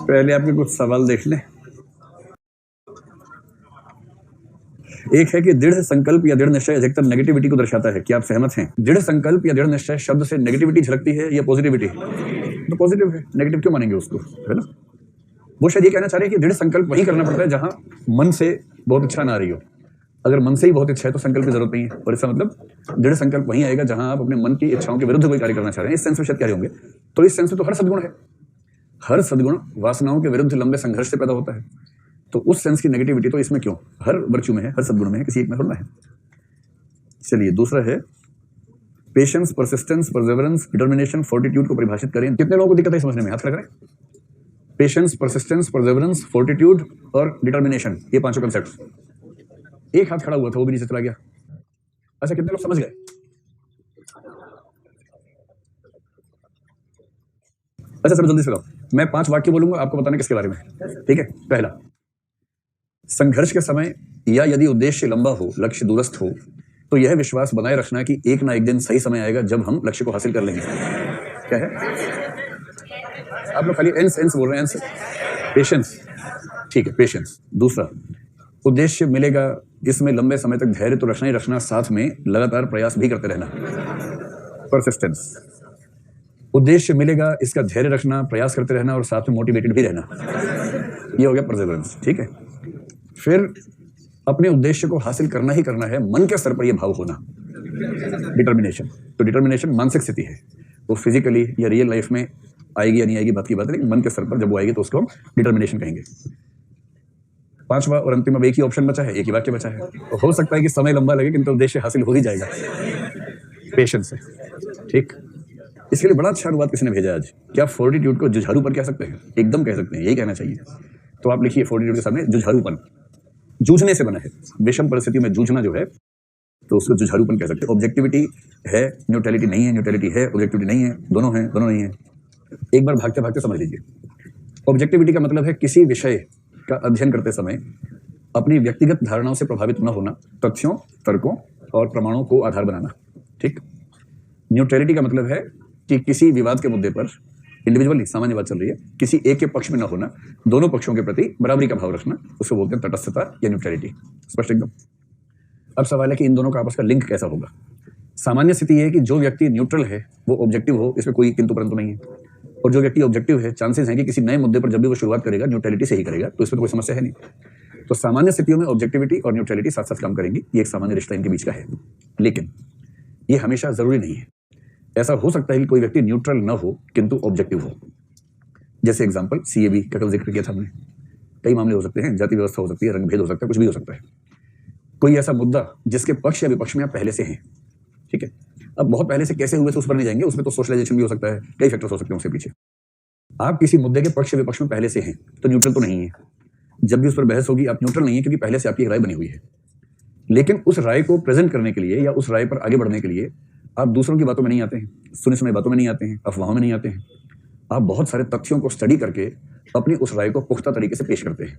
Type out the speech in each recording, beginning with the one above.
पहले आपके कुछ सवाल देख लें। एक है कि दृढ़ संकल्प या दृढ़ निश्चय अधिकतर नेगेटिविटी को दर्शाता है, क्या आप सहमत हैं? दृढ़ संकल्प या दृढ़ निश्चय शब्द से नेगेटिविटी झलकती है या पॉजिटिविटी? तो पॉजिटिव है, नेगेटिव क्यों मानेंगे उसको, है ना? वो शायद ये कहना चाह रहे हैं कि दृढ़ संकल्प वही करना पड़ता है जहां मन से बहुत इच्छा ना आ रही हो। अगर मन से ही बहुत इच्छा है तो संकल्प की जरूरत नहीं है, और इसका मतलब दृढ़ संकल्प वही आएगा जहां आप अपने मन की इच्छाओं के विरुद्ध कोई कार्य करना चाह रहे हैं। इस सेंस में शायद कह रहे होंगे। तो इस सेंस में तो हर सद्गुण है, हर सद्गुण वासनाओं के विरुद्ध लंबे संघर्ष से पैदा होता है। तो उस सेंस की नेगेटिविटी तो इसमें क्यों? हर वर्च्यू में है, हर सद्गुण में है, किसी एक में थोड़ा है। चलिए दूसरा है patience, persistence, Perseverance, determination, fortitude को परिभाषित करें। कितने लोगों को दिक्कत है समझने में? हाथ खड़ा करें। पेशेंस, परसिस्टेंस, परसेवरेंस, फोर्टिट्यूड और डिटर्मिनेशन, ये पांचों कंसेप्ट। एक हाथ खड़ा हुआ था, वो भी नीचे चला गया। अच्छा, कितने लोग समझ गए? अच्छा सर जल्दी से बताओ, मैं 5 वाक्य बोलूंगा, आपको बताना किसके बारे में, ठीक है? पहला, संघर्ष के समय या यदि उद्देश्य लंबा हो, लक्ष्य दूरस्थ हो, तो यह विश्वास बनाए रखना कि एक ना एक दिन सही समय आएगा जब हम लक्ष्य को हासिल कर लेंगे। क्या है? आप लोग खाली एंस बोल रहे हैं, एंस। पेशेंस, ठीक है, पेशेंस। दूसरा, उद्देश्य मिलेगा, इसमें लंबे समय तक धैर्य तो रखना ही रखना, साथ में लगातार प्रयास भी करते रहना। परसिस्टेंस, उद्देश्य मिलेगा, इसका धैर्य रखना, प्रयास करते रहना और साथ में मोटिवेटेड भी रहना। ये हो गया परसेवरेंस, ठीक है? फिर अपने उद्देश्य को हासिल करना ही करना है, मन के स्तर पर यह भाव होना, डिटर्मिनेशन। तो डिटर्मिनेशन मानसिक स्थिति है, वो फिजिकली या रियल लाइफ में आएगी या नहीं आएगी बात की बात है, लेकिन मन के स्तर पर जब वो आएगी तो उसको हम डिटर्मिनेशन कहेंगे। पांचवा और अंतिम, अब एक ही ऑप्शन बचा है, एक ही वाक्य बचा है। तो हो सकता है कि समय लंबा लगे किंतु उद्देश्य हासिल हो ही जाएगा। पेशेंस है, ठीक। इसके लिए बड़ा अच्छा अनुवाद किसी ने भेजा आज। क्या फोर्टिट्यूड को जुझारूपन कह सकते हैं? एकदम कह सकते हैं, यही कहना चाहिए। तो आप लिखिए फोर्टिट्यूड के सामने जुझारूपन, जूझने से बना है, विषम परिस्थितियों में जूझना जो है, तो उसको जुझारूपन कह सकते हैं। ऑब्जेक्टिविटी है, न्यूट्रलिटी नहीं है, न्यूट्रलिटी है, ऑब्जेक्टिविटी नहीं है, दोनों है, दोनों नहीं है। एक बार भागते भागते समझ लीजिए। ऑब्जेक्टिविटी का मतलब है किसी विषय का अध्ययन करते समय अपनी व्यक्तिगत धारणाओं से प्रभावित न होना, तथ्यों, तर्कों और प्रमाणों को आधार बनाना, ठीक। न्यूट्रलिटी का मतलब है कि किसी विवाद के मुद्दे पर इंडिविजुअली, सामान्य बात चल रही है, किसी एक के पक्ष में न होना, दोनों पक्षों के प्रति बराबरी का भाव रखना, उसको बोलते हैं तटस्थता या न्यूट्रलिटी। स्पष्ट एकदम। अब सवाल है कि इन दोनों का आपस का लिंक कैसा होगा? सामान्य स्थिति है कि जो व्यक्ति न्यूट्रल है वो ऑब्जेक्टिव हो, इसमें कोई किंतु परंतु नहीं है। और जो व्यक्ति ऑब्जेक्टिव है, चांसेस हैं कि किसी नए मुद्दे पर जब भी वो शुरुआत करेगा न्यूट्रलिटी से ही करेगा, तो इसमें तो कोई समस्या है नहीं। तो सामान्य स्थितियों में ऑब्जेक्टिविटी और न्यूट्रलिटी साथ साथ काम करेंगी, ये एक सामान्य रिश्ता इनके बीच का है। लेकिन ये हमेशा जरूरी नहीं है। ऐसा हो सकता है कि कोई व्यक्ति न्यूट्रल न हो किंतु ऑब्जेक्टिव हो। जैसे एग्जांपल सीएबी का कल जिक्र किया था हमने। कई मामले हो सकते हैं, जाति व्यवस्था हो सकती है, रंग भेद हो सकता है, कुछ भी हो सकता है। कोई ऐसा मुद्दा जिसके पक्ष या विपक्ष में आप पहले से हैं, ठीक है। अब बहुत पहले से कैसे हुए तो उस पर नहीं जाएंगे, उसमें तो सोशलाइजेशन भी हो सकता है, कई फैक्टर्स हो सकते हैं उसके पीछे। आप किसी मुद्दे के पक्ष विपक्ष में पहले से हैं तो न्यूट्रल तो नहीं है। जब भी उस पर बहस होगी आप न्यूट्रल नहीं है, क्योंकि पहले से आपकी राय बनी हुई है। लेकिन उस राय को प्रेजेंट करने के लिए या उस राय पर आगे बढ़ने के लिए आप दूसरों की बातों में नहीं आते हैं, सुनी सुनाई बातों में नहीं आते हैं, अफवाहों में नहीं आते हैं। आप बहुत सारे तथ्यों को स्टडी करके अपनी उस राय को पुख्ता तरीके से पेश करते हैं।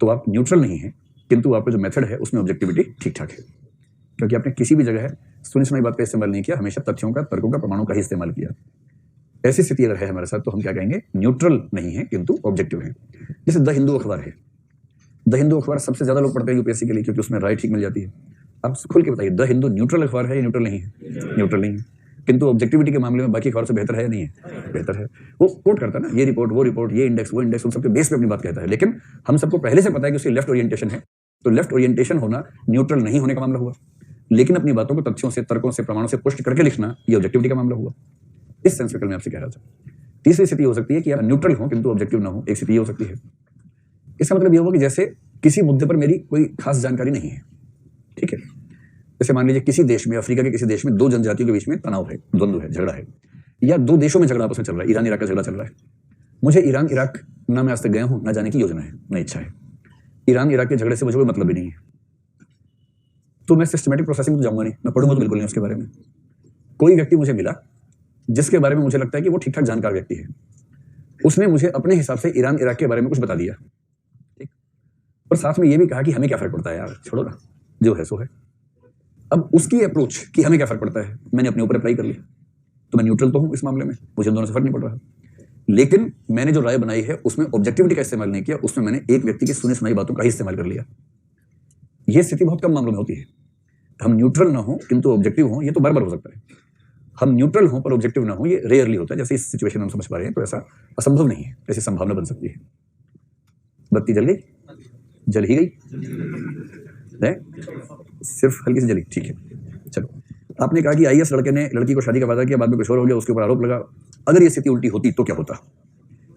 तो आप न्यूट्रल नहीं है, किंतु आपका जो मेथड है उसमें ऑब्जेक्टिविटी ठीक ठाक है, क्योंकि आपने किसी भी जगह सुनी सुनाई बात का इस्तेमाल नहीं किया, हमेशा तथ्यों का, तर्कों का, प्रमाणों का ही इस्तेमाल किया। ऐसी स्थिति अगर है हमारे साथ तो हम क्या कहेंगे? न्यूट्रल नहीं है किंतु ऑब्जेक्टिव है। जैसे द हिंदू अखबार है। द हिंदू अखबार सबसे ज्यादा लोग पढ़ते हैं यूपीएससी के लिए, क्योंकि उसमें राय ठीक मिल जाती है। आप खुल के बताइए, द हिंदू न्यूट्रल अखबार है या न्यूट्रल नहीं है? न्यूट्रल नहीं है, किंतु ऑब्जेक्टिविटी के मामले में बाकी अखबार से बेहतर है या नहीं है? बेहतर है। वो कोट करता है ना, ये रिपोर्ट, वो रिपोर्ट, ये इंडेक्स, वो इंडेक्स, उन सबके बेस पे अपनी बात कहता है। लेकिन हम सबको पहले से पता है कि उसकी लेफ्ट ओरिएंटेशन है, तो लेफ्ट ओरिएंटेशन होना न्यूट्रल नहीं होने का मामला हुआ। लेकिन अपनी बातों को तथ्यों से, तर्कों से, प्रमाणों से पुष्ट करके लिखना, ये ऑब्जेक्टिविटी का मामला हुआ। इस सेंस में कल मैं आपसे कह रहा था। तीसरी स्थिति हो सकती है कि आप न्यूट्रल हो किंतु ऑब्जेक्टिव ना हो, एक स्थिति हो सकती है। इसका मतलब यह होगा कि जैसे किसी मुद्दे पर मेरी कोई खास जानकारी नहीं है, ठीक है। जैसे मान लीजिए किसी देश में, अफ्रीका के किसी देश में 2 जनजातियों के बीच में तनाव है, द्वंद्व है, झगड़ा है, या 2 देशों में झगड़ा आपस में चल रहा है, ईरान इराक का झगड़ा चल रहा है। मुझे ईरान इराक ना मैं आज तक गया हूं, ना जाने की योजना है, ना इच्छा है। ईरान इराक के झगड़े से मुझे कोई मतलब भी नहीं है, तो मैं सिस्टमैटिक प्रोसेसिंग में जाऊंगा नहीं, मैं पढ़ूंगा तो बिल्कुल नहीं उसके बारे में। कोई व्यक्ति मुझे मिला जिसके बारे में मुझे लगता है कि वो ठीक ठाक जानकार व्यक्ति है, उसने मुझे अपने हिसाब से ईरान इराक के बारे में कुछ बता दिया, ठीक, और साथ में ये भी कहा कि हमें क्या फर्क पड़ता है यार, छोड़ो ना, जो है सो है। अब उसकी अप्रोच कि हमें क्या फर्क पड़ता है, मैंने अपने ऊपर अप्लाई कर लिया, तो मैं न्यूट्रल तो हूं इस मामले में, मुझे इन दोनों से फर्क नहीं पड़ रहा। लेकिन मैंने जो राय बनाई है उसमें ऑब्जेक्टिविटी का इस्तेमाल नहीं किया, उसमें मैंने एक व्यक्ति की सुनी सुनाई बातों का ही इस्तेमाल कर लिया। यह स्थिति बहुत कम मामलों में होती है। हम न्यूट्रल ना हो किंतु ऑब्जेक्टिव हो, ये तो बार बार हो सकता है। हम न्यूट्रल हो पर ऑब्जेक्टिव ना हो, ये रेयरली होता है। जैसे इस सिचुएशन में हम समझ पा रहे हैं, तो ऐसा असंभव नहीं है, ऐसी संभावना बन सकती है। बत्ती जल गई, जल ही गई है, सिर्फ हल्की सी जली, ठीक है। चलो, आपने कहा कि आईएएस लड़के ने लड़की को शादी का वादा किया, बाद में कुछ और हो गया, उसके ऊपर आरोप लगा। अगर ये स्थिति उल्टी होती तो क्या होता?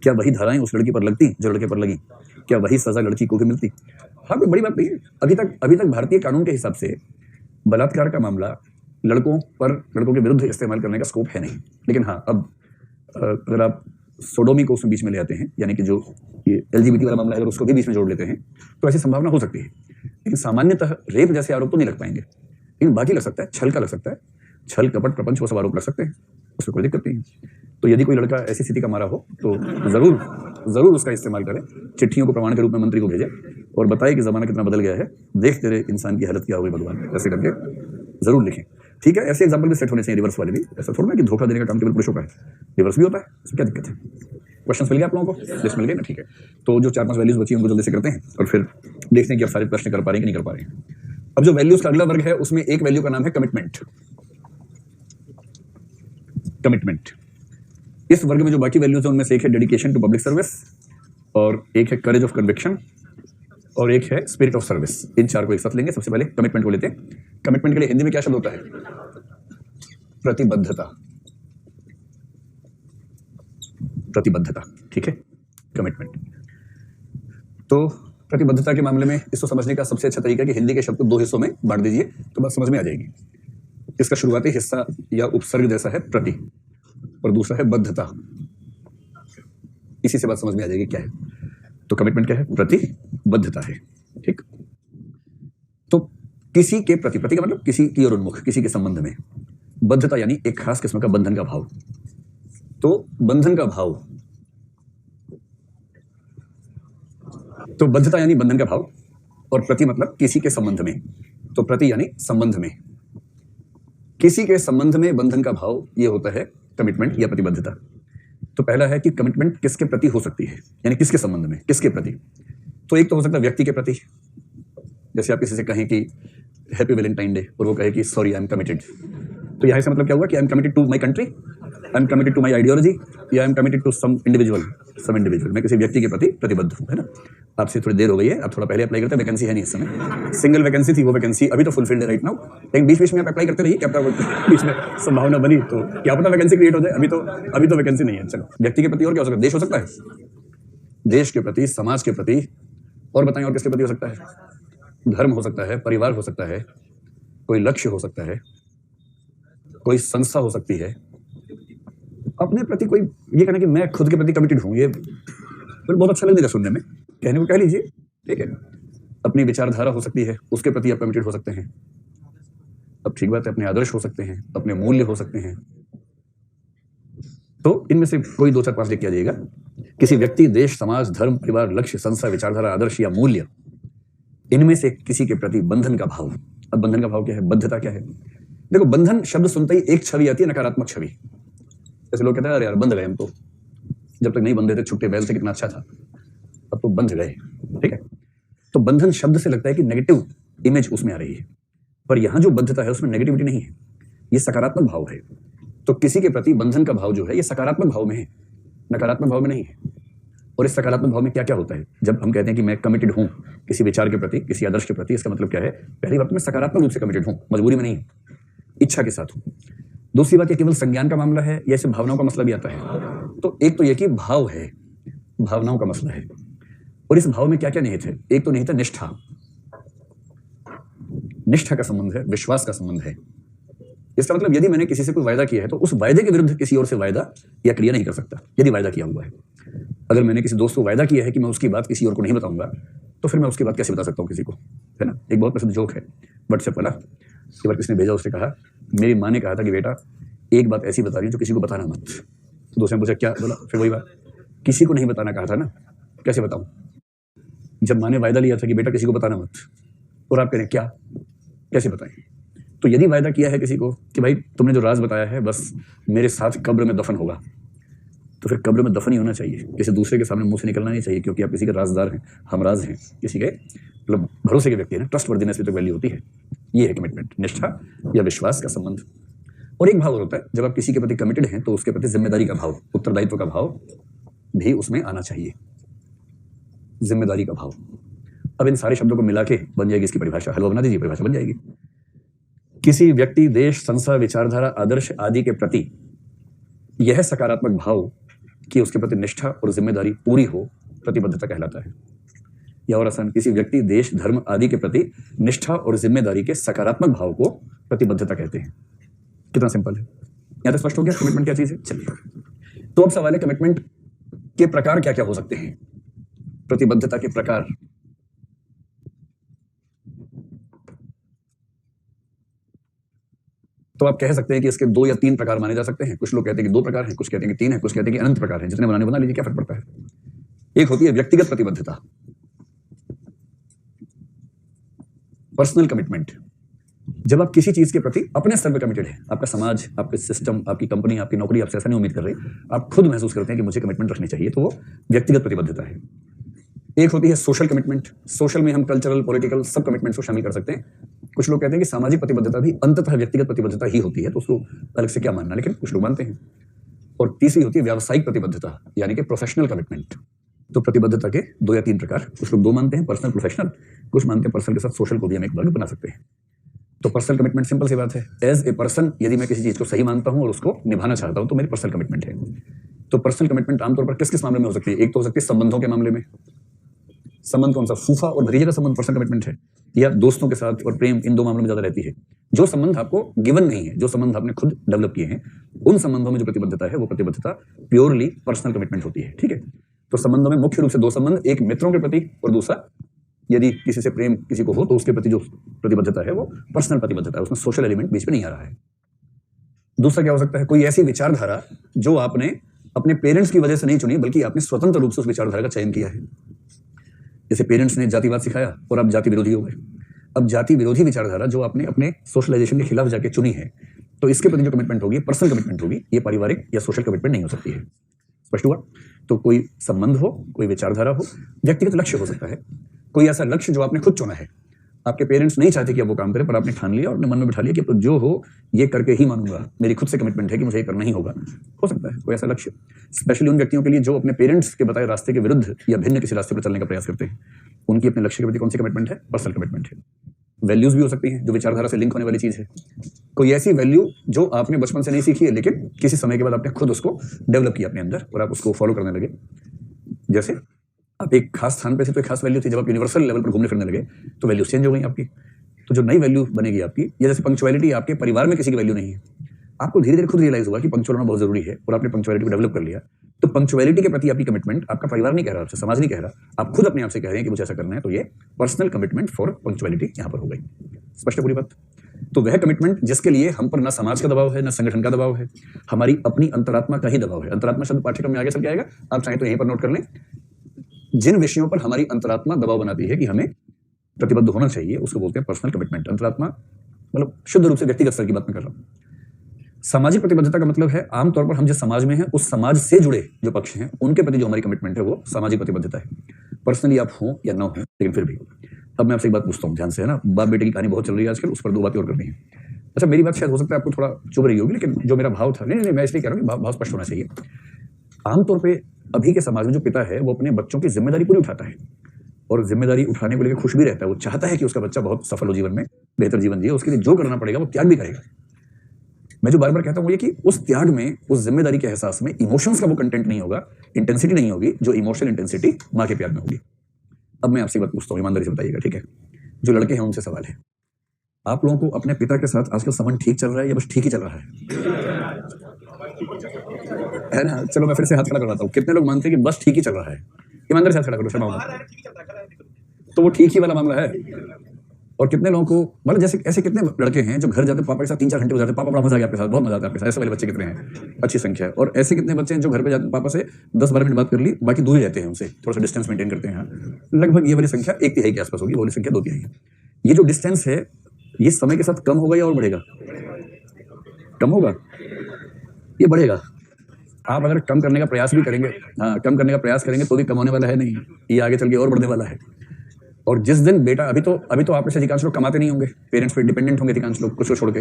क्या वही धाराएं उस लड़की पर लगती जो लड़के पर लगी? क्या वही सजा लड़की को भी मिलती? हाँ, कोई बड़ी बात नहीं है। अभी तक भारतीय कानून के हिसाब से बलात्कार का मामला लड़कों के विरुद्ध इस्तेमाल करने का स्कोप है नहीं। लेकिन हाँ, अब अगर आप सोडोमी को उसमें बीच में ले आते हैं, यानी कि जो ये एलजीबीटी वाला मामला है, अगर उसको भी बीच में जोड़ लेते हैं, तो ऐसी संभावना हो सकती है। लेकिन सामान्यतः रेप जैसे आरोप तो नहीं लग पाएंगे, लेकिन बाकी लग सकता है, छल का लग सकता है, छल कपट प्रपंच वो सब आरोप लग सकते हैं, उसमें कोई दिक्कत नहीं है। तो यदि कोई लड़का ऐसी स्थिति का मारा हो तो जरूर उसका इस्तेमाल करें, चिट्ठियों को प्रमाण के रूप में मंत्री को भेजें और बताए कि जमाना कितना बदल गया है, देख तेरे इंसान की हालत क्या हो गई भगवान, ऐसे करके जरूर लिखें। ठीक है, ऐसे एग्जाम्पल भी सेट होने चाहिए, रिवर्स वाले भी। ऐसा थोड़ा ना कि धोखा देने का काम केवल पुरुषों का है, रिवर्स भी होता है, इसमें क्या दिक्कत है? क्वेश्चन मिल गया आप लोगों को, लिस्ट मिल गई ना? ठीक है, तो जो 4-5 वैल्यूज बची हैं उनको जल्दी से करते हैं और फिर देखते हैं कि आप सारे प्रश्न कर पा रहे हैं कि नहीं कर पा रहे हैं। अब जो वैल्यूज का अगला वर्ग है उसमें एक वैल्यू का नाम है कमिटमेंट। इस वर्ग में जो बाकी वैल्यूज हैं उनमें से एक है डेडिकेशन टू पब्लिक सर्विस, और एक है करेज ऑफ कन्विक्शन, और एक है स्पिरिट ऑफ सर्विस। इन चार को एक साथ लेंगे। सबसे पहले कमिटमेंट को लेते हैं। कमिटमेंट के लिए हिंदी में क्या शब्द होता है? प्रतिबद्धता। ठीक है, कमिटमेंट। तो प्रतिबद्धता के मामले में इसको समझने का सबसे अच्छा तरीका है कि हिंदी के शब्द को 2 हिस्सों में बांट दीजिए, तो बात समझ में आ जाएगी। इसका शुरुआती हिस्सा या उपसर्ग जैसा है प्रति, और दूसरा है बद्धता। इसी से बात समझ में आ जाएगी क्या है। तो कमिटमेंट क्या है? प्रतिबद्धता है। ठीक, तो किसी के प्रति, प्रति का मतलब किसी की ओर उन्मुख, किसी के संबंध में। बद्धता यानी एक खास किस्म का बंधन का भाव। तो बंधन का भाव, तो बद्धता यानी बंधन का भाव, और प्रति मतलब किसी के संबंध में। तो प्रति यानी संबंध में, किसी के संबंध में बंधन का भाव, ये होता है कमिटमेंट या प्रतिबद्धता। तो पहला है कि कमिटमेंट किसके प्रति हो सकती है, यानी किसके संबंध में, किसके प्रति। तो एक तो हो सकता है व्यक्ति के प्रति, जैसे आप किसी से कहें कि हैप्पी वैलेंटाइन डे और वो कहे कि सॉरी आई एम कमिटेड। तो यहाँ से मतलब क्या हुआ कि I am committed to my country, I am committed to my ideology, या I am committed to some individual. मैं किसी व्यक्ति के प्रति प्रतिबद्ध हूँ, है ना। आपसे थोड़ी देर हो गई है, आप थोड़ा पहले अप्लाई करते हैं, वैकेंसी है नहीं इस समय, सिंगल वैकेंसी थी, वो वैकेंसी अभी तो फुलफिल्ड है राइट नाउ, लेकिन बीच में आप अप्लाई करते रहिए, क्या पता बीच में संभावना बनी तो क्या पता वैकेंसी क्रिएट हो जाए। अभी तो वैकेंसी नहीं है। चलो, व्यक्ति के प्रति और क्या हो सकता है? देश हो सकता है, देश के प्रति, समाज के प्रति, और बताएं और किसके प्रति हो सकता है? धर्म हो सकता है, परिवार हो सकता है, कोई लक्ष्य हो सकता है, कोई संस्था हो सकती है, अपने प्रति कोई, ये कहना कि मैं खुद के प्रति कमिटेड हूं, ये बहुत अच्छा लगेगा सुनने में, कहने को कह लीजिए, ठीक है। अपनी विचारधारा हो सकती है, उसके प्रति आप कमिटेड हो सकते हैं। अब ठीक बात है, अपने आदर्श हो सकते हैं, अपने मूल्य हो सकते हैं। तो इनमें से कोई 2, 4, 5 लिख के आ जाइएगा। किसी व्यक्ति, देश, समाज, धर्म, परिवार, लक्ष्य, संस्था, विचारधारा, आदर्श या मूल्य, इनमें से किसी के प्रति बंधन का भाव। अब बंधन का भाव क्या है? बद्धता क्या है? देखो, बंधन शब्द सुनते ही एक छवि आती है, नकारात्मक छवि। जैसे लोग कहते हैं अरे यार बंध गए हम तो, जब तक नहीं बंधे थे छुट्टे बैल से कितना अच्छा था, अब तो बंध गए। ठीक है, तो बंधन शब्द से लगता है कि नेगेटिव इमेज उसमें आ रही है, पर यहां जो बद्धता है उसमें नेगेटिविटी नहीं है, ये सकारात्मक भाव है। तो किसी के प्रति बंधन का भाव जो है ये सकारात्मक भाव में है, नकारात्मक भाव में नहीं है। और इस सकारात्मक भाव में क्या क्या होता है? जब हम कहते हैं कि मैं कमिटेड हूं किसी विचार के प्रति, किसी आदर्श के प्रति, इसका मतलब क्या है? पहली बात, मैं सकारात्मक रूप से कमिटेड हूं, मजबूरी में नहीं, इच्छा के साथ हूं। दूसरी बात, ये केवल संज्ञान का मामला है या सिर्फ भावनाओं का मसला भी आता है? तो एक तो ये कि भाव है, भावनाओं का मसला है। और इस भाव में क्या क्या निहित है? एक तो निहित है निष्ठा, निष्ठा का संबंध है, विश्वास का संबंध है। इसका मतलब यदि मैंने किसी से कोई वायदा किया है तो उस वायदे के विरुद्ध किसी और से वायदा या क्रिया नहीं कर सकता, यदि वायदा किया हुआ है। अगर मैंने किसी दोस्त को वायदा किया है कि मैं उसकी बात किसी और को नहीं बताऊंगा, तो फिर मैं उसकी बात कैसे बता सकता हूँ किसी को, है ना। एक बहुत प्रसिद्ध जोक है व्हाट्सएप वाला, एक बार किसने भेजा, उसने कहा मेरी माँ ने कहा था कि बेटा एक बात ऐसी बता रही जो किसी को बताना मत। तो दूसरे ने पूछा क्या? बोला फिर वही बात, किसी को नहीं बताना कहा था ना, कैसे बताऊं? जब माँ ने वायदा लिया था कि बेटा किसी को बताना मत, और आप कह रहे हैं क्या, कैसे बताएं? तो यदि वायदा किया है किसी को कि भाई तुमने जो राज बताया है बस मेरे साथ कब्र में दफन होगा, तो फिर कब्र में दफन ही होना चाहिए, किसी दूसरे के सामने मुंह से निकलना नहीं चाहिए, क्योंकि आप किसी के राजदार हैं, हमराज हैं, किसी के मतलब भरोसे के व्यक्ति है ना, ट्रस्ट वर्दीनेस भी तो वैल्यू होती है। ये है कमिटमेंट, निष्ठा या विश्वास का संबंध। और एक भाव और होता है, जब आप किसी के प्रति कमिटेड हैं तो उसके प्रति जिम्मेदारी का भाव, उत्तरदायित्व का भाव भी उसमें आना चाहिए, जिम्मेदारी का भाव। अब इन सारे शब्दों को मिला के बन जाएगी इसकी परिभाषा, हलवा बना दीजिए, परिभाषा बन जाएगी। किसी व्यक्ति, देश, संस्था, विचारधारा, आदर्श आदि के प्रति यह सकारात्मक भाव कि उसके प्रति निष्ठा और जिम्मेदारी पूरी हो, प्रतिबद्धता कहलाता है। या और आसान, किसी व्यक्ति, देश, धर्म आदि के प्रति निष्ठा और जिम्मेदारी के सकारात्मक भाव को प्रतिबद्धता कहते हैं। कितना सिंपल है, यहां तक स्पष्ट हो गया कमिटमेंट क्या चीज है। चलिए, तो अब सवाल है कमिटमेंट के प्रकार क्या क्या हो सकते हैं, प्रतिबद्धता के प्रकार। तो आप कह सकते हैं कि इसके 2 या 3 प्रकार माने जा सकते हैं। कुछ लोग कहते हैं कि 2 प्रकार हैं, कुछ कहते हैं कि 3 है, कुछ कहते हैं कि अनंत प्रकार हैं। जितने बनाने बना लीजिए, क्या फर्क पड़ता है। एक होती है व्यक्तिगत प्रतिबद्धता, पर्सनल कमिटमेंट। जब आप किसी चीज के प्रति अपने स्तर पर कमिटेड है, आपका समाज, आपके सिस्टम, आपकी कंपनी, आपकी नौकरी आपसे ऐसा नहीं उम्मीद कर रही, आप खुद महसूस करते हैं कि मुझे कमिटमेंट रखनी चाहिए, तो वो व्यक्तिगत प्रतिबद्धता है। एक होती है सोशल कमिटमेंट। सोशल में हम कल्चरल, पॉलिटिकल सब कमिटमेंट्स को शामिल कर सकते हैं। कुछ लोग कहते हैं कि सामाजिक प्रतिबद्धता भी अंततः व्यक्तिगत प्रतिबद्धता ही होती है, तो उसको अलग से क्या मानना, लेकिन कुछ लोग मानते हैं। और तीसरी होती है व्यावसायिक प्रतिबद्धता, यानी कि प्रोफेशनल कमिटमेंट। तो प्रतिबद्धता के 2 या 3 प्रकार, कुछ लोग 2 मानते हैं, पर्सनल, प्रोफेशनल। कुछ मानते हैं पर्सनल के साथ सोशल को भी हम एक वर्ग बना सकते हैं। तो पर्सनल कमिटमेंट सिंपल सी बात है, एज ए पर्सन यदि मैं किसी चीज को सही मानता हूं और उसको निभाना चाहता हूं तो मेरी पर्सनल कमिटमेंट है। तो पर्सनल कमिटमेंट आमतौर पर किस किस मामले में हो सकती है। एक तो हो सकती है संबंधों के मामले में, संबंध कौन सा, फूफा और भतीजे का संबंध पर्सनल कमिटमेंट है, या दोस्तों के साथ और प्रेम, इन 2 मामलों में ज्यादा रहती है। जो संबंध आपको गिवन नहीं है, जो संबंध आपने खुद डेवलप किए हैं, उन संबंधों में जो प्रतिबद्धता है वो प्रतिबद्धता प्योरली पर्सनल कमिटमेंट होती है। ठीक है, तो संबंधों में मुख्य रूप से 2 संबंध, एक मित्रों के प्रति और दूसरा यदि किसी से प्रेम किसी को हो तो उसके प्रति जो प्रतिबद्धता है वो पर्सनल प्रतिबद्धता है, उसमें सोशल एलिमेंट बीच में नहीं आ रहा है। दूसरा क्या हो सकता है, कोई ऐसी विचारधारा जो आपने अपने पेरेंट्स की वजह से नहीं चुनी, बल्कि आपने स्वतंत्र रूप से उस विचारधारा का चयन किया है। जैसे पेरेंट्स ने जातिवाद सिखाया और आप जाति विरोधी हो गए। अब जाति विरोधी विचारधारा जो आपने अपने सोशलाइजेशन के खिलाफ जाके चुनी है, तो इसके प्रति जो कमिटमेंट होगी, पर्सनल कमिटमेंट होगी, ये पारिवारिक या सोशल कमिटमेंट नहीं हो सकती है। स्पष्ट हुआ। तो कोई संबंध हो, कोई विचारधारा हो, व्यक्तिगत लक्ष्य हो सकता है, कोई ऐसा लक्ष्य जो आपने खुद चुना है। आपके पेरेंट्स नहीं चाहते कि आप वो काम करें, पर आपने ठान लिया और अपने मन में बिठा लिया कि अब तो जो हो ये करके ही मानूंगा, मेरी खुद से कमिटमेंट है कि मुझे ये करना ही होगा। हो सकता है कोई ऐसा लक्ष्य, स्पेशली उन व्यक्तियों के लिए जो अपने पेरेंट्स के बताए रास्ते के विरुद्ध या भिन्न किसी रास्ते पर चलने का प्रयास करते हैं, उनकी अपने लक्ष्य के प्रति कौन सी कमिटमेंट है, पर्सनल कमिटमेंट है। वैल्यूज भी हो सकती हैं जो विचारधारा से लिंक होने वाली चीज है, कोई ऐसी वैल्यू जो आपने बचपन से नहीं सीखी है लेकिन किसी समय के बाद आपने खुद उसको डेवलप किया अपने अंदर और आप उसको फॉलो करने लगे। जैसे आप एक खास स्थान पे थे तो एक खास वैल्यू थी, जब आप यूनिवर्सल लेवल पर घूमने फिरने लगे तो वैल्यूज चेंज हो गई आपकी। तो जो नई वैल्यू बनेगी आपकी, या जैसे पंक्चुअलिटी, आपके परिवार में किसी की वैल्यू नहीं है, आपको धीरे धीरे खुद रियलाइज हुआ कि पंक्चुअल होना बहुत जरूरी है और आपने पंक्चुअलिटी को डेवलप कर लिया। तो पंक्चुअलिटी के प्रति आपकी कमिटमेंट आपका परिवार नहीं कह रहा, आपसे समाज नहीं कह रहा, आप खुद अपने आप से कह रहे हैं कि मुझे ऐसा करना है, तो ये पर्सनल कमिटमेंट फॉर पंक्चुअलिटी यहाँ पर हो गई। स्पष्ट है पूरी बात। तो वह कमिटमेंट जिसके लिए हम पर ना समाज का दबाव है, ना संगठन का दबाव है, हमारी अपनी अंतरात्मा का ही दबाव है। अंतरात्मा शब्द पाठ्यक्रम में आगे चल के आएगा, आप चाहें तो यहीं पर नोट कर लें। जिन विषयों पर हमारी अंतरात्मा दबाव बनाती है कि हमें प्रतिबद्ध होना चाहिए, उसको बोलते हैं पर्सनल कमिटमेंट। अंतरात्मा मतलब शुद्ध रूप से व्यक्तिगत स्तर की बात मैं कर रहा हूं। सामाजिक प्रतिबद्धता का मतलब है आमतौर पर हम जिस समाज में हैं उस समाज से जुड़े जो पक्ष हैं उनके प्रति जो हमारी कमिटमेंट है वो सामाजिक प्रतिबद्धता है। पर्सनली आप हो या ना हो, लेकिन फिर भी। अब मैं आपसे एक बात पूछता हूँ ध्यान से, है ना, बाप बेटे की कहानी बहुत चल रही है आजकल, उस पर 2 बातें और करनी है। अच्छा, मेरी बात शायद हो सकता है आपको थोड़ा चुभ रही होगी, लेकिन जो मेरा भाव था, नहीं मैं इसलिए कह रहा हूँ कि भाव स्पष्ट होना चाहिए। आमतौर पर अभी के समाज में जो पिता है वो अपने बच्चों की जिम्मेदारी पूरी उठाता है और जिम्मेदारी उठाने को लेकर खुश भी रहता है। वो चाहता है कि उसका बच्चा बहुत सफल हो जीवन में, बेहतर जीवन जिए, उसके लिए जो करना पड़ेगा वो त्याग भी करेगा। मैं जो बार बार कहता हूँ ये कि उस त्याग में, उस जिम्मेदारी के एहसास में इमोशंस का वो कंटेंट नहीं होगा, इंटेंसिटी नहीं होगी जो इमोशनल इंटेंसिटी माँ के प्यार में होगी। अब मैं आपसे बात पूछता हूँ, ईमानदारी से बताइएगा, ठीक है। जो लड़के हैं उनसे सवाल है, आप लोगों को अपने पिता के साथ आजकल संबंध ठीक चल रहा है या बस ठीक ही चल रहा है ना? चलो मैं फिर से हाथ खड़ा करवाता हूँ। कितने लोग मानते हैं कि बस ठीक ही चल रहा है? ईमानदारी से हाथ खड़ा करो, शर्मा। तो वो ठीक ही वाला मामला है। और कितने लोगों को, मतलब जैसे ऐसे कितने लड़के हैं जो घर जाते पापा के साथ 3-4 घंटे गुजारते, पापा बड़ा मजा आ गया आपके साथ, बहुत मजा आता है आपके साथ, ऐसे वाले बच्चे कितने हैं? अच्छी संख्या है। और ऐसे कितने बच्चे हैं जो घर पे जाते पापा से 10-12 मिनट बात कर ली, बाकी दूर ही रहते हैं उनसे, थोड़ा सा डिस्टेंस मेंटेन करते हैं। लगभग ये वाली संख्या 1/3 के आसपास होगी, वो वाली संख्या 2/3 है। ये जो डिस्टेंस है ये समय के साथ कम होगा या और बढ़ेगा? कम होगा, ये बढ़ेगा। आप अगर कम करने का प्रयास भी करेंगे, हाँ, कम करने का प्रयास करेंगे तो भी कम होने वाला है नहीं, ये आगे चल के और बढ़ने वाला है। और जिस दिन बेटा, अभी तो आप में से अधिकांश लोग कमाते नहीं होंगे, पेरेंट्स पे डिपेंडेंट होंगे अधिकांश लोग, कुछ को छोड़ के।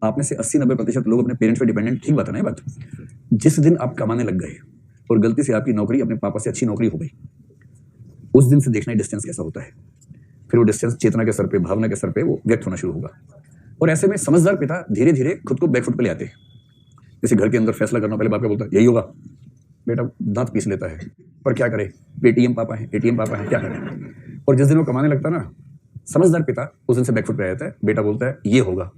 आप में से 80-90% लोग अपने पेरेंट्स पे डिपेंडेंट, ठीक बात है ना ये बात। जिस दिन आप कमाने लग गए और गलती से आपकी नौकरी अपने पापा से अच्छी नौकरी हो गई, उस दिन से देखना डिस्टेंस कैसा होता है। फिर वो डिस्टेंस चेतना के सर पे, भावना के सर पे वो व्यक्त होना शुरू होगा। और ऐसे में समझदार पिता धीरे धीरे खुद को बैकफुट पे ले आते हैं। जैसे घर के अंदर फैसला करना, पहले बाप का बोलता है यही होगा, बेटा दांत पीस लेता है, पर क्या करे, एटीएम पापा है, क्या करें। और जिस दिन वो कमाने लगता है ना, समझदार पिता उस दिन से बैकफुट पे आ जाता है। बेटा बोलता है ये होगा,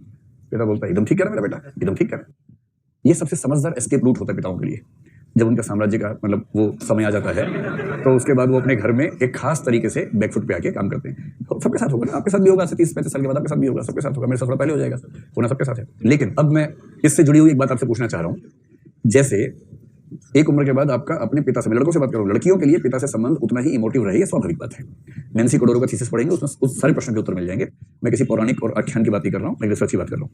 बेटा बोलता है एकदम ठीक कह रहा है मेरा बेटा, एकदम ठीक कह रहा है। ये सबसे समझदार एस्केप रूट होता है पिताओं के लिए। जब उनका साम्राज्य का मतलब वो समय आ जाता है, तो उसके बाद वो अपने घर में एक खास तरीके से बैकफुट पे आके काम करते हैं। सबके साथ होगा ना, आपके साथ भी होगा, 30-35 साल के बाद आपके साथ भी होगा, सबके साथ होगा, मेरे साथ थोड़ा पहले हो जाएगा, होना सबके साथ है। लेकिन अब मैं इससे जुड़ी हुई एक बात आपसे पूछना चाह रहा हूँ। जैसे एक उम्र के बाद आपका अपने पिता से, मैं लड़कों से बात करूँ, लड़कियों के लिए पिता से संबंध उतना ही इमोटिव रहे, स्वाभाविक बात है। नैन्सी कोडोरो का थीसिस पढ़ेंगे, उसमें उस सारे प्रश्न के उत्तर मिल जाएंगे। मैं किसी पौराणिक और आख्यान की बात नहीं कर रहा हूँ, मैं रिसर्च की बात कर रहा हूँ।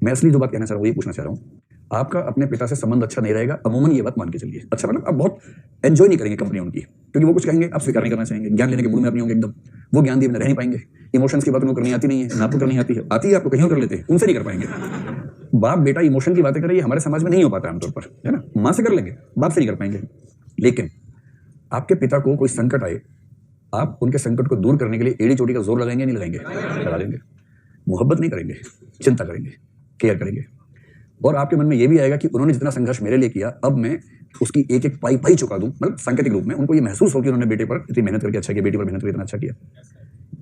मैं असली जो बात कहना चाह रहा हूँ, ये पूछना चाह रहा हूँ, आपका अपने पिता से संबंध अच्छा नहीं रहेगा, अमूमन ये बात मान के चलिए। अच्छा मतलब आप बहुत एंजॉय नहीं करेंगे कंपनी उनकी, क्योंकि वो कुछ कहेंगे आप स्वीकार नहीं करना चाहेंगे, ज्ञान लेने के मूड में आप नहीं होंगे एकदम, वो ज्ञान दिए बिना रह नहीं पाएंगे। इमोशंस की बात उनको करनी आती नहीं है, ना आपको करनी आती है आपको कहीं और कर लेते हैं, उनसे नहीं कर पाएंगे। बाप बेटा इमोशन की बातें करें, ये हमारे समाज में नहीं हो पाता आमतौर पर, है ना। माँ से कर लेंगे, बाप से नहीं कर पाएंगे। लेकिन आपके पिता को कोई संकट आए, आप उनके संकट को दूर करने के लिए एड़ी चोटी का जोर लगाएंगे, नहीं लगाएंगे? लगा देंगे। मोहब्बत नहीं करेंगे, चिंता करेंगे, केयर करेंगे। और आपके मन में यह भी आएगा कि उन्होंने जितना संघर्ष मेरे लिए किया, अब मैं उसकी एक एक पाई चुका दूं, मतलब सांकेतिक रूप में उनको ये महसूस हो कि उन्होंने बेटे पर इतनी मेहनत करके अच्छा किया, बेटी पर मेहनत करके इतना अच्छा किया।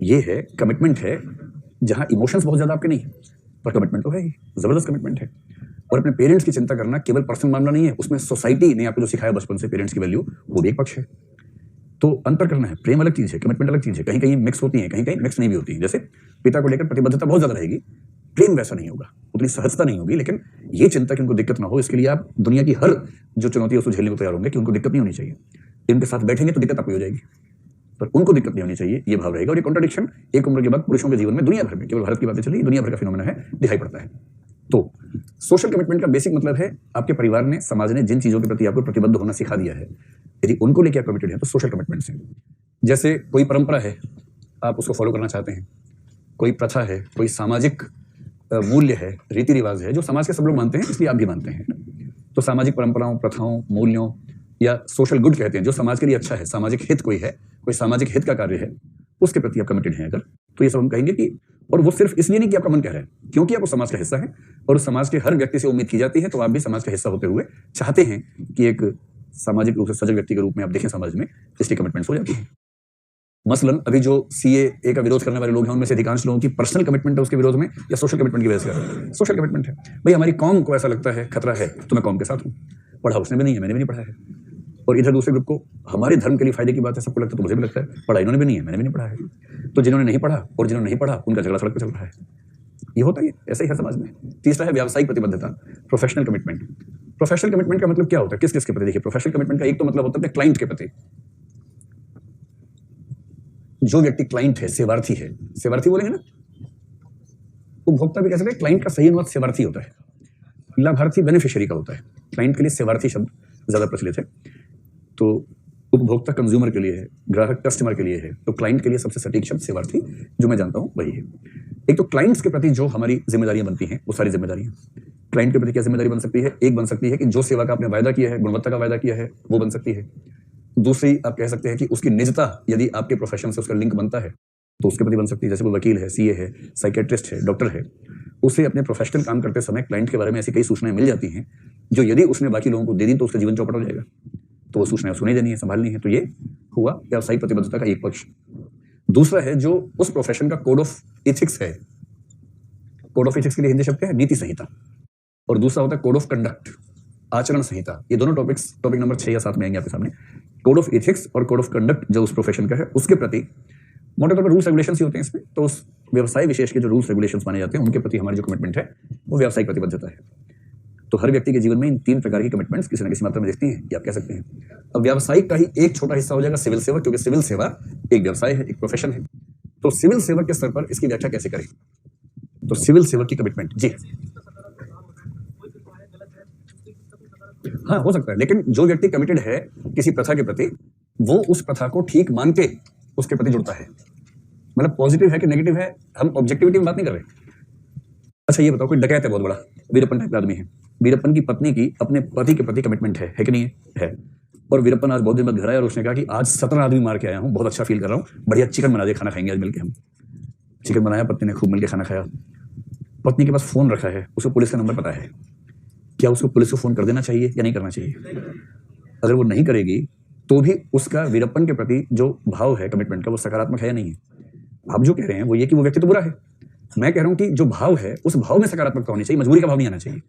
ये है कमिटमेंट, है जहां इमोशंस बहुत ज्यादा आपके नहीं, पर कमिटमेंट तो है ही, जबरदस्त कमिटमेंट है। और अपने पेरेंट्स की चिंता करना केवल पर्सनल मामला नहीं है, उसमें सोसाइटी ने आपको जो सिखाया बचपन से पेरेंट्स की वैल्यू, वो भी एक पक्ष है। तो अंतर करना है, प्रेम अलग चीज है, कमिटमेंट अलग चीज है। कहीं कहीं मिक्स होती है, कहीं कहीं मिक्स नहीं भी होती है। जैसे पिता को लेकर प्रतिबद्धता बहुत ज्यादा रहेगी, प्रेम वैसा नहीं होगा, उतनी सहजता नहीं होगी। लेकिन ये चिंता कि उनको दिक्कत ना हो, इसके लिए आप दुनिया की हर जो चुनौती है उसको झेलने को तैयार होंगे कि उनको दिक्कत नहीं होनी चाहिए। इनके साथ बैठेंगे तो दिक्कत आपको हो जाएगी, पर उनको दिक्कत नहीं होनी चाहिए, ये भाव रहेगा। और ये कॉन्ट्राडिक्शन एक उम्र के बाद पुरुषों के जीवन में दुनिया भर में, केवल भारत की बातें चली, दुनिया भर का फिनोमेना है, दिखाई पड़ता है। तो सोशल कमिटमेंट का बेसिक मतलब है आपके परिवार ने, समाज ने जिन चीजों के प्रति आपको प्रतिबद्ध होना सिखा दिया है, यदि उनको लेकर आप कमिटेड हैं तो सोशल कमिटमेंट से। जैसे कोई परंपरा है, आप उसको फॉलो करना चाहते हैं, कोई प्रथा है, कोई सामाजिक मूल्य है, रीति रिवाज है जो समाज के सब लोग मानते हैं, इसलिए आप भी मानते हैं। तो सामाजिक परंपराओं, प्रथाओं, मूल्यों या सोशल गुड कहते हैं, जो समाज के लिए अच्छा है, सामाजिक हित कोई है, कोई सामाजिक हित का कार्य है, उसके प्रति आप कमिटेड हैं अगर, तो ये सब हम कहेंगे कि, और वो सिर्फ इसलिए नहीं कि आपका मन कह रहा है, क्योंकि आप उस समाज का हिस्सा है और उस समाज के हर व्यक्ति से उम्मीद की जाती है, तो आप भी समाज का हिस्सा होते हुए चाहते हैं कि एक सामाजिक रूप से सजग व्यक्ति के रूप में आप देखें समाज में, इसलिए कमिटमेंट्स हो जाती है। मसलन अभी जो सीएए का विरोध करने वाले लोग हैं, उनमें से अधिकांश लोगों की पर्सनल कमिटमेंट है उसके विरोध में, या सोशल कमिटमेंट की वजह से? सोशल कमिटमेंट है। भाई हमारी कौम को ऐसा लगता है खतरा है, तो मैं कौम के साथ हूँ। पढ़ा उसने भी नहीं है, मैंने भी नहीं पढ़ा है। और इधर दूसरे ग्रुप को हमारे धर्म के लिए फायदे की बात है, सबको लगता है, तो मुझे भी लगता है। पढ़ा इन्होंने भी नहीं है, मैंने भी नहीं पढ़ा है। तो जिन्होंने नहीं पढ़ा और जिन्होंने नहीं पढ़ा, उनका झगड़ा सड़क पर चल रहा है। ये होता है, ऐसा ही हर समाज में। तीसरा है व्यावसायिक प्रतिबद्धता, प्रोफेशनल कमिटमेंट। प्रोफेशनल कमिटमेंट का मतलब क्या होता है, किस किस के प्रति? देखिए, प्रोफेशनल कमिटमेंट का एक तो मतलब होता है क्लाइंट के प्रति। जो व्यक्ति क्लाइंट है, सेवार्थी है, सेवार्थी बोलेंगे ना, उपभोक्ता भी कह सकते हैं। क्लाइंट का सही अनुवाद सेवार्थी होता है, लाभार्थी बेनिफिशियरी का होता है। क्लाइंट के लिए सेवार्थी शब्द ज्यादा प्रचलित है। तो उपभोक्ता कंज्यूमर के लिए है, ग्राहक कस्टमर के लिए है, तो क्लाइंट के लिए सबसे सटीक शब्द सेवार्थी जो मैं जानता हूं वही है। एक तो क्लाइंट्स के प्रति जो हमारी जिम्मेदारियां बनती हैं, वो सारी जिम्मेदारियां क्लाइंट के प्रति क्या जिम्मेदारी बन सकती है? एक बन सकती है कि जो सेवा का आपने वायदा किया है, गुणवत्ता का वायदा किया है, वो बन सकती है। दूसरी आप कह सकते हैं कि उसकी निजता, यदि आपके प्रोफेशन से उसका लिंक बनता है तो उसके प्रति बन सकती है। जैसे कोई वकील है, सीए है, साइकेट्रिस्ट है, डॉक्टर है, उसे अपने प्रोफेशनल काम करते समय क्लाइंट के बारे में ऐसी कई सूचनाएं मिल जाती हैं जो यदि उसने बाकी लोगों को दे दी तो उसका जीवन चौपट हो जाएगा। तो वो सूचनाएं सुनी देनी है, संभालनी है। तो ये हुआ व्यावसायिक प्रतिबद्धता का एक पक्ष। दूसरा है जो उस प्रोफेशन का कोड ऑफ एथिक्स है। कोड ऑफ एथिक्स के लिए हिंदी शब्द क्या है? नीति संहिता। और दूसरा होता है कोड ऑफ कंडक्ट, आचरण संहिता। ये दोनों टॉपिक नंबर 6 या 7 में आएंगे आपके सामने। कोड ऑफ एथिक्स और कोड ऑफ कंडक्ट जो उस प्रोफेशन का है, उसके प्रति मोटे तौर पर रूल्स रेगुलेशंस ही होते हैं इसमें। तो उस व्यवसाय विशेष के जो रूल्स रेगुलेशंस माने जाते हैं, उनके प्रति हमारी जो कमिटमेंट है वो व्यावसायिक प्रतिबद्धता है। तो हर व्यक्ति के जीवन में इन 3 प्रकार की कमिटमेंट्स किसी न किसी मात्रा में दिखती हैं, ये आप कह सकते हैं। अब व्यावसायिक का ही एक छोटा हिस्सा हो जाएगा सिविल सेवा, क्योंकि सिविल सेवा एक व्यवसाय है, एक प्रोफेशन है। तो सिविल सेवा के स्तर पर इसकी व्याख्या कैसे करें? तो सिविल सेवा की कमिटमेंट, जी हाँ हो सकता है, लेकिन जो व्यक्ति कमिटेड है किसी प्रथा के प्रति, वो उस प्रथा को ठीक मान के उसके प्रति जुड़ता है। मतलब पॉजिटिव है कि नेगेटिव है, हम ऑब्जेक्टिविटी में बात नहीं कर रहे। अच्छा ये बताओ, कोई डकैत है बहुत बड़ा, वीरप्पन टाइप का आदमी है, वीरप्पन की पत्नी की अपने पति के प्रति कमिटमेंट है कि नहीं है? और वीरप्पन आज बहुत दिन बाद घर आया और उसने कहा कि आज 17 आदमी मार के आया हूँ, बहुत अच्छा फील कर रहा हूँ, बढ़िया चिकन बना दे, खाना खाएंगे आज मिलके हम। चिकन बनाया, पत्नी ने खूब मिलके खाना खाया। पत्नी के पास फोन रखा है, उसको पुलिस का नंबर पता है, क्या उसको पुलिस को फोन कर देना चाहिए या नहीं करना चाहिए? अगर वो नहीं करेगी तो भी उसका वीरप्पन के प्रति जो भाव है कमिटमेंट का, वो सकारात्मक है या नहीं है? आप जो कह रहे हैं वो ये कि वो व्यक्ति तो बुरा है, मैं कह रहा हूं कि जो भाव है उस भाव में सकारात्मकता होनी चाहिए, मजबूरी का भाव नहीं आना चाहिए।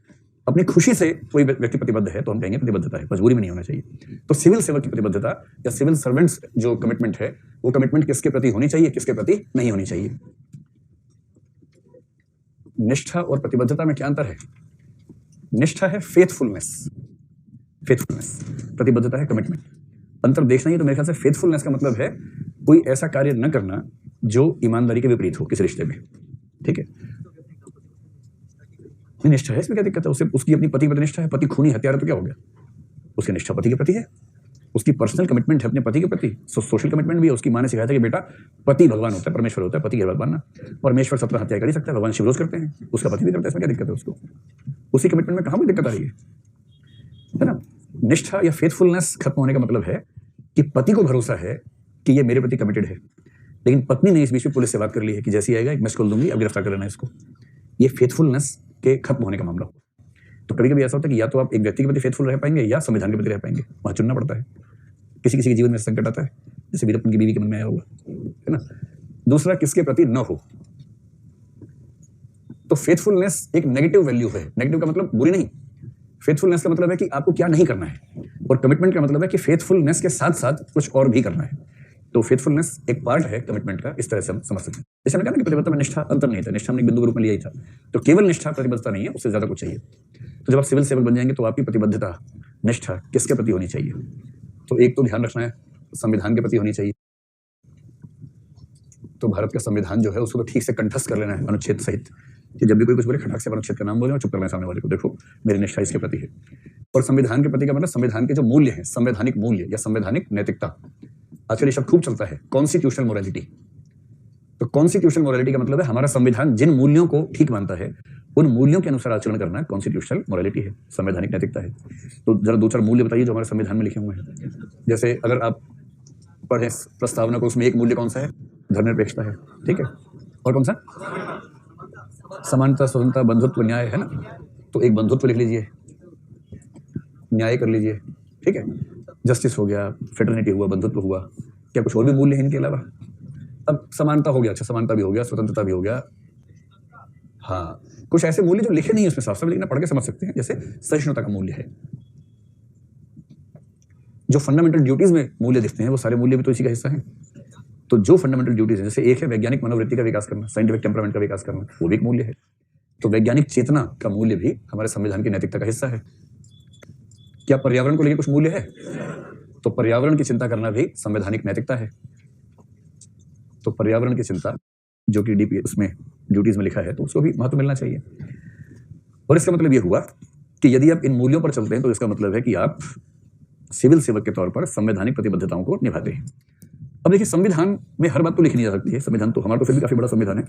अपनी खुशी से कोई व्यक्ति प्रतिबद्ध है तो हम कहेंगे प्रतिबद्धता है, मजबूरी में नहीं होना चाहिए। तो सिविल सेवक की प्रतिबद्धता या सिविल सर्वेंट्स जो कमिटमेंट है, वो कमिटमेंट किसके प्रति होनी चाहिए, किसके प्रति नहीं होनी चाहिए? निष्ठा और प्रतिबद्धता में क्या अंतर है? निष्ठा है फेथफुलनेस, फेथफुलनेस, प्रतिबद्धता है कमिटमेंट। अंतर देखना ही तो मेरे ख्याल से फेथफुलनेस का मतलब है कोई ऐसा कार्य न करना जो ईमानदारी के विपरीत हो किसी रिश्ते में, ठीक है? निष्ठा है, इसमें क्या दिक्कत है? उसे उसकी अपनी पति के प्रति निष्ठा है, पति खूनी हत्यारा तो क्या हो गया? उसकी निष्ठा पति के प्रति है, उसकी पर्सनल कमिटमेंट है अपने पति के प्रति, सोशल कमिटमेंट भी है। उसकी मां ने सिखाया था कि बेटा पति भगवान होता है, परमेश्वर होता है, पति की बात मानना। परमेश्वर 17 हत्या कर ही सकता है, भगवान शिव रोज करते हैं, उसका पति भी करता है, इसमें क्या दिक्कत है उसको? उसी कमिटमेंट में कहां कोई दिक्कत आ रही है ना? निष्ठा या फेथफुलनेस खत्म होने का मतलब है कि पति को भरोसा है कि ये मेरे प्रति कमिटेड है, लेकिन पत्नी ने इस बीच में पुलिस से बात कर ली है कि जैसे आएगा एक मिस कॉल दूंगी, अब गिरफ्तार कर लेना इसको। ये फेथफुलनेस के खत्म होने का मामला हो। तो कभी कभी ऐसा होता है कि या तो आप एक व्यक्ति के प्रति फेथफुल रह पाएंगे या संविधान के प्रति रह पाएंगे, वहां चुनना पड़ता है। किसी किसी के जीवन में संकट आता है, जैसे वीरप्पन की बीवी के मन में आया होगा, है ना? दूसरा, किसके प्रति न हो। तो फेथफुलनेस एक नेगेटिव वैल्यू है। नेगेटिव का मतलब बुरी नहीं, फेथफुलनेस का मतलब है कि आपको क्या नहीं करना है, और कमिटमेंट का मतलब है कि फेथफुलनेस के साथ साथ कुछ और भी करना है। तो फेथफुलनेस एक पार्ट है कमिटमेंट का, इस तरह से हम समझ सकते हैं। जैसे हमने कहा कि प्रतिबद्धता में निष्ठा अंतर नहीं था, निष्ठा हमने एक बिंदु के रूप में लिया ही था। तो केवल निष्ठा प्रतिबद्धता नहीं है, उससे ज्यादा कुछ चाहिए। तो जब आप सिविल सेवक बन जाएंगे तो आपकी प्रतिबद्धता, निष्ठा किसके प्रति होनी चाहिए? तो एक तो ध्यान रखना है, संविधान के प्रति होनी चाहिए। तो भारत का संविधान जो है उसको तो ठीक से कंठस्थ कर लेना है अनुच्छेद सहित, कि जब भी कोई कुछ बोले खटाक से अनुच्छेद का नाम बोले और चुप कर लें सामने वाले को, देखो मेरी निष्ठा इसके प्रति है। और संविधान के प्रति का मतलब संविधान के जो मूल्य हैं, संवैधानिक मूल्य या संवैधानिक नैतिकता। आजकल ये शब्द खूब चलता है, कॉन्स्टिट्यूशनल मोरालिटी। तो कॉन्स्टिट्यूशनल मोरालिटी का मतलब है हमारा संविधान जिन मूल्यों को ठीक मानता है उन मूल्यों के अनुसार आचरण करना कॉन्स्टिट्यूशनल मोरालिटी है, संवैधानिक नैतिकता है। तो जरा दो चार मूल्य बताइए जो हमारे संविधान में लिखे हुए हैं। जैसे अगर आप पढ़े प्रस्तावना को, उसमें एक मूल्य कौन सा है? धर्मनिरपेक्षता है, ठीक है। और कौन सा? समानता, स्वतंत्रता, बंधुत्व, न्याय, है ना? तो एक बंधुत्व लिख लीजिए, न्याय कर लीजिए, ठीक है। जस्टिस हो गया, फेटर्निटी हुआ, बंधुत्व हुआ। क्या कुछ और भी मूल्य हैं इनके अलावा? अब समानता हो गया, अच्छा समानता भी हो गया, स्वतंत्रता भी हो गया। हाँ, कुछ ऐसे मूल्य जो लिखे नहीं है उसमें साफ साफ, लेकिन पढ़ के समझ सकते हैं। जैसे सहिष्णुता का मूल्य है। जो फंडामेंटल ड्यूटीज में मूल्य दिखते हैं वो सारे मूल्य भी तो इसी का हिस्सा हैं। तो जो फंडामेंटल ड्यूटीज है, जैसे एक है वैज्ञानिक मनोवृत्ति का विकास करना, साइंटिफिक टेम्परामेंट का विकास करना, वो भी एक मूल्य है। तो वैज्ञानिक चेतना का मूल्य भी हमारे संविधान की नैतिकता का हिस्सा है। क्या पर्यावरण को लेकर कुछ मूल्य है? तो पर्यावरण की चिंता करना भी संवैधानिक नैतिकता है। तो पर्यावरण की चिंता जो कि डीपी उसमें ड्यूटीज में लिखा है, तो उसको भी महत्व मिलना चाहिए। और इसका मतलब ये हुआ कि यदि आप इन मूल्यों पर चलते हैं तो इसका मतलब है कि आप सिविल सेवक के तौर पर संवैधानिक प्रतिबद्धताओं को निभाते हैं। अब देखिए, संविधान में हर बात तो लिखी नहीं जा सकती है। संविधान तो हमारा तो फिर भी काफी बड़ा संविधान है।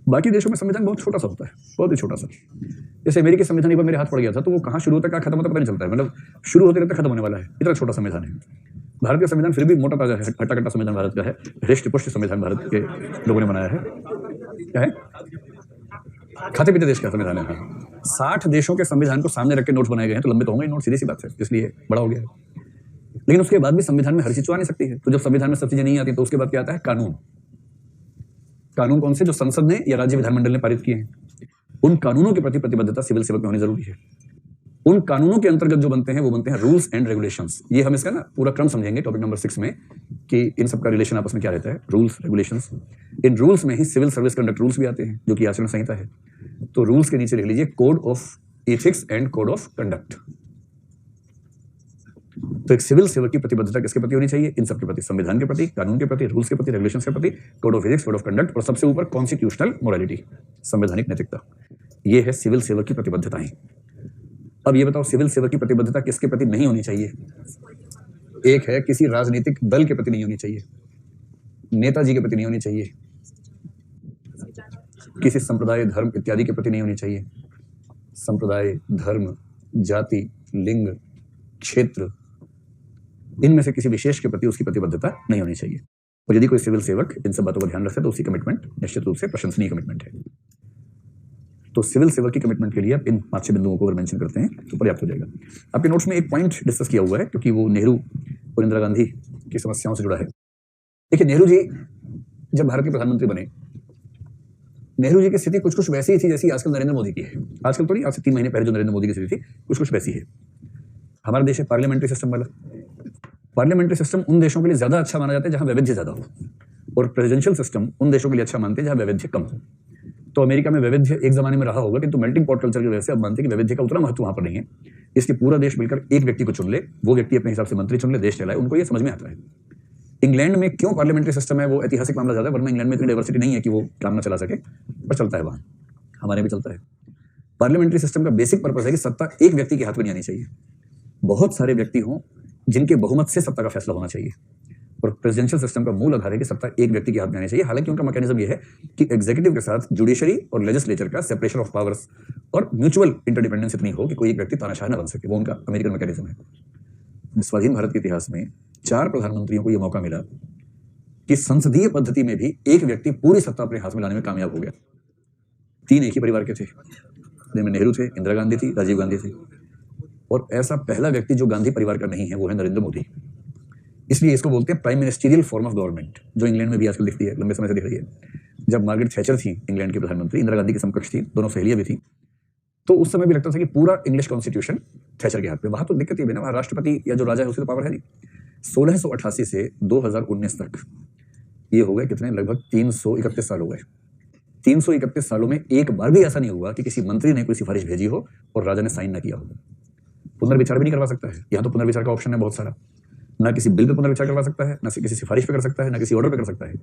बाकी देशों में संविधान बहुत छोटा सा होता है, बहुत ही छोटा सा। जैसे अमेरिकी संविधान एक बार मेरे हाथ पड़ गया था, तो वो कहाँ शुरू होता है कहाँ खत्म होता है पता नहीं चलता है। मतलब शुरू होते रहते खत्म होने वाला है, इतना छोटा संविधान है। भारत का संविधान फिर भी मोटा ताजा है, हट्टा कट्टा संविधान भारत का है। हृष्ट पुष्ट संविधान भारत के लोगों ने बनाया है। क्या है? खाते पीते देश का संविधान है। 60 देशों के संविधान को सामने रख के नोट्स बनाए गए हैं, तो लंबे तो होंगे नोट, सीधी सी बात है, इसलिए बड़ा हो गया है। लेकिन उसके बाद भी संविधान में हर चीज तो आ नहीं सकती है। तो जब संविधान में सब चीजें नहीं आती तो उसके बाद क्या आता है? कानून। कानून कौन से? जो संसद ने या राज्य विधानमंडल ने पारित किए हैं। उन कानूनों के प्रति प्रतिबद्धता सिविल सेवक में होनी जरूरी है। उन कानूनों के अंतर्गत जो बनते हैं वो बनते हैं रूल्स एंड रेगुलेशंस। ये हम इसका ना पूरा क्रम समझेंगे टॉपिक नंबर 6 में, कि इन सब का रिलेशन आपस में क्या रहता है, रूल्स रेगुलेशंस। इन रूल्स में ही सिविल सर्विस कंडक्ट रूल्स भी आते हैं, जो कि आचरण संहिता है। तो रूल्स के नीचे लिख लीजिए code of ethics and code of conduct. तो एक सिविल सेवक की प्रतिबद्धता किसके प्रति होनी चाहिए? इन सब के प्रति, संविधान के प्रति, कानून के प्रति, रूल्स के प्रति, रेगुलेशंस के प्रति, code of ethics, code of conduct, और सबसे ऊपर कॉन्स्टिट्यूशनल मोरालिटी, संवैधानिक नैतिकता। ये है सिविल सेवक की प्रतिबद्धताएं। अब ये बताओ, सिविल सेवक की प्रतिबद्धता किसके प्रति नहीं होनी चाहिए? एक है, किसी राजनीतिक दल के प्रति नहीं होनी चाहिए, नेताजी के प्रति नहीं होनी चाहिए, किसी संप्रदाय, धर्म इत्यादि के प्रति नहीं होनी चाहिए। संप्रदाय, धर्म, जाति, लिंग, क्षेत्र, इनमें से किसी विशेष के प्रति उसकी प्रतिबद्धता नहीं होनी चाहिए। और यदि कोई सिविल सेवक इन सब बातों का ध्यान रखे तो उसकी कमिटमेंट निश्चित रूप से प्रशंसनीय कमिटमेंट है। तो सिविल सेवक की कमिटमेंट के लिए आप इन 5-6 बिंदुओं को अगर मेंशन करते हैं तो पर्याप्त हो जाएगा। आपके नोट्स में एक पॉइंट डिस्कस किया हुआ है क्योंकि वो नेहरू और इंदिरा गांधी की समस्याओं से जुड़ा है। देखिए, नेहरू जी जब भारत के प्रधानमंत्री बने, नेहरू जी की स्थिति कुछ कुछ वैसी ही थी जैसी आजकल नरेंद्र मोदी की है। आजकल तो नहीं, आज से 3 महीने पहले जो नरेंद्र मोदी की स्थिति थी कुछ कुछ वैसी है। हमारा देश है पार्लियामेंट्री सिस्टम वाला। पार्लियामेंट्री सिस्टम उन देशों के लिए ज्यादा अच्छा माना जाता है जहां वैविध्य ज्यादा हो, और प्रेसिडेंशियल सिस्टम उन देशों के लिए अच्छा मानते हैं जहां वैविध्य कम हो। तो अमेरिका में वैविध्य एक जमाने में रहा होगा, किंतु मेल्टिंग पॉट कल्चर की वजह से अब मानते हैं कि वैविध्य का उतना महत्व वहां पर नहीं है, इसलिए पूरा देश मिलकर एक व्यक्ति को चुन ले, वो व्यक्ति अपने हिसाब से मंत्री चुन ले, देश चलाए, उनको ये समझ में आता है। इंग्लैंड में क्यों पार्लियामेंट्री सिस्टम है, वो ऐतिहासिक मामला ज्यादा है, वरना इंग्लैंड में इतनी डाइवर्सिटी नहीं है कि वो काम ना चला सके, पर चलता है वहां, हमारे भी चलता है। पार्लियामेंट्री सिस्टम का बेसिक पर्पस है कि सत्ता एक व्यक्ति के हाथ में नहीं आनी चाहिए, बहुत सारे व्यक्ति हों जिनके बहुमत से सत्ता का फैसला होना चाहिए। और प्रेसिडेंशियल सिस्टम का मूल आधार है कि सत्ता एक व्यक्ति के हाथ में आनी चाहिए। हालांकि उनका मैकेनिज्म ये है कि एग्जीक्यूटिव के साथ जुडिशरी और लेजिस्लेचर का सेपरेशन ऑफ पावर्स और म्यूचुअल इंटरडिपेंडेंस इतनी हो कि कोई एक व्यक्ति तानाशाह न बन सके, वो उनका अमेरिकन मैकेनिज्म है। स्वाधीन भारत के इतिहास में 4 प्रधानमंत्रियों को यह मौका मिला कि संसदीय पद्धति में भी एक व्यक्ति पूरी सत्ता अपने हाथ में लाने में कामयाब हो गया। 3 एक ही परिवार के थे, जिनमें नेहरू थे, इंदिरा गांधी थी, राजीव गांधी थे, और ऐसा पहला व्यक्ति जो गांधी परिवार का नहीं है वो है नरेंद्र मोदी। इसलिए इसको बोलते हैं prime ministerial form of government, जो इंग्लैंड में भी आजकल दिखती है, लंबे समय से दिख रही है। जब मार्गरेट थैचर थी इंग्लैंड की प्रधानमंत्री, इंदिरा गांधी की समकक्ष थी, दोनों सहेलियां भी थी, तो उस समय भी लगता था कि पूरा इंग्लिश कॉन्स्टिट्यूशन थैचर के हाथ में। वहां तो दिक्कत ये भी ना, वहां राष्ट्रपति या जो राजा है उसकी तो पावर है नहीं। 1688 से 2019 तक ये हो गए कितने, लगभग 331 साल हो गए। 331 सालों में एक बार भी ऐसा नहीं हुआ कि किसी मंत्री ने कोई सिफारिश भेजी हो और राजा ने साइन ना किया हो। पुनर्विचार भी नहीं करवा सकता है, यहाँ तो पुनर्विचार का ऑप्शन है बहुत सारा, ना किसी बिल पे पुनर्विचार करवा सकता है, ना किसी सिफारिश पे कर सकता है, ना किसी ऑर्डर पे कर सकता है।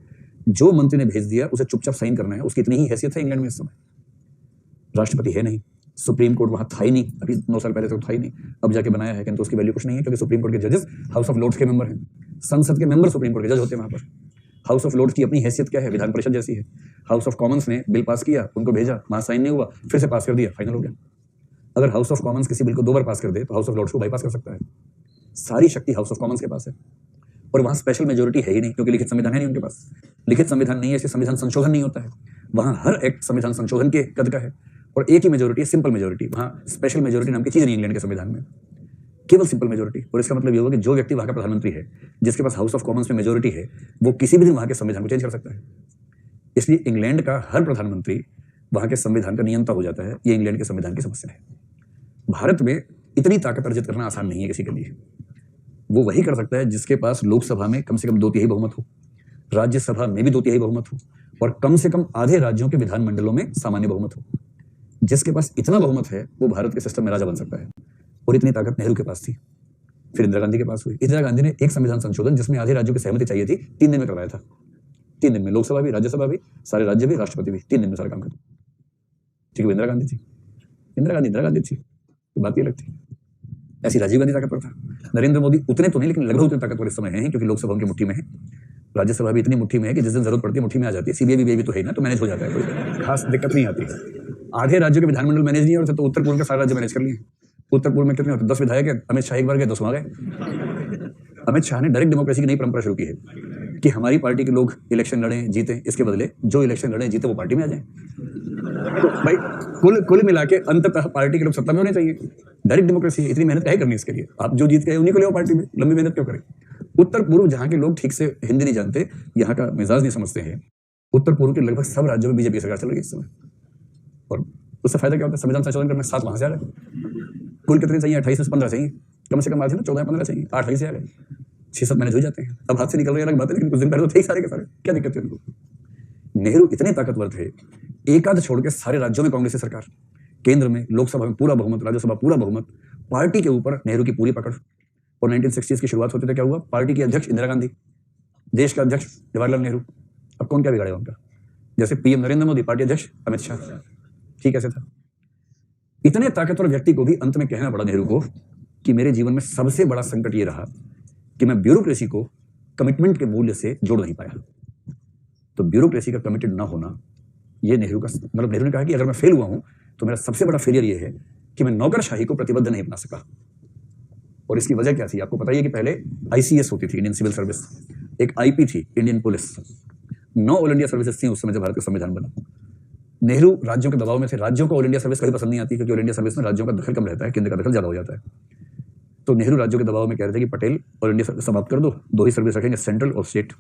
जो मंत्री ने भेज दिया उसे चुपचाप साइन करना है, उसकी इतनी ही हैसियत है इंग्लैंड में इस समय। राष्ट्रपति है नहीं, सुप्रीम कोर्ट वहां था ही नहीं, अभी 9 साल पहले तो था ही नहीं, अब जाके बनाया है, किंतु उसकी वैल्यू कुछ नहीं है क्योंकि सुप्रीम कोर्ट के जजेस हाउस ऑफ लॉर्ड्स के मेंबर हैं, संसद के मेंबर सुप्रीम कोर्ट के जज होते हैं वहां पर। हाउस ऑफ लॉर्ड्स की अपनी हैसियत क्या है, विधान परिषद जैसी है। हाउस ऑफ कॉमन्स ने बिल पास किया, उनको भेजा, वहां साइन नहीं हुआ, फिर से पास कर दिया, फाइनल हो गया। अगर हाउस ऑफ कॉमन्स किसी बिल को 2 बार पास कर दे तो हाउस ऑफ लॉर्ड्स को बाईपास कर सकता है। सारी शक्ति हाउस ऑफ कॉमन्स के पास है, और वहां स्पेशल मेजोरिटी है ही नहीं क्योंकि लिखित संविधान है नहीं उनके पास। लिखित संविधान नहीं है, इससे संविधान संशोधन नहीं होता है। वहां हर एक्ट संविधान संशोधन के कद का है, और एक ही मेजोरिटी, सिंपल मेजोरिटी। वहां स्पेशल मेजोरिटी नाम की चीज नहीं इंग्लैंड के संविधान में, केवल सिंपल मेजोरिटी। और इसका मतलब ये होगा कि जो व्यक्ति वहां का प्रधानमंत्री है, जिसके पास हाउस ऑफ कॉमन्स में मेजोरिटी है, वो किसी भी दिन वहां के संविधान को चेंज कर सकता है। इसलिए इंग्लैंड का हर प्रधानमंत्री वहां के संविधान का नियंता हो जाता है। ये इंग्लैंड के संविधान की समस्या है। भारत में इतनी ताकत अर्जित करना आसान नहीं है किसी के लिए। वो वही कर सकता है जिसके पास लोकसभा में कम से कम 2/3 बहुमत हो, राज्यसभा में भी 2/3 बहुमत हो, और कम से कम आधे राज्यों के विधानमंडलों में सामान्य बहुमत हो। जिसके पास इतना बहुमत है वो भारत के सिस्टम में राजा बन सकता है, और इतनी ताकत नेहरू के पास थी, फिर इंदिरा गांधी के पास हुई। इंदिरा गांधी ने एक संविधान संशोधन जिसमें आधे राज्यों की सहमति चाहिए थी, 3 दिन में करवाया था। 3 दिन में लोकसभा भी, राज्यसभा भी, सारे राज्य भी, राष्ट्रपति भी 3 दिन में सारा काम करता। ठीक है, इंदिरा गांधी थी, इंदिरा गांधी थी, तो बात ये लगती। ऐसी राजीव गांधी ताकतवर था। नरेंद्र मोदी उतने तो नहीं, लेकिन लगभग उतने ताकतवर इस समय है, क्योंकि लोकसभा उनकी मुट्ठी में है, राज्यसभा भी इतनी मुट्ठी में है कि जिस दिन जरूरत पड़ती है मुट्ठी में आ जाती है। सीबीआई भी तो है ना, तो मैनेज हो जाता है, कोई खास दिक्कत नहीं आती। आधे राज्यों के विधानमंडल मैनेज नहीं होते तो उत्तर पूर्व के सारे राज्य मैनेज कर लिए। उत्तर पूर्व में कितने होते, 10 विधायक है, अमित शाह एक बार गए 10 वहां गए। अमित शाह ने डायरेक्ट डेमोक्रेसी की नई परंपरा शुरू की है कि हमारी पार्टी के लोग इलेक्शन लड़े जीते, इसके बदले जो इलेक्शन लड़े जीते वो पार्टी में आ जाए। तो भाई कुल मिला के अंततः पार्टी के लोग सत्ता में होने चाहिए। डायरेक्ट डेमोक्रेसी, इतनी मेहनत क्या करनी इसके लिए? आप जो जीत गए उन्हीं को ले आओ पार्टी में, लंबी मेहनत क्यों करें? उत्तर पूर्व जहां के लोग ठीक से हिंदी नहीं जानते, यहाँ का मिजाज नहीं समझते हैं, उत्तर पूर्व के लगभग सब राज्यों में बीजेपी सरकार चल रही है इस समय। और उससे फायदा क्या होता है? संविधान संशोधन करने 7 वहां से आ रहे, कुल कितने चाहिए? 28 से 15 चाहिए, कम से कम आज ना 14-15 चाहिए, 8 वहीं से आ गए, 6-7 मैनेज हो जाते हैं। अब हाथ से निकल रहे अलग बात है, लेकिन कुछ दिन पहले तो थे सारे के सारे, क्या दिक्कत है उनको? नेहरू इतने ताकतवर थे, एक आध छोड़ के सारे राज्यों में कांग्रेस की सरकार, केंद्र में लोकसभा में पूरा बहुमत, राज्यसभा पूरा बहुमत, पार्टी के ऊपर नेहरू की पूरी पकड़। और 1960s की शुरुआत होते थे, क्या हुआ? पार्टी की अध्यक्ष इंदिरा गांधी, देश का अध्यक्ष जवाहरलाल नेहरू। अब कौन क्या बिगाड़ेगा उनका? जैसे पीएम नरेंद्र मोदी, पार्टी अध्यक्ष अमित शाह। ठीक ऐसे था। इतने ताकतवर व्यक्ति को भी अंत में कहना पड़ा नेहरू को कि मेरे जीवन में सबसे बड़ा संकट ये रहा कि मैं ब्यूरोक्रेसी को कमिटमेंट के मूल्य से जोड़ नहीं पाया। तो ब्यूरोक्रेसी का कमिटेड ना होना, ये नेहरू का, मतलब नेहरू ने कहा कि अगर मैं फेल हुआ हूं तो मेरा सबसे बड़ा फेलियर ये है कि मैं नौकरशाही को प्रतिबद्ध नहीं बना सका। और इसकी वजह क्या थी? आपको पता ही है कि पहले आईसीएस होती थी, इंडियन सिविल सर्विस, एक आईपी थी, Indian police, 9 all India services थी उस समय जब भारत का संविधान बना। नेहरू राज्यों के दबाव में थे, राज्यों को ऑल इंडिया सर्विस कभी पसंद नहीं आती क्योंकि ऑल इंडिया सर्विस में राज्यों का दखल कम रहता है, केंद्र का दखल ज्यादा हो जाता है। तो नेहरू राज्यों के दबाव में कह रहे थे कि पटेल ऑल इंडिया सर्विस समाप्त कर दो, 2 ही सर्विस रखेंगे, सेंट्रल और स्टेट।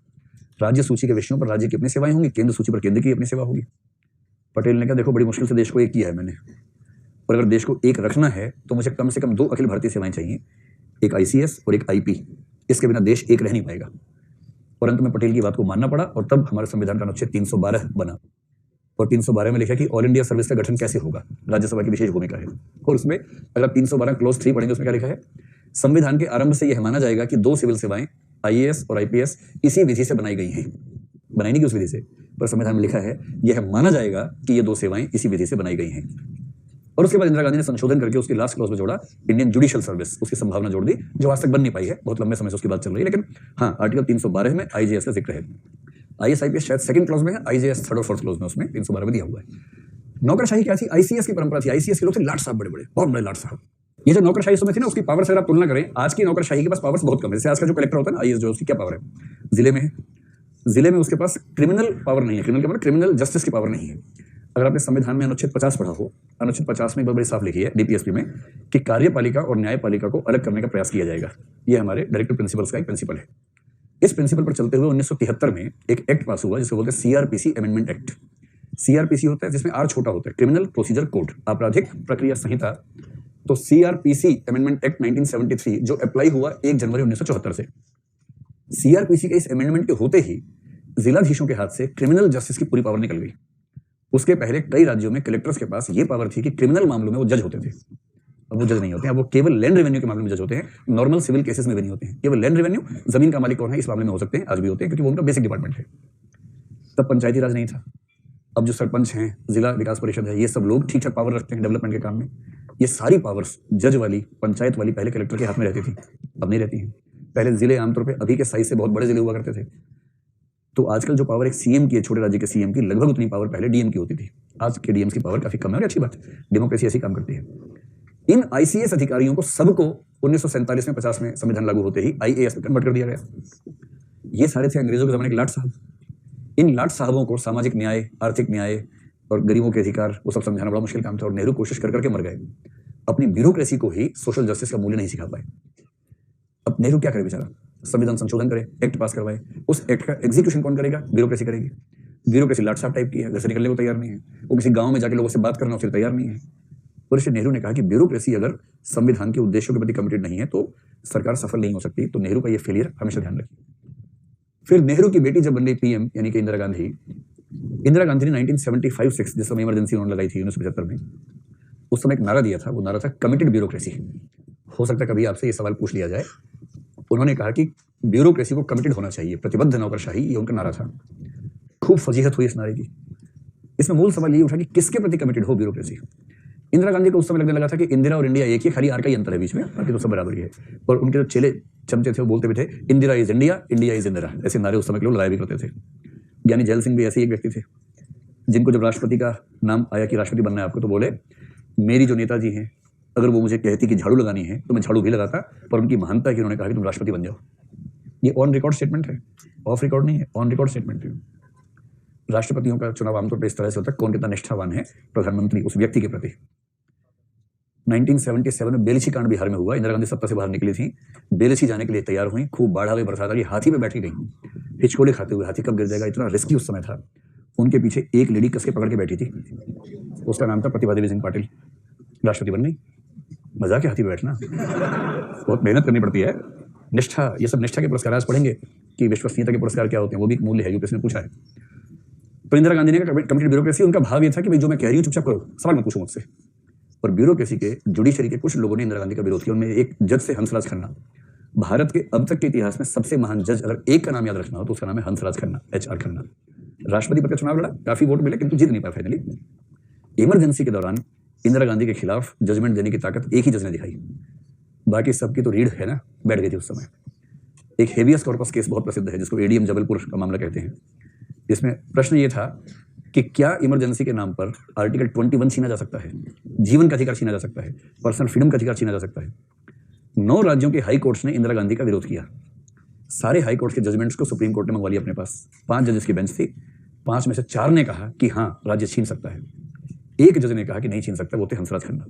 राज्य सूची के विषयों पर राज्य की अपनी सेवाएं होंगी, केंद्र सूची पर केंद्र की अपनी सेवा होगी। पटेल ने कहा देखो बड़ी मुश्किल से देश को एक किया है मैंने, और अगर देश को एक रखना है तो मुझे कम से कम 2 अखिल भारतीय सेवाएं चाहिए, एक आईसीएस और एक आईपी। इसके बिना देश एक रह नहीं पाएगा। और अंत में पटेल की बात को मानना पड़ा और तब हमारे संविधान का अनुच्छेद 312 बना। और 312 में लिखा कि ऑल इंडिया सर्विस का गठन कैसे होगा, राज्यसभा की विशेष भूमिका है। और उसमें अगर 312 क्लोज 3 पढ़ेंगे उसमें क्या लिखा है? संविधान के आरंभ से यह माना जाएगा कि 2 सिविल सेवाएं आईएएस और आईपीएस इसी विधि से बनाई गई हैं। बनाई नहीं कि उस विधि से, पर संविधान में लिखा है यह माना जाएगा कि ये 2 सेवाएं इसी विधि से बनाई गई हैं। और उसके बाद इंदिरा गांधी ने संशोधन करके उसकी लास्ट क्लॉज में जोड़ा इंडियन जुडिशियल सर्विस, उसकी संभावना जोड़ दी जो आज तक बन नहीं पाई है, बहुत लंबे समय से उसकी बात चल रही है। लेकिन हाँ, आर्टिकल 312 में आईजेएस का जिक्र है। आईएएस आईपीएस शायद 2nd क्लॉज में है, आईजेएस 3rd और 4th क्लॉज में उसमें 312 में दिया हुआ है। नौकरशाही क्या थी? आईसीएस की परंपरा थी। आईसीएस के लोग थे लाट साहब, बड़े बड़े, बहुत बड़े लाट साहब। ये जो नौकरशाही समय थी ना, उसकी पावर से अगर आप तुलना करें आज की नौकरशाही के पास पावर्स बहुत कम है। जैसे आज का जो कलेक्टर होता है ना आईएएस, जो उसकी क्या पावर है? जिले में है, जिले में उसके पास क्रिमिनल पावर नहीं है, क्रिमिनल के मतलब क्रिमिनल जस्टिस की पावर नहीं है। अगर आपने संविधान में अनुच्छेद 50 पढ़ा हो, अनुच्छेद 50 में एक बड़ी साफ लिखी है डीपीएसपी में कि कार्यपालिका और न्यायपालिका को अलग करने का प्रयास किया जाएगा। ये हमारे डायरेक्टिव प्रिंसिपल्स का एक प्रिंसिपल है। इस प्रिंसिपल पर चलते हुए 1973 में एक एक्ट पास हुआ जिसको बोलते हैं सीआरपीसी अमेंडमेंट एक्ट। सीआरपीसी होता है जिसमें आर छोटा होता है, क्रिमिनल प्रोसीजर कोड, आपराधिक प्रक्रिया संहिता। तो सीआरपीसी अमेंडमेंट एक्ट 1973 जो अप्लाई हुआ 1 जनवरी 1974 से। सीआरपीसी के इस अमेंडमेंट के होते ही जिलाधीशों के हाथ से क्रिमिनल जस्टिस की पूरी पावर निकल गई। उसके पहले कई राज्यों में कलेक्टर्स के पास ये पावर थी कि क्रिमिनल मामलों में वो जज होते थे। अब वो जज नहीं होते हैं, अब वो केवल लैंड रेवेन्यू के मामले में जज होते हैं, नॉर्मल सिविल केसेस में भी नहीं होते हैं। केवल लैंड रेवेन्यू, जमीन का मालिक कौन है, इस मामले में हो सकते हैं, आज भी होते हैं क्योंकि वो उनका बेसिक डिपार्टमेंट है। तब पंचायती राज नहीं था। अब जो सरपंच हैं, जिला विकास परिषद है, ये सब लोग ठीक ठाक पावर रखते हैं डेवलपमेंट के काम में। ये सारी पावर्स जज वाली, पंचायत वाली पहले कलेक्टर के हाथ में रहती थी, अब नहीं रहती हैं। पहले जिले आमतौर पर अभी के साइज से बहुत बड़े जिले हुआ करते थे। तो आजकल जो पावर एक सीएम की है, छोटे राज्य के सीएम की, लगभग उतनी पावर पहले डीएम की होती थी। आज के डीएम की पावर काफी कम है और अच्छी बात है, डेमोक्रेसी ऐसी काम करती है। इन आईसीएस अधिकारियों को सबको 1947 में 50 में संविधान लागू होते ही आईएएस में कन्वर्ट कर दिया गया। ये सारे थे अंग्रेजों के जमाने के लाट साहब। इन लाट साहबों को सामाजिक न्याय, आर्थिक न्याय और गरीबों के अधिकार वो सब समझाना बड़ा मुश्किल काम था और नेहरू कोशिश कर करके मर गए। अपनी ब्यूरोक्रेसी को ही सोशल जस्टिस का मूल्य नहीं सिखा पाए। अब नेहरू क्या करे बेचारा? संविधान संशोधन करे, एक्ट पास करवाए, उस एक्ट का एग्जीक्यूशन कौन करेगा? ब्यूरोक्रेसी करेगी। ब्यूरोक्रेसी लाट साहब टाइप की है, घर से निकलने को तैयार नहीं है, वो किसी गांव में जाके लोगों से बात करना उसके लिए तैयार नहीं है। और इसलिए नेहरू ने कहा कि ब्यूरोक्रेसी अगर संविधान के उद्देश्यों के प्रति कमिटेड नहीं है तो सरकार सफल नहीं हो सकती। तो नेहरू का ये फेलियर हमेशा ध्यान रखिए। फिर नेहरू की बेटी जब बन गई पीएम यानी कि इंदिरा गांधी ने 1975-6 जिस समय इमरजेंसी उन्होंने लगाई थी 1975 में, उस समय एक नारा दिया था। वो नारा था कमिटेड ब्यूरोक्रेसी। हो सकता है कभी आपसे ये सवाल पूछ लिया जाए। उन्होंने कहा कि ब्यूरोक्रेसी को कमिटेड होना चाहिए, प्रतिबद्ध नौकरशाही, ये उनका नारा था। खूब फजीहत हुई इस नारे की। इसमें मूल सवाल ये उठा कि किसके प्रति कमिटेड हो ब्यूरोक्रेसी। इंदिरा गांधी को उस समय लगने लगा था कि इंदिरा और इंडिया एक ही, खाली आर का ही अंतर है बीच में, बाकी तो सब बराबर ही है। और उनके जो चेले चमचे थे वो बोलते भी थे Indira is India, India is Indira. ऐसे नारे उस समय के लोग लगाया भी करते थे। ज्ञानी जैल सिंह भी ऐसे ही एक व्यक्ति थे जिनको जब राष्ट्रपति का नाम आया कि राष्ट्रपति बनना है आपको, तो बोले मेरी जो नेताजी हैं अगर वो मुझे कहती कि झाड़ू लगानी है तो मैं झाड़ू भी लगाता, पर उनकी महानता है कि उन्होंने कहा कि तुम राष्ट्रपति बन जाओ। ये ऑन रिकॉर्ड स्टेटमेंट है, ऑफ रिकॉर्ड नहीं है, ऑन रिकॉर्ड स्टेटमेंट है। राष्ट्रपतियों का चुनाव आमतौर पर इस तरह से होता है कौन कितना निष्ठावान है प्रधानमंत्री उस व्यक्ति के प्रति। 1977 में बेलछी कांड बिहार में हुआ। इंदिरा गांधी सत्ता से बाहर निकली थी, बेलछी जाने के लिए तैयार हुई, खूब बाढ़ आ गई, बरसात आ गई, हाथी पे बैठी गई, हिचकोले खाते हुए। हाथी कब गिर जाएगा, इतना रिस्की उस समय था। उनके पीछे एक लेडी कस के पकड़ के बैठी थी, उसका नाम था प्रतिभा देवी सिंह पाटिल। राष्ट्रपति बन गई। मजाक है हाथी पे बैठना, बहुत मेहनत करनी पड़ती है, निष्ठा। ये सब निष्ठा के पुरस्कार आज पढ़ेंगे कि विश्वसनीयता के पुरस्कार क्या होते हैं, वो भी एक मूल्य है, यूपीएससी ने पूछा है। तो इंदिरा गांधी ने कहा कमिटेड ब्यूरोक्रेसी। उनका भाव ये था कि भाई जो मैं कह रही हूँ चुपचाप करो, सवाल मत पूछो मुझसे। और ब्यूरोक्रेसी के जुडिशरी के कुछ लोगों ने इंदिरा गांधी का विरोध किया। उनमें एक जज से हंसराज खन्ना। भारत के अब तक के इतिहास में सबसे महान जज अगर एक का नाम याद रखना हो तो उसका नाम है हंसराज खन्ना, HR खन्ना। राष्ट्रपति पद का चुनाव लड़ा, काफी वोट मिले किंतु जीत नहीं पाया फाइनली। इमरजेंसी के दौरान इंदिरा गांधी के खिलाफ जजमेंट देने की ताकत एक ही जज ने दिखाई, बाकी सबकी तो रीढ़ है ना, बैठ गई थी उस समय। एक हेबियस कॉर्पस केस बहुत प्रसिद्ध है जिसको एडीएम जबलपुर का मामला कहते हैं, जिसमें प्रश्न ये था कि क्या इमरजेंसी के नाम पर आर्टिकल 21 छीना जा सकता है, जीवन का अधिकार छीना जा सकता है, पर्सनल फ्रीडम का अधिकार छीना जा सकता है। 9 राज्यों के हाई कोर्ट्स ने इंदिरा गांधी का विरोध किया। सारे हाई कोर्ट के जजमेंट्स को सुप्रीम कोर्ट ने मंगवा लिया अपने पास। 5 जजेस की बेंच थी, 5 में से 4 ने कहा कि हाँ राज्य छीन सकता है, एक जज ने कहा कि नहीं छीन सकता, वो थे हंसराज खन्ना।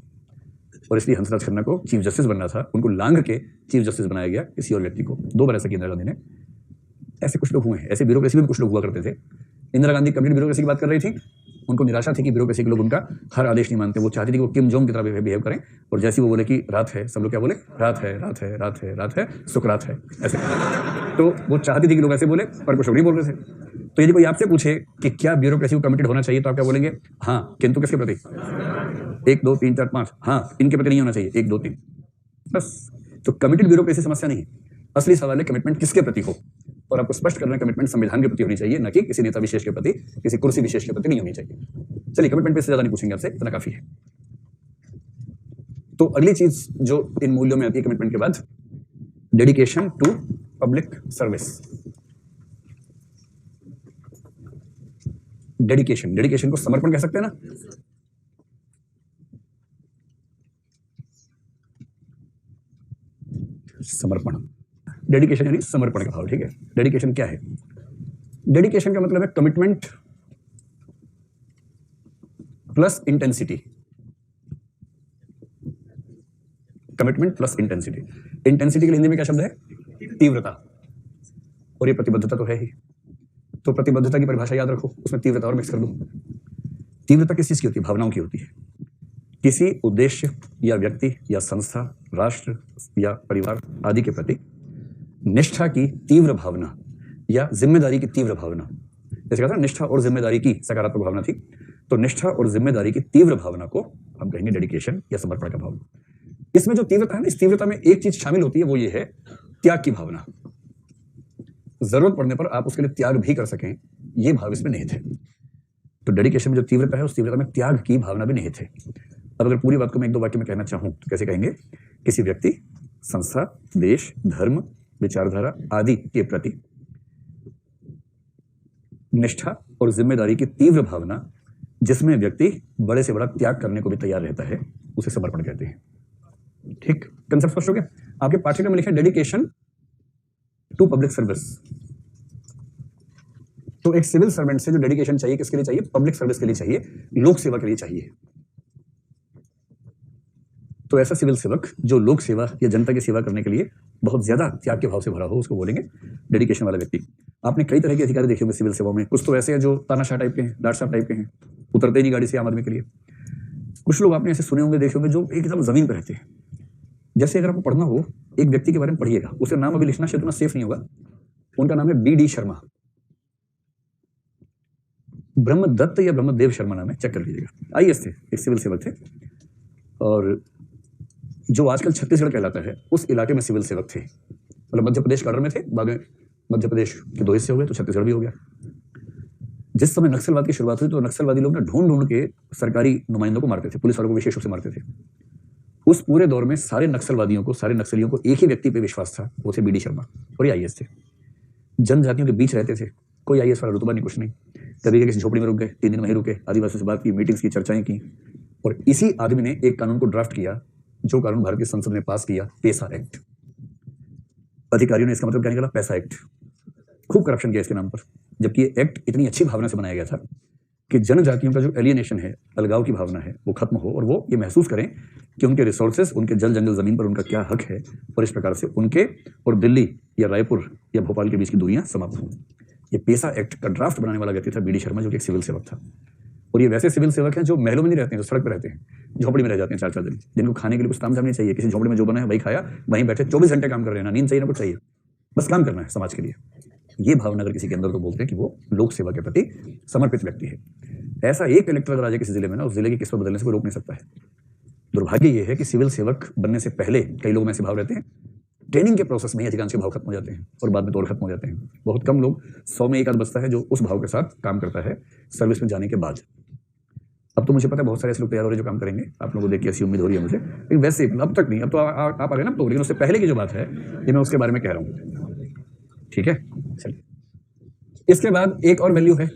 और इसलिए हंसराज खन्ना को चीफ जस्टिस बनना था, उनको लांघ के चीफ जस्टिस बनाया गया किसी और व्यक्ति को। 2 बार ऐसा किया इंदिरा गांधी ने। ऐसे कुछ लोग हुए हैं, ऐसे ब्यूरोक्रेसी में कुछ लोग हुआ करते थे। इंदिरा गांधी कंप्लीट ब्यूरोक्रेसी की बात कर रही थी, उनको निराशा थी कि ब्यूरोक्रेसी के लोग उनका हर आदेश नहीं मानते। वो चाहती थी कि वो किम जोंग की तरह बिहेव करें, और जैसे वो बोले कि रात है, सब लोग क्या बोले, रात है, रात है, रात है, रात है, सुकरात है, ऐसे। तो वो चाहती थी कि लोग ऐसे बोले, पर कुछ लोग नहीं बोल रहे थे। तो यदि कोई आपसे पूछे कि क्या ब्यूरोक्रेसी को कमिटेड होना चाहिए, तो आप क्या बोलेंगे, हाँ, किंतु किसके प्रति? 1 2 3 4 5, हाँ, इनके प्रति नहीं होना चाहिए, 1 2 3, बस। तो कमिटेड ब्यूरोक्रेसी समस्या नहीं, असली सवाल है कमिटमेंट किसके प्रति हो। और आपको स्पष्ट करना, कमिटमेंट संविधान के प्रति होनी चाहिए, न कि किसी नेता विशेष के प्रति, किसी कुर्सी विशेष के प्रति नहीं होनी चाहिए। चलिए, कमिटमेंट पे से ज्यादा नहीं पूछेंगे आपसे, इतना काफी है। तो अगली चीज जो इन मूल्यों में आती है कमिटमेंट के बाद, dedication to public service. Dedication को समर्पण कह सकते हैं ना। समर्पण, डेडिकेशन यानी समर्पण का भाव, ठीक है। डेडिकेशन क्या है? डेडिकेशन का मतलब है commitment plus intensity. Commitment plus intensity. Intensity के लिए हिंदी में क्या शब्द है? तीव्रता। और ये प्रतिबद्धता तो है ही। तो प्रतिबद्धता की परिभाषा याद रखो, उसमें तीव्रता और मिक्स कर दो। तीव्रता किस चीज की होती है? भावनाओं की होती है। किसी उद्देश्य या व्यक्ति या संस्था, राष्ट्र या परिवार आदि के प्रति निष्ठा की तीव्र भावना या जिम्मेदारी की तीव्र भावना। जैसे कहा था निष्ठा और जिम्मेदारी की सकारात्मक भावना थी, तो निष्ठा और जिम्मेदारी की तीव्र भावना को हम कहेंगे डेडिकेशन या समर्पण का भाव। इसमें जो तीव्रता है ना, इस तीव्रता में एक चीज शामिल होती है, वो ये है त्याग की भावना। जरूरत पड़ने पर आप उसके लिए त्याग भी कर सकें, ये भाव इसमें निहित है। तो डेडिकेशन में जो तीव्रता है, उस तीव्रता में त्याग की भावना भी निहित है। अब अगर पूरी बात को मैं 1 2 वाक्य में कहना चाहूं तो कैसे कहेंगे? किसी व्यक्ति, संस्था, देश, धर्म, विचारधारा आदि के प्रति निष्ठा और जिम्मेदारी की तीव्र भावना, जिसमें व्यक्ति बड़े से बड़ा त्याग करने को भी तैयार रहता है, उसे समर्पण कहते हैं। ठीक, कंसेप्ट स्पष्ट हो गया? आपके पाठ्यक्रम में लिखा है डेडिकेशन टू पब्लिक सर्विस। तो एक सिविल सर्वेंट से जो डेडिकेशन चाहिए, किसके लिए चाहिए? पब्लिक सर्विस के लिए चाहिए, लोक सेवा के लिए चाहिए। तो ऐसा सिविल सेवक जो लोक सेवा या जनता की सेवा करने के लिए बहुत ज्यादा त्याग के भाव से भरा हो, उसको बोलेंगे डेडिकेशन वाला व्यक्ति। आपने कई तरह के अधिकारी देखे होंगे सिविल सेवा में। कुछ तो ऐसे हैं जो तानाशाह टाइप के हैं, डांट साहब टाइप के हैं, उतरते ही नहीं गाड़ी से आम आदमी के लिए। कुछ लोग आपने ऐसे सुने होंगे, देखे होंगे, जो एकदम जमीन पर रहते हैं। जैसे अगर आपको पढ़ना हो एक व्यक्ति के बारे में पढ़िएगा, उसका नाम अभी लिखना शायद उतना सेफ नहीं होगा। उनका नाम है BD शर्मा, ब्रह्मदत्त या ब्रह्मदेव शर्मा नाम है, चेक कर लीजिएगा। IAS थे, एक सिविल सेवक थे, और जो आजकल छत्तीसगढ़ कहलाता है उस इलाके में सिविल सेवक थे। मतलब मध्य प्रदेश कार्डर में थे, बाद में मध्य प्रदेश के 2 हिस्से हो गए तो छत्तीसगढ़ भी हो गया। जिस समय नक्सलवाद की शुरुआत हुई तो नक्सलवादी लोग ना ढूंढ ढूंढ के सरकारी नुमाइंदों को मारते थे, पुलिस वालों को विशेष रूप से मारते थे। उस पूरे दौर में सारे नक्सलवादियों को, सारे नक्सलियों को एक ही व्यक्ति पे विश्वास था, वो थे BD शर्मा, और ये IAS थे। जनजातियों के बीच रहते थे, कोई IAS वाला रुतबा नहीं, कुछ नहीं। कभी किसी झोपड़ी में रुक गए, 3 दिन वहीं रुके, आदिवासियों से बात की, मीटिंग्स की, चर्चाएं की, और इसी आदमी ने एक कानून को ड्राफ्ट किया, जो कानून भारत की संसद ने पास किया, पैसा एक्ट। अधिकारियों ने इसका मतलब क्या निकाला? पैसा एक्ट। खूब करप्शन किया इसके नाम पर, जबकि ये एक्ट इतनी अच्छी भावना से बनाया गया था कि जनजातियों का जो एलियनेशन है, अलगाव की भावना है, वो खत्म हो और वो ये महसूस करें कि उनके रिसोर्सेज, उनके जल जंगल जमीन पर उनका क्या हक है, और इस प्रकार से उनके और दिल्ली या रायपुर या भोपाल के बीच की दूरियां समाप्त हों। ये पैसा एक्ट का ड्राफ्ट बनाने वाला व्यक्ति था BD शर्मा, जो कि एक सिविल सेवक था। और ये वैसे सिविल सेवक हैं जो महलों में नहीं रहते हैं, जो सड़क पर रहते हैं, झोपड़ी में रह जाते हैं 4-4 दिन, जिनको खाने के लिए कुछ तामझाम नहीं चाहिए। किसी झोपड़ी में जो बना है वही खाया, वहीं बैठे 24 घंटे काम कर रहे हैं, ना नींद चाहिए ना कुछ चाहिए, बस काम करना है समाज के लिए। ये भावना अगर किसी के अंदर, तो बोलते हैं कि वो लोक सेवा के प्रति समर्पित व्यक्ति है। ऐसा एक कलेक्टर अगर आ जाए किसी जिले में ना, उस जिले की किस्मत बदलने से कोई रोक नहीं सकता है। दुर्भाग्य ये है कि सिविल सेवक बनने से पहले कई लोग में ऐसे भाव रहते हैं, ट्रेनिंग के प्रोसेस में ही अधिकांश के भाव खत्म हो जाते हैं और बाद में तो और खत्म हो जाते हैं। बहुत कम लोग, 100 में 1 आध बचता है जो उस भाव के साथ काम करता है सर्विस में जाने के बाद। अब तो मुझे पता है बहुत सारे ऐसे लोग तैयार हो रहे हैं जो काम करेंगे, आप लोगों को देख के ऐसी उम्मीद हो रही है मुझे, लेकिन वैसे अब तक नहीं, अब तो आप आ गए ना, तो लेकिन उससे पहले की जो बात है ये मैं उसके बारे में कह रहा हूँ, ठीक है। चलिए, इसके बाद एक और वैल्यू है,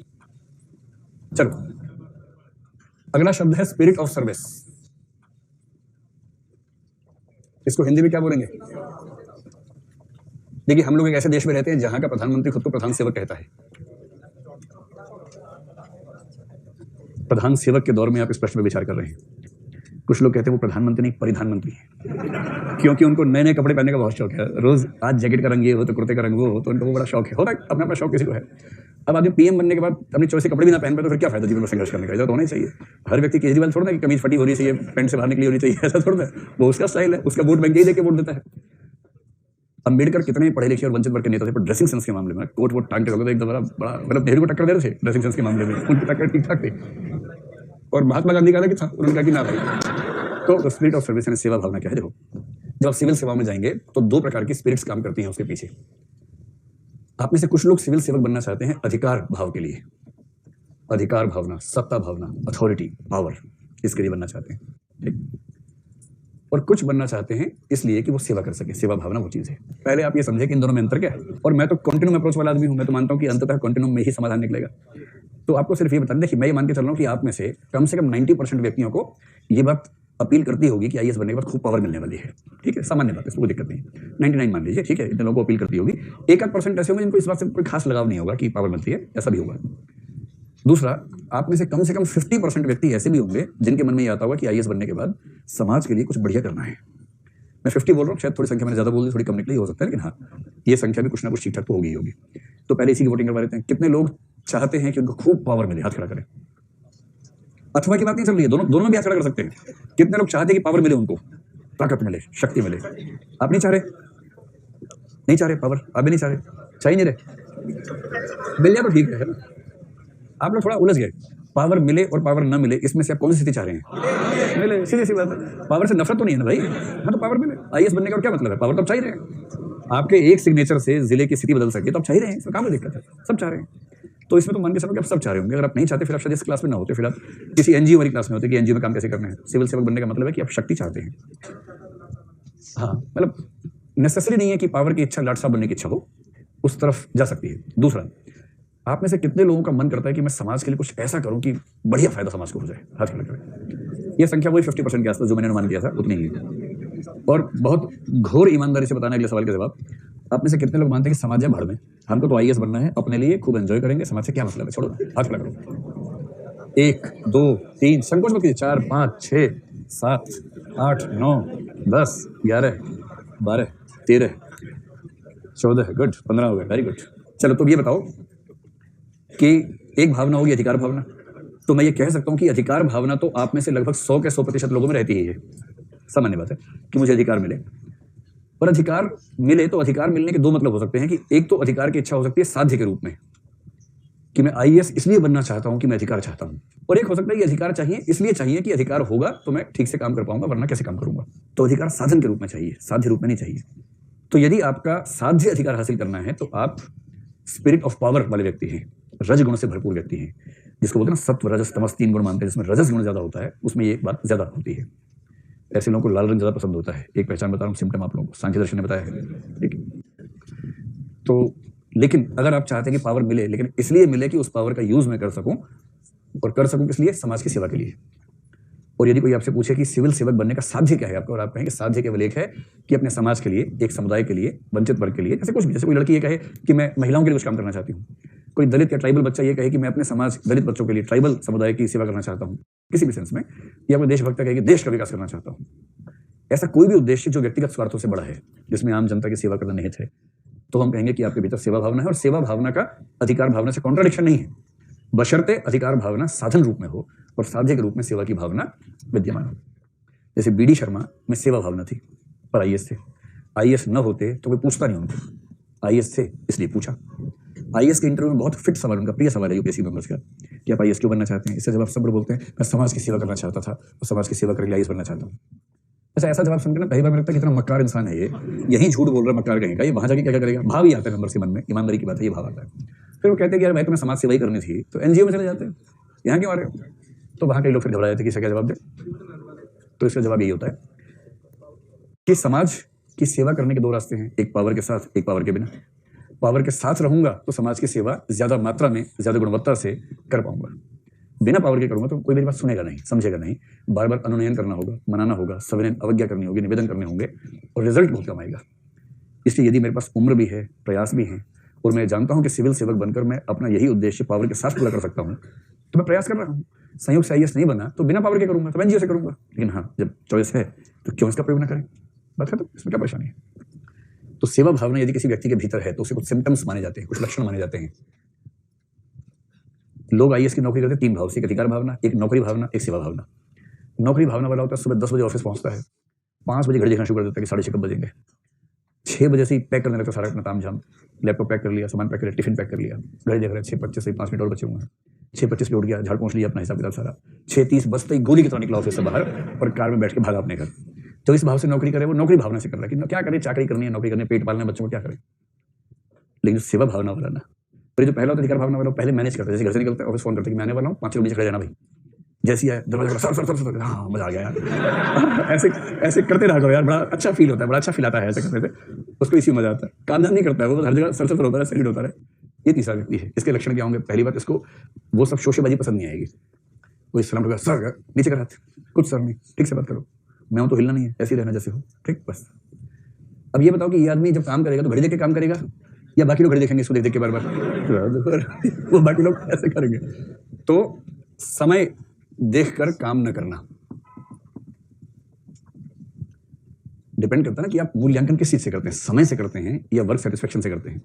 चलो अगला शब्द है स्पिरिट ऑफ सर्विस। इसको हिंदी में क्या बोलेंगे? देखिए, हम लोग एक ऐसे देश में रहते हैं जहां का प्रधानमंत्री खुद को प्रधान सेवक कहता है। प्रधान सेवक के दौर में आप इस प्रश्न पर विचार कर रहे हैं। कुछ लोग कहते हैं वो प्रधानमंत्री नहीं, परिधान मंत्री है, क्योंकि उनको नए नए कपड़े पहनने का बहुत शौक है। रोज आज जैकेट का रंग ये हो तो कुर्ते का रंग वो हो, तो उनको वो बड़ा शौक है। होता है, अपना अपना शौक किसी को है। अब आदमी पीएम बनने के बाद अपनी चॉइस से कपड़े भी ना पहन पाए तो फिर क्या फायदा जीवन में संघर्ष करने का? इधर तो होना ही चाहिए। हर व्यक्ति केजरीवाल थोड़ा ना कि कमीज फटी होनी चाहिए, पैंट से बाहर निकली होनी चाहिए, ऐसा थोड़ा ना। वो उसका स्टाइल है, उसका वोट बैंक यही देके वोट देता है। अम्बेडकर कितने पढ़े लिखे और वंचित वर्ग के नेता थे, पर ड्रेसिंग सेंस के मामले में कोट वोट टांग के रखते थे, एकदम बड़ा मतलब नेहरू को टक्कर दे रहे थे ड्रेसिंग सेंस के मामले में, उनकी टक्कर ठीक ठाक थी। और महात्मा गांधी का अलग था, उन्होंने कहा कि ना भाई। तो स्पिरिट ऑफ सर्विस यानी सेवा भावना क्या है? देखो, जब आप सिविल सेवा में जाएंगे तो दो प्रकार की स्पिरिट्स काम करती हैं उसके पीछे। आप में से कुछ लोग सिविल सेवक बनना चाहते हैं अधिकार भाव के लिए, अधिकार भावना, सत्ता भावना, अथॉरिटी, पावर, इसके लिए बनना चाहते हैं, ठीक। और कुछ बनना चाहते हैं इसलिए कि वो सेवा कर सके। सेवा भावना वो चीज है। पहले आप ये समझे कि इन दोनों में अंतर क्या है। और मैं तो कॉन्टिन्यूम अप्रोच वाला आदमी हूं, मैं तो मानता हूं कि अंततः कॉन्टिन्यूम में ही समाधान निकलेगा। तो आपको सिर्फ ये बताना, देखिए मैं ये मान के चल रहा हूं कि आप में से कम 90% व्यक्तियों को ये बात अपील करती होगी कि आईएएस बनने के बाद खूब पावर मिलने वाली है, ठीक है, सामान्य बात है, इसमें कोई दिक्कत नहीं। 99 मान लीजिए, ठीक है, इतने लोगों को अपील करती होगी। 1% ऐसे होंगे जिनको इस बात से कोई खास लगाव नहीं होगा कि पावर मिलती है, ऐसा भी होगा। दूसरा, आप में से कम 50% व्यक्ति ऐसे भी होंगे जिनके मन में ये आता होगा कि आईएएस बनने के बाद समाज के लिए कुछ बढ़िया करना है। मैं 50 बोल रहा हूँ, शायद थोड़ी संख्या मैंने ज्यादा बोल दी, थोड़ी कम निकली हो सकता है, लेकिन हाँ, ये संख्या भी कुछ ना कुछ ठीक ठाक तो होगी ही होगी। तो पहले इसी की वोटिंग करवा लेते हैं। कितने लोग चाहते हैं कि उनको खूब पावर मिले? हाथ खड़ा करें। अथवा की बात नहीं चल रही है, दोनों में भी हाथ खड़ा कर सकते हैं। कितने लोग चाहते हैं कि पावर मिले, उनको ताकत मिले, शक्ति मिले? आप नहीं चाह रहे? नहीं चाह रहे पावर? आप भी नहीं चाह रहे? चाहिए नहीं रहे? मिल जाए तो ठीक है। आप लोग थोड़ा उलझ गए। पावर मिले और पावर न मिले, इसमें से आप कौन सी स्थिति चाह रहे हैं? मिले, सीधी सी बात है। पावर से नफरत तो नहीं है ना भाई? हाँ, तो पावर मिले। आईएएस बनने का क्या मतलब है? पावर तो आप चाह रहे हैं। आपके एक सिग्नेचर से जिले की स्थिति बदल सके तो आप चाह रहे हैं, इसमें काम में दिक्कत है, सब चाह रहे हैं। तो इसमें तो मान के चलो कि आप सब चाह रहे होंगे। अगर आप नहीं चाहते फिर आप शायद इस क्लास में ना होते, फिर आप किसी एनजीओ वाली क्लास में होते कि एनजीओ में काम कैसे करना है। सिविल सेवक बनने का मतलब है कि आप शक्ति चाहते हैं। हाँ, मतलब नेसेसरी नहीं है कि पावर की इच्छा लाट साहब बनने की इच्छा हो, उस तरफ जा सकती है। दूसरा, आप में से कितने लोगों का मन करता है कि मैं समाज के लिए कुछ ऐसा करूं कि बढ़िया फायदा समाज को हो जाए? हाथ खड़ा करें। ये संख्या वही 50% के आसपास जो मैंने अनुमान किया था, उतनी ही है। और बहुत घोर ईमानदारी से बताना अगले सवाल के जवाब, आप में से कितने लोग मानते हैं कि समाज है भाड़ में, हमको तो आईएएस बनना है, अपने लिए खूब एंजॉय करेंगे, समाज से क्या मतलब है, छोड़ो, हाथ खड़ा करो। 1 2 3, संकोच मत कीजिए, 4 5 6 7 8 9 10 11 12 13 14, गुड, 15 हो गए, वेरी गुड। चलो, तो ये बताओ कि एक भावना होगी अधिकार भावना। तो मैं ये कह सकता हूं कि अधिकार भावना तो आप में से लगभग 100 के 100% लोगों में रहती ही है। सामान्य बात है कि मुझे अधिकार मिले। और अधिकार मिले तो अधिकार मिलने के दो मतलब हो सकते हैं कि एक तो अधिकार की इच्छा हो सकती है साध्य के रूप में कि मैं आईएएस इसलिए बनना चाहता हूं कि मैं अधिकार चाहता हूं, और एक हो सकता है कि अधिकार चाहिए इसलिए चाहिए कि अधिकार होगा तो मैं ठीक से काम कर पाऊंगा, वरना कैसे काम करूंगा। तो अधिकार साधन के रूप में चाहिए, साध्य रूप में नहीं चाहिए। तो यदि आपका साध्य अधिकार हासिल करना है तो आप स्पिरिट ऑफ पावर वाले व्यक्ति हैं, रजगुण से भरपूर व्यक्ति हैं, जिसको बोलते हैं ना सत्व रजस तमस 3 गुण मानते हैं, जिसमें रजस गुण ज्यादा होता है, उसमें ये बात ज्यादा होती है। ऐसे लोगों को लाल रंग ज्यादा पसंद होता है। एक पहचान बता रहा हूँ, सिम्टम आप लोगों को सांख्य दर्शन ने बताया है, ठीक है। तो लेकिन अगर आप चाहते हैं कि पावर मिले, लेकिन इसलिए मिले कि उस पावर का यूज मैं कर सकूं, और कर सकूं किस लिए? समाज की सेवा के लिए। और यदि कोई आपसे पूछे कि सिविल सेवक बनने का साध्य क्या है आपका, और आप कहें कि साध्य केवल एक है कि अपने समाज के लिए, एक समुदाय के लिए, वंचित वर्ग के लिए, जैसे कुछ भी, जैसे कोई लड़की ये कहे कि मैं महिलाओं के लिए कुछ काम करना चाहती हूँ, कोई दलित या ट्राइबल बच्चा ये कहे कि मैं अपने समाज दलित बच्चों के लिए, ट्राइबल समुदाय की सेवा करना चाहता हूँ किसी भी सेंस में, या कोई देशभक्त कहे कि देश का विकास करना चाहता हूँ, ऐसा कोई भी उद्देश्य जो व्यक्तिगत स्वार्थों से बड़ा है, जिसमें आम जनता की सेवा करना निहित है, तो हम कहेंगे कि आपके भीतर सेवा भावना है। और सेवा भावना का अधिकार भावना से कॉन्ट्राडिक्शन नहीं है, बशर्ते अधिकार भावना साधन रूप में हो और साध्य के रूप में सेवा की भावना विद्यमान हो। जैसे बीडी शर्मा में सेवा भावना थी पर आईएएस थे। आईएएस न होते तो कोई पूछता नहीं उनको, आईएएस थे इसलिए पूछा। आईएएस के इंटरव्यू में बहुत फिट सवाल, उनका प्रिय सवाल है यूपीएससी मेंबर्स का, कि आप आईएएस क्यों बनना चाहते हैं? इससे जवाब सब लोग बोलते हैं मैं समाज की सेवा करना चाहता था और समाज की सेवा करके आईएएस बनना चाहता हूँ। अच्छा, ऐसा जवाब सुनकर ना कई बार लगता है कितना मक्कार इंसान है ये, यही झूठ बोल रहा है, मक्कार कहेगा, ये वहां जाके क्या करेगा? भाव ही आता है मेंबर के मन में, ईमानदारी की बात है, ये भाव आता है। फिर वो कहते हैं कि यार भाई तुम्हें समाज सेवा ही करनी थी तो एनजीओ में चले जाते हैं, यहाँ क्यों आ रहे हो? तो वहां कई लोग फिर घबरा जाते कि इसका क्या जवाब दे। तो इसका जवाब यही होता है कि समाज की सेवा करने के दो रास्ते हैं, एक पावर के साथ, एक पावर के बिना। पावर के साथ रहूंगा तो समाज की सेवा ज्यादा मात्रा में, ज्यादा गुणवत्ता से कर पाऊंगा। बिना पावर के करूंगा तो कोई मेरी बात सुनेगा नहीं, समझेगा नहीं, बार बार अनुनयन करना होगा, मनाना होगा, सविनय अवज्ञा करनी होगी, निवेदन करने होंगे और रिजल्ट बहुत कम आएगा। इसलिए यदि मेरे पास उम्र भी है, प्रयास भी है और मैं जानता हूं कि सिविल सेवक बनकर मैं अपना यही उद्देश्य पावर के साथ पूरा कर सकता हूं, तो मैं प्रयास कर रहा हूं। संयोग से IAS नहीं बना तो बिना पावर के करूंगा, तो NGO से करूंगा। लेकिन हाँ, जब चॉइस है तो क्यों इसका प्रयोग ना करें? बात है, तो इसमें क्या परेशानी है? तो सेवा भावना यदि किसी व्यक्ति के भीतर है तो उसे कुछ सिम्टम्स माने जाते हैं, कुछ लक्षण माने जाते हैं। लोग IAS की नौकरी करते हैं 3 भाव से, एक अधिकार भावना, एक नौकरी भावना, एक सेवा भावना। नौकरी भावना वाला होता है सुबह 10 बजे ऑफिस पहुंचता है, 5 बजे घड़ी देखना शुरू कर देता है कि 6:30 कब बजेंगे। 6 बजे से ही पैक करने लगता सारा अपना ताम झाम, लैपटॉप पैक कर लिया, सामान पैक कर लिया, टिफिन पैक कर लिया, घड़ी देख रहे हैं 6:25 से 5 मिनट और बचे हुए हैं। 6:25 पे उठ गया, झाड़ पहुंच लिया, अपना हिसाब किताब सारा। 6:30 बजते ही गोली की तरह निकला ऑफिस से बाहर और कार में बैठ के भागा अपने घर। तो इस भाव से नौकरी करे, वो नौकरी भावना से कर रहा है कि क्या करे, चाकरी करनी है, नौकरी करनी है, पेट पालना है, बच्चों को क्या करे। लेकिन सेवा भावना वाला ना, पर जो पहला होता है अधिकार भावना वाला, पहले मैनेज करते, जैसे घर से निकलते हैं ऑफिस फोन करते कि मैं आने वाला हूँ, 5 किलोमीटर खड़े रहना भाई। जैसी है दरवाजा सर सर सर सर, हाँ मजा आ गया यार। ऐसे ऐसे करते रहा करो यार, बड़ा अच्छा फील होता है, बड़ा अच्छा फील आता है ऐसे करने से, उसको इसी मजा आता है। काम धाम नहीं करता है वो, हर जगह सर सर होता है, सैल्यूट होता है। ये तीसरा व्यक्ति है। इसके लक्षण क्या होंगे? पहली बात, इसको वो सब शोशेबाजी पसंद नहीं आएगी। कोई सलाम ठोका, सर नीचे कर हाथ, कुछ सर नहीं, ठीक से बात करो, मैं हूं तो हिलना नहीं है, ऐसे ही रहना जैसे हो, ठीक बस। अब ये बताओ कि ये आदमी जब काम करेगा तो घड़ी देख के काम करेगा या बाकी लोग घड़ी देखेंगे इसको देख देख के बार बार? वो बाकी लोग ऐसे करेंगे। तो समय देखकर काम न करना डिपेंड करता है ना कि आप मूल्यांकन किस चीज से करते हैं, समय से करते हैं या वर्क सेटिस्फेक्शन से करते हैं।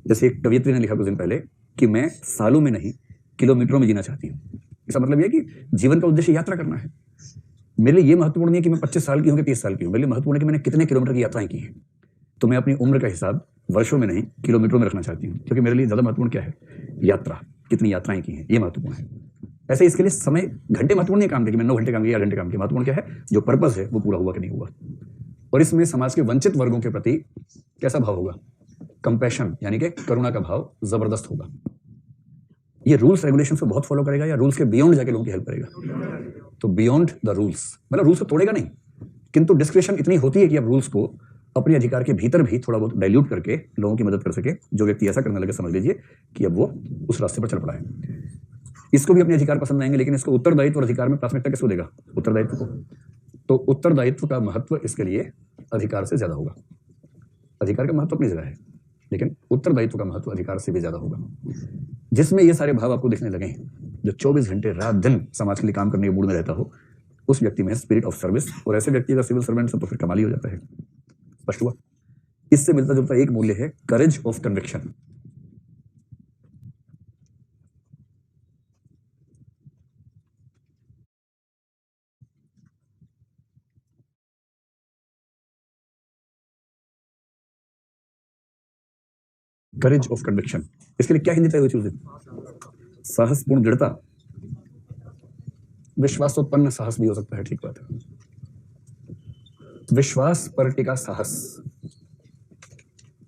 जैसे एक कवियत्री ने लिखा कुछ दिन पहले कि मैं सालों में नहीं किलोमीटरों में जीना चाहती हूँ। इसका मतलब यह कि जीवन का उद्देश्य यात्रा करना है। मेरे लिए ये महत्वपूर्ण नहीं है कि मैं 25 साल की हूँ कि 30 साल की हूँ, मेरे लिए महत्वपूर्ण है कि मैंने कितने किलोमीटर की यात्राएं की हैं। तो मैं अपनी उम्र का हिसाब वर्षों में नहीं किलोमीटरों में रखना चाहती हूँ, क्योंकि मेरे लिए ज्यादा महत्वपूर्ण क्या है? यात्रा, कितनी यात्राएं की हैं, ये महत्वपूर्ण है। ऐसे इसके लिए समय, घंटे महत्वपूर्ण नहीं काम किया कि मैं 9 घंटे काम किया, 8 घंटे काम किया। महत्वपूर्ण क्या है? जो पर्पस है वो पूरा हुआ कि नहीं हुआ। और इसमें समाज के वंचित वर्गों के प्रति कैसा भाव होगा? कंपैशन, यानी कि करुणा का भाव जबरदस्त होगा। ये रूल्स रेगुलेशन को बहुत फॉलो करेगा या रूल्स के बियॉन्ड जाके लोगों की हेल्प करेगा? तो बियॉन्ड द रूल्स, मतलब रूल्स को तोड़ेगा नहीं, किंतु डिस्क्रिप्शन इतनी होती है कि अब रूल्स को अपने अधिकार के भीतर भी थोड़ा बहुत डाइल्यूट करके लोगों की मदद कर सके। जो व्यक्ति ऐसा करने लगे, समझ लीजिए कि अब वो उस रास्ते पर चल पड़ा है। इसको भी अपने अधिकार पसंद आएंगे, लेकिन इसको उत्तरदायित्व और अधिकार में प्राथमिकता किसको देगा? उत्तरदायित्व को। तो उत्तरदायित्व का महत्व इसके लिए अधिकार से ज्यादा होगा। अधिकार का महत्व अपनी जगह है, लेकिन उत्तरदायित्व का महत्व अधिकार से भी ज्यादा होगा। जिसमें ये सारे भाव आपको दिखने लगे, जो 24 घंटे रात दिन समाज के लिए काम करने के मूड में रहता हो, उस व्यक्ति में स्पिरिट ऑफ सर्विस। और ऐसे व्यक्ति का सिविल सर्वेंट से तो फिर कमाल ही हो जाता है। स्पष्ट हुआ? इससे मिलता जुलता एक मूल्य है करेज of conviction. Courage of conviction, इसके लिए क्या हिंदी तय हुई? साहसपूर्ण दृढ़ता, विश्वासोत्पन्न साहस भी हो सकता है, ठीक बात है। विश्वास पर टिका साहस,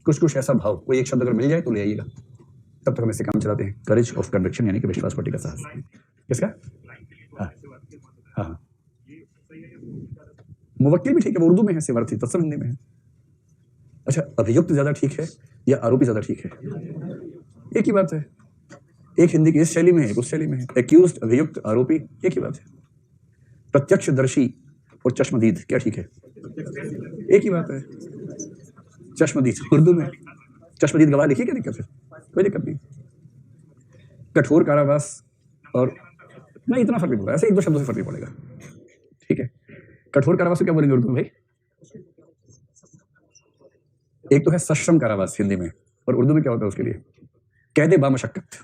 कुछ कुछ ऐसा भाव, कोई एक शब्द अगर मिल जाए तो ले आइएगा, तब तक हम इससे काम चलाते हैं। करेज ऑफ कन्विक्शन यानी कि विश्वास पर टिका साहस। किसका? हाँ हाँ, मुवक्किल भी ठीक है, वो उर्दू में है, सेवार्थी तत्सम हिंदी में है। अच्छा, अभियुक्त ज्यादा ठीक है या आरोपी ज्यादा ठीक है? एक ही बात है। एक हिंदी की इस शैली में है, एक उस शैली में है। एक्यूज्ड, अभियुक्त, आरोपी, एक ही बात है। प्रत्यक्षदर्शी और चश्मदीद, क्या ठीक है? एक ही बात है। चश्मदीद उर्दू में, चश्मदीद गवाह लिखिए, क्या दिक्कत है? कोई दिक्कत नहीं। कठोर कारावास और नहीं, इतना फर्क नहीं पड़ेगा, ऐसे एक दो शब्दों से फर्क नहीं पड़ेगा, ठीक है। कठोर कारावास को क्या बोलेंगे उर्दू में भाई? एक तो है सश्रम कारावास हिंदी में, और उर्दू में क्या होता है उसके लिए? कैद बामशक्कत।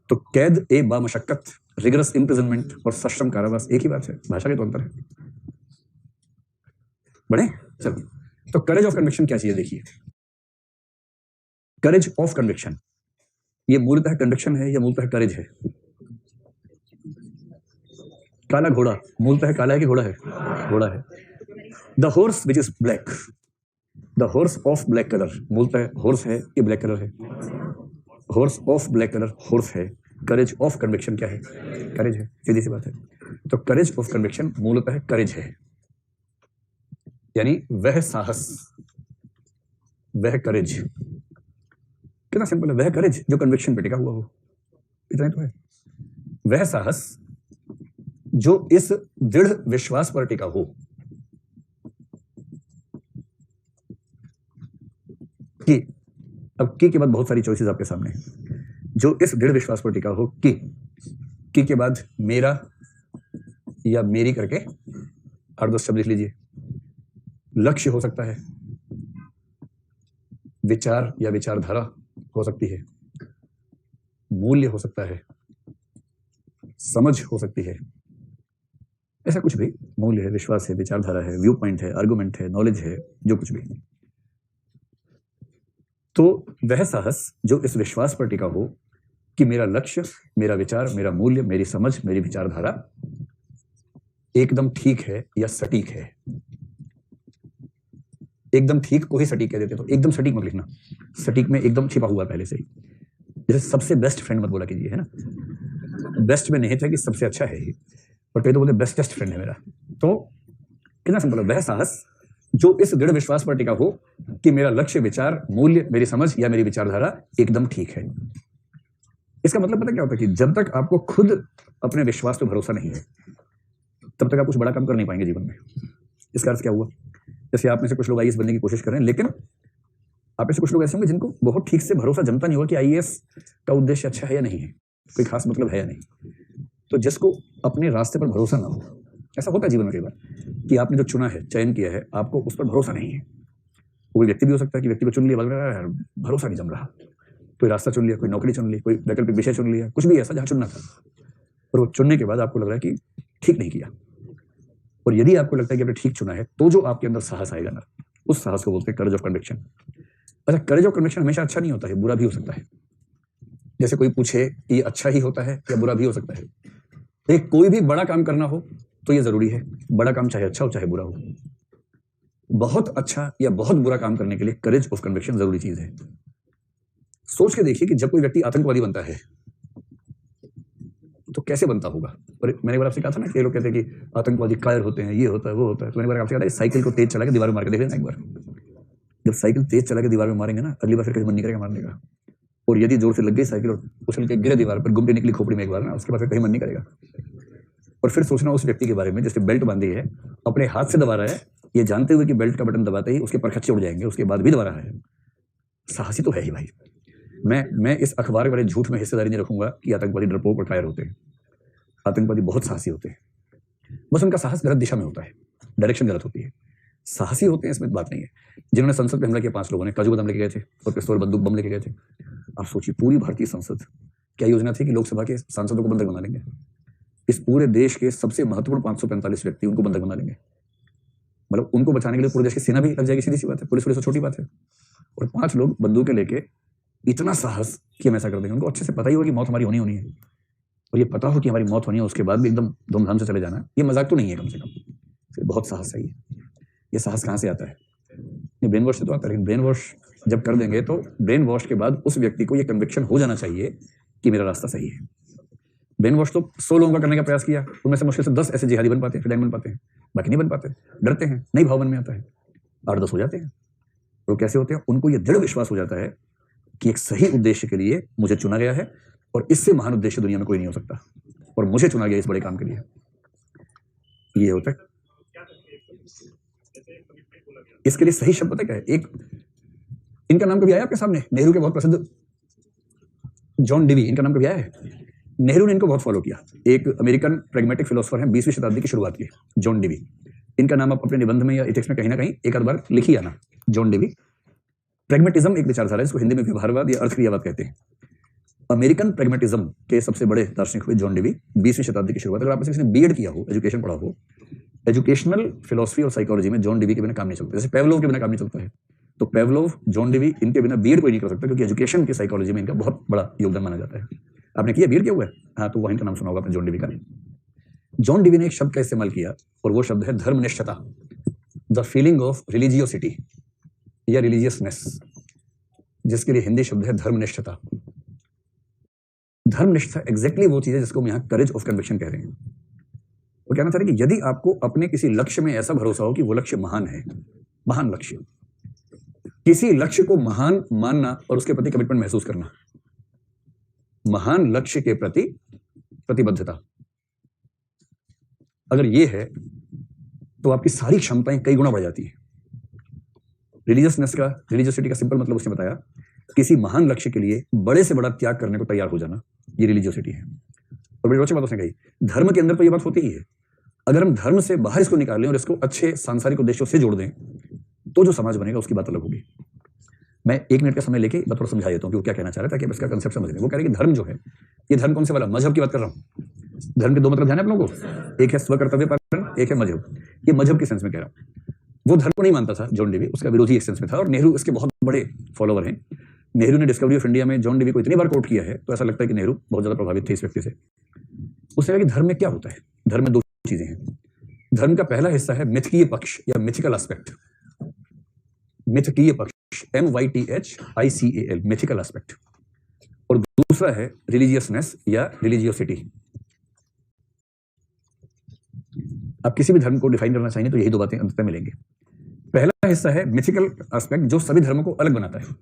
तो कैद ए बामशक्कत, रिगरस इम्प्रिजनमेंट और सश्रम कारावास एक ही बात है, भाषा के तो अंतर है। बढ़े चलो। तो करेज ऑफ कन्विक्शन क्या चाहिए? देखिए, करेज ऑफ कन्विक्शन ये मूलतः कन्विक्शन है या मूलतः करेज है? काला घोड़ा मूलतः काला है कि घोड़ा है? घोड़ा है। The horse which is black, the horse of black colour मूलतः हॉर्स है कि ब्लैक कलर है? Horse of black colour horse है, करेज ऑफ कन्विक्शन क्या है? करेज है, सीधी सी बात है। तो करेज ऑफ कन्विक्शन मूलतः करेज है, यानी वह साहस, वह करेज। कितना सिंपल है, वह करेज जो कन्विक्शन पे टिका हुआ हो, इतना ही तो है। वह साहस जो इस दृढ़ विश्वास पर टिका हो कि, अब की के बाद बहुत सारी चॉइसेस आपके सामने हैं, जो इस दृढ़ विश्वास पर टिका हो कि, की के बाद मेरा या मेरी करके 8-10 शब्द लिख लीजिए। लक्ष्य हो सकता है, विचार या विचारधारा हो सकती है, मूल्य हो सकता है, समझ हो सकती है, ऐसा कुछ भी, मूल्य है, विश्वास है, विचारधारा है, व्यू पॉइंट है, आर्गुमेंट है, नॉलेज है, जो कुछ भी। तो वह साहस जो इस विश्वास पर टिका हो कि मेरा लक्ष्य, मेरा विचार, मेरा मूल्य, मेरी समझ, मेरी विचारधारा एकदम ठीक है या सटीक है। एकदम ठीक को ही सटीक कह देते, तो एकदम सटीक मत लिखना, सटीक में एकदम छिपा हुआ पहले से ही। जैसे सबसे बेस्ट फ्रेंड मत बोला कीजिए, है ना, बेस्ट में नहीं था कि सबसे अच्छा है ही, और कई तो बोलते बेस्टेस्ट फ्रेंड है मेरा। तो कितना सिंपल है, वह साहस जो इस दृढ़ विश्वास पर टिका हो कि मेरा लक्ष्य, विचार, मूल्य, मेरी समझ या मेरी विचारधारा एकदम ठीक है। इसका मतलब पता क्या होता है कि जब तक आपको खुद अपने विश्वास पर भरोसा नहीं है, तब तक आप कुछ बड़ा काम कर नहीं पाएंगे जीवन में। इसका अर्थ क्या हुआ, जैसे आप में से कुछ लोग आईएएस बनने की कोशिश कर रहे हैं, लेकिन आप में से कुछ लोग ऐसे होंगे जिनको बहुत ठीक से भरोसा जमता नहीं होगा कि आईएएस का उद्देश्य अच्छा है या नहीं है, कोई खास मतलब है या नहीं। तो जिसको अपने रास्ते पर भरोसा ना हो, ऐसा होता है जीवन में कई बार कि आपने जो चुना है, चयन किया है, आपको उस पर भरोसा नहीं है। कोई व्यक्ति भी हो सकता है कि व्यक्ति को चुन लिया, यार भरोसा नहीं जम रहा, कोई रास्ता चुन लिया, कोई नौकरी चुन ली, कोई वैकल्पिक विषय चुन लिया, कुछ भी ऐसा जहाँ चुनना था, और वो चुनने के बाद आपको लग रहा है कि ठीक नहीं किया। और यदि आपको लगता है कि आपने ठीक चुना है, तो जो आपके अंदर साहस आएगा ना, उस साहस को बोलते हैं करेज ऑफ कन्विक्शन। अच्छा, करेज ऑफ कन्विक्शन हमेशा अच्छा नहीं होता है, बुरा भी हो सकता है। जैसे कोई पूछे कि ये अच्छा ही होता है या बुरा भी हो सकता है। एक कोई भी बड़ा काम करना हो तो ये जरूरी है, बड़ा काम चाहे अच्छा हो चाहे बुरा हो। बहुत अच्छा या बहुत बुरा काम करने के लिए करेज ऑफ कन्विक्शन जरूरी चीज है। सोच के देखिए कि जब कोई व्यक्ति आतंकवादी बनता है तो कैसे बनता होगा। और मैंने एक बार आपसे कहा था ना कि लोग कहते हैं कि आतंकवादी कायर होते हैं, ये होता है, वो होता है। तो मैंने एक बार आपसे कहा था साइकिल को तेज चला के दीवार में मार के देख लेना एक बार। जब साइकिल तेज चला के दीवार में मारेंगे ना, अगली बार फिर कहीं मन नहीं करेगा मारने का। और यदि जोर से लग गई साइकिल और उछल के गिरे दीवार पर, गुम्बे निकली खोपड़ी में एक बार ना, उसके बाद फिर कहीं मन नहीं करेगा। और फिर सोचना उस व्यक्ति के बारे में जिसने बेल्ट बांधी है, अपने हाथ से दबा रहा है, ये जानते हुए कि बेल्ट का बटन दबाते ही उसके परखच्चे उड़ जाएंगे, उसके बाद भी दबा रहा है। साहसी तो है ही भाई। मैं इस अखबार वाले झूठ में हिस्सेदारी नहीं रखूंगा कि आतंकवादी डरपोक और कायर होते हैं। आतंकवादी बहुत साहसी होते हैं, बस उनका साहस गलत दिशा में होता है, डायरेक्शन गलत होती है। साहसी होते हैं, इसमें बात नहीं है। जिन्होंने संसद पे हमला किया 5 लोगों ने, काजू बादाम लेके गए थे और पिस्तौल बंदूक बम लेके गए थे। आप सोचिए, पूरी भारतीय संसद, क्या योजना थी कि लोकसभा के सांसदों को बंधक बना लेंगे? इस पूरे देश के सबसे महत्वपूर्ण 545 व्यक्ति, उनको बंधक बना लेंगे। मतलब उनको बचाने के लिए पूरे देश की सेना भी लग जाएगी, सीधी सी बात है। पुलिस तो छोटी बात है। और 5 लोग बंदूकें लेके, इतना साहस कि हम ऐसा कर देंगे। उनको अच्छे से पता ही होगा कि मौत हमारी होनी है, और ये पता हो कि हमारी मौत होनी है, उसके बाद भी एकदम धूमधाम से चले जाना, ये मजाक तो नहीं है कम से कम। बहुत साहस चाहिए। ये साहस कहाँ से आता है? ये ब्रेन वॉश से तो आता है, लेकिन ब्रेन वॉश जब कर देंगे तो ब्रेन वॉश के बाद उस व्यक्ति को ये कन्विक्शन हो जाना चाहिए कि मेरा रास्ता सही है। ब्रेन वॉश तो 100 लोगों का करने का प्रयास किया, उनमें से मुश्किल से 10 ऐसे जिहादी बन पाते हैं, फिदायीन बन पाते हैं, बाकी नहीं बन पाते, डरते हैं, नहीं भाव मन में आता है। 8-10 हो जाते हैं। तो कैसे होते हैं? उनको ये दृढ़ विश्वास हो जाता है कि एक सही उद्देश्य के लिए मुझे चुना गया है, और इससे महान उद्देश्य दुनिया में कोई नहीं हो सकता, और मुझे चुना गया इस बड़े काम के लिए। ये होता है। इसके लिए सही शब्द पता क्या है? एक, इनका नाम कभी आया आपके सामने? नेहरू के बहुत प्रसिद्ध जॉन डिवी, इनका नाम कभी आया है? नेहरू ने इनको बहुत फॉलो किया। एक अमेरिकन प्रैग्मेटिक फिलोसोफर हैं, 20वीं शताब्दी की शुरुआत की, जॉन डिवी। इनका नाम आप अपने निबंध में या इथिक्स में कहीं ना कहीं एक आध बार लिखिए आना, जॉन डिवी। प्रैग्मेटिज्म एक विचारधारा है, इसको हिंदी में व्यवहारवाद या अर्थक्रियावाद कहते हैं। अमेरिकन प्रैग्मेटिज्म के सबसे बड़े दार्शनिक हुए जॉन डिवी, 20वीं शताब्दी की शुरुआत। अगर आपने किसी ने बीएड किया हो, एजुकेशन पढ़ा हो, एजुकेशनल फिलोसफी और साइकोलॉजी में जॉन डिवी के बिना काम नहीं चलता। जैसे पेवलोव के बिना काम नहीं चलता है, तो पेवलोव, जॉन डिवी, इनके बिना बीएड कोई नहीं कर सकता, क्योंकि एजुकेशन की साइकोलॉजी में इनका बहुत बड़ा योगदान माना जाता है। आपने किया, बीएड किया हुआ है? हाँ, तो वह इनका नाम सुना होगा आपने, जॉन डिवी का। जॉन डिवी ने एक शब्द का इस्तेमाल किया, और वो शब्द है धर्मनिष्ठता, द फीलिंग ऑफ रिलीजियोसिटी या रिलीजियसनेस, जिसके लिए हिंदी शब्द है धर्मनिष्ठता। धर्मनिष्ठा एग्जैक्टली वो चीज है जिसको हम यहाँ करेज ऑफ कन्विक्शन कह रहे हैं। वो कहना चाह रहे हैं कि यदि आपको अपने किसी लक्ष्य में ऐसा भरोसा हो कि वो लक्ष्य महान है, महान लक्ष्य, किसी लक्ष्य को महान मानना और उसके प्रति कमिटमेंट महसूस करना, महान लक्ष्य के प्रति प्रतिबद्धता, अगर ये है तो आपकी सारी क्षमताएं कई गुना बढ़ जाती है। रिलीजियसिटी का सिंपल मतलब उसने बताया, किसी महान लक्ष्य के लिए बड़े से बड़ा त्याग करने को तैयार हो जाना, ये रिलीजियसिटी है। और बड़ी रोचक बात उसने कही, धर्म के अंदर तो ये बात होती ही है। अगर हम धर्म से बाहर इसको निकालें और इसको अच्छे सांसारिक उद्देश्यों से जोड़ दें तो जो समाज बनेगा उसकी बात अलग होगी। मैं 1 मिनट का समय लेके मैं थोड़ा समझा देता हूँ कि वो क्या कहना चाह रहा है ताकि आप इसका कंसेप्ट समझ लें। वो कह रहे हैं कि धर्म जो है, ये धर्म कौन से वाला, मजहब की बात कर रहा हूँ। धर्म के 2 मतलब ध्यान है आप लोगों को, एक है स्वकर्तव्य पालन, एक है मजहब। ये मजहब के सेंस में कह रहा हूँ। वो धर्म को नहीं मानता था जॉन डेवी, उसका विरोधी एक सेंस में था, और नेहरू इसके बहुत बड़े फॉलोवर हैं। नेहरू ने डिस्कवरी ऑफ इंडिया में जॉन डेवी को इतनी बार कोट किया है तो ऐसा लगता है कि नेहरू बहुत ज्यादा प्रभावित थे इस व्यक्ति से। उसने कहा कि धर्म में क्या होता है, धर्म में 2 चीजें हैं। धर्म का पहला हिस्सा है मिथकीय पक्ष या मिथिकल एस्पेक्ट, मिथकीय पक्ष, MYTHICAL, मिथिकल एस्पेक्ट, और दूसरा है रिलीजियसनेस या रिलीजियोसिटी। आप किसी भी धर्म को डिफाइन करना चाहिए तो यही 2 बातें अंततः मिलेंगे। पहला हिस्सा है मिथिकल एस्पेक्ट, जो सभी धर्मों को अलग बनाता है।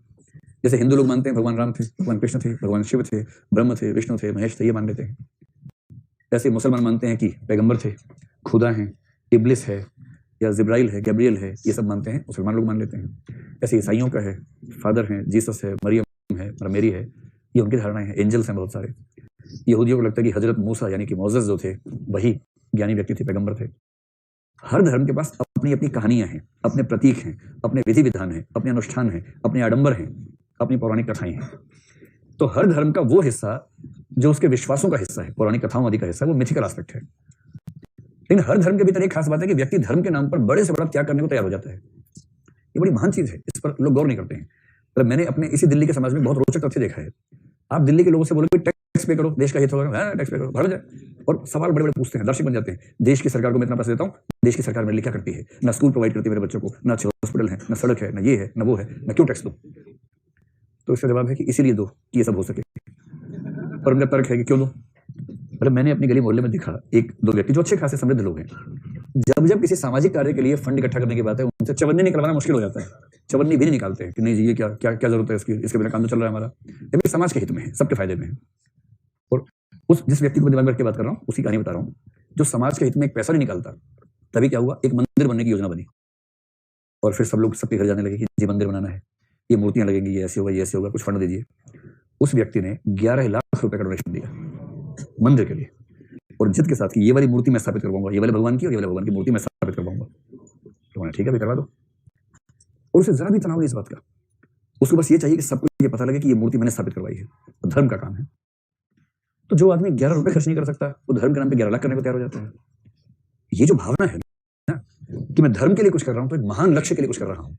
जैसे हिंदू लोग मानते हैं भगवान राम थे, भगवान कृष्ण थे, भगवान शिव थे, ब्रह्म थे, विष्णु थे, महेश थे, ये मान लेते हैं। ऐसे मुसलमान मानते हैं कि पैगंबर थे, खुदा हैं, इब्लिस है या जिब्राइल है, गैब्रियल है, ये सब मानते हैं, मुसलमान लोग मान लेते हैं। ऐसे ईसाइयों का है, फादर हैं, जीसस है, मरियम है, मेरी है, ये उनकी धारणाएं हैं। एंजल्स हैं बहुत सारे। यहूदियों को लगता है कि हजरत मूसा यानी कि मोसेस जो थे वही ज्ञानी व्यक्ति थे, पैगंबर थे। हर धर्म के पास अपनी अपनी कहानियां हैं, अपने प्रतीक हैं, अपने विधि विधान हैं, अपने अनुष्ठान हैं, अपने आडंबर हैं, अपनी पौराणिक कथाएं हैं। तो हर धर्म का वो हिस्सा जो उसके विश्वासों का हिस्सा है, पौराणिक कथाओं आदि का हिस्सा, वो मिथिकल एस्पेक्ट है। लेकिन हर धर्म के भीतर एक खास बात है कि व्यक्ति धर्म के नाम पर बड़े से बड़ा त्याग करने को तैयार हो जाता है। ये बड़ी महान चीज है, इस पर लोग गौर नहीं करते हैं। मतलब मैंने अपने इसी दिल्ली के समाज में बहुत रोचक तथ्य देखा है। आप दिल्ली के लोगों से बोलोगे टैक्स पे करो, देश का हित होगा, टैक्स पे करो, भर जाए, और सवाल बड़े बड़े पूछते हैं, दर्शक बन जाते हैं। देश की सरकार को मैं इतना पैसा देता हूँ, देश की सरकार मेरे लिए क्या करती है, ना स्कूल प्रोवाइड करती है मेरे बच्चों को, ना अच्छे हॉस्पिटल है, ना सड़क है, ना ये है, ना वो है, मैं क्यों टैक्स दूं? तो इसका जवाब है कि इसीलिए दो कि ये सब हो सके। और उनका तर्क है कि क्यों दो? मतलब मैंने अपनी गली मोहल्ले में देखा 1-2 व्यक्ति जो अच्छे खासे समृद्ध लोग हैं, जब जब किसी सामाजिक कार्य के लिए फंड इकट्ठा करने की बात है, उनसे चवन्नी निकलवाना मुश्किल हो जाता है। चवन्नी भी नहीं निकालते हैं कि नहीं जी ये क्या क्या क्या जरूरत है इसकी, इसके बिना काम तो चल रहा है हमारा। ये समाज के हित में है, सबके फायदे में है। और उस जिस व्यक्ति को दिमाग में रख के बात कर रहा हूँ उसकी कहानी बता रहा हूँ, जो समाज के हित में एक पैसा नहीं निकालता, तभी क्या हुआ, एक मंदिर बनने की योजना बनी और फिर सब लोग सबके घर जाने लगे कि जी मंदिर बनाना है, ये मूर्तियां लगेंगी, ये ऐसे होगा, ये ऐसे होगा, कुछ फंड दीजिए। उस व्यक्ति ने 11 लाख रुपए का डोनेशन दिया मंदिर के लिए, और जिद के साथ कि ये वाली मूर्ति मैं स्थापित करवाऊंगा, ये वाले भगवान की और ये वाले भगवान की मूर्ति मैं स्थापित करवाऊंगा। तो ठीक है, भी करवा दो। और उसे जरा भी तनाव नहीं इस बात का, उसको बस ये चाहिए कि सबको ये पता लगे कि ये मूर्ति मैंने स्थापित करवाई है, तो धर्म का काम है। तो जो आदमी 11 रुपए खर्च नहीं कर सकता, वो धर्म के नाम पे 11 लाख करने को तैयार हो जाता है। ये जो भावना है ना कि मैं धर्म के लिए कुछ कर रहा हूं, तो एक महान लक्ष्य के लिए कुछ कर रहा हूं,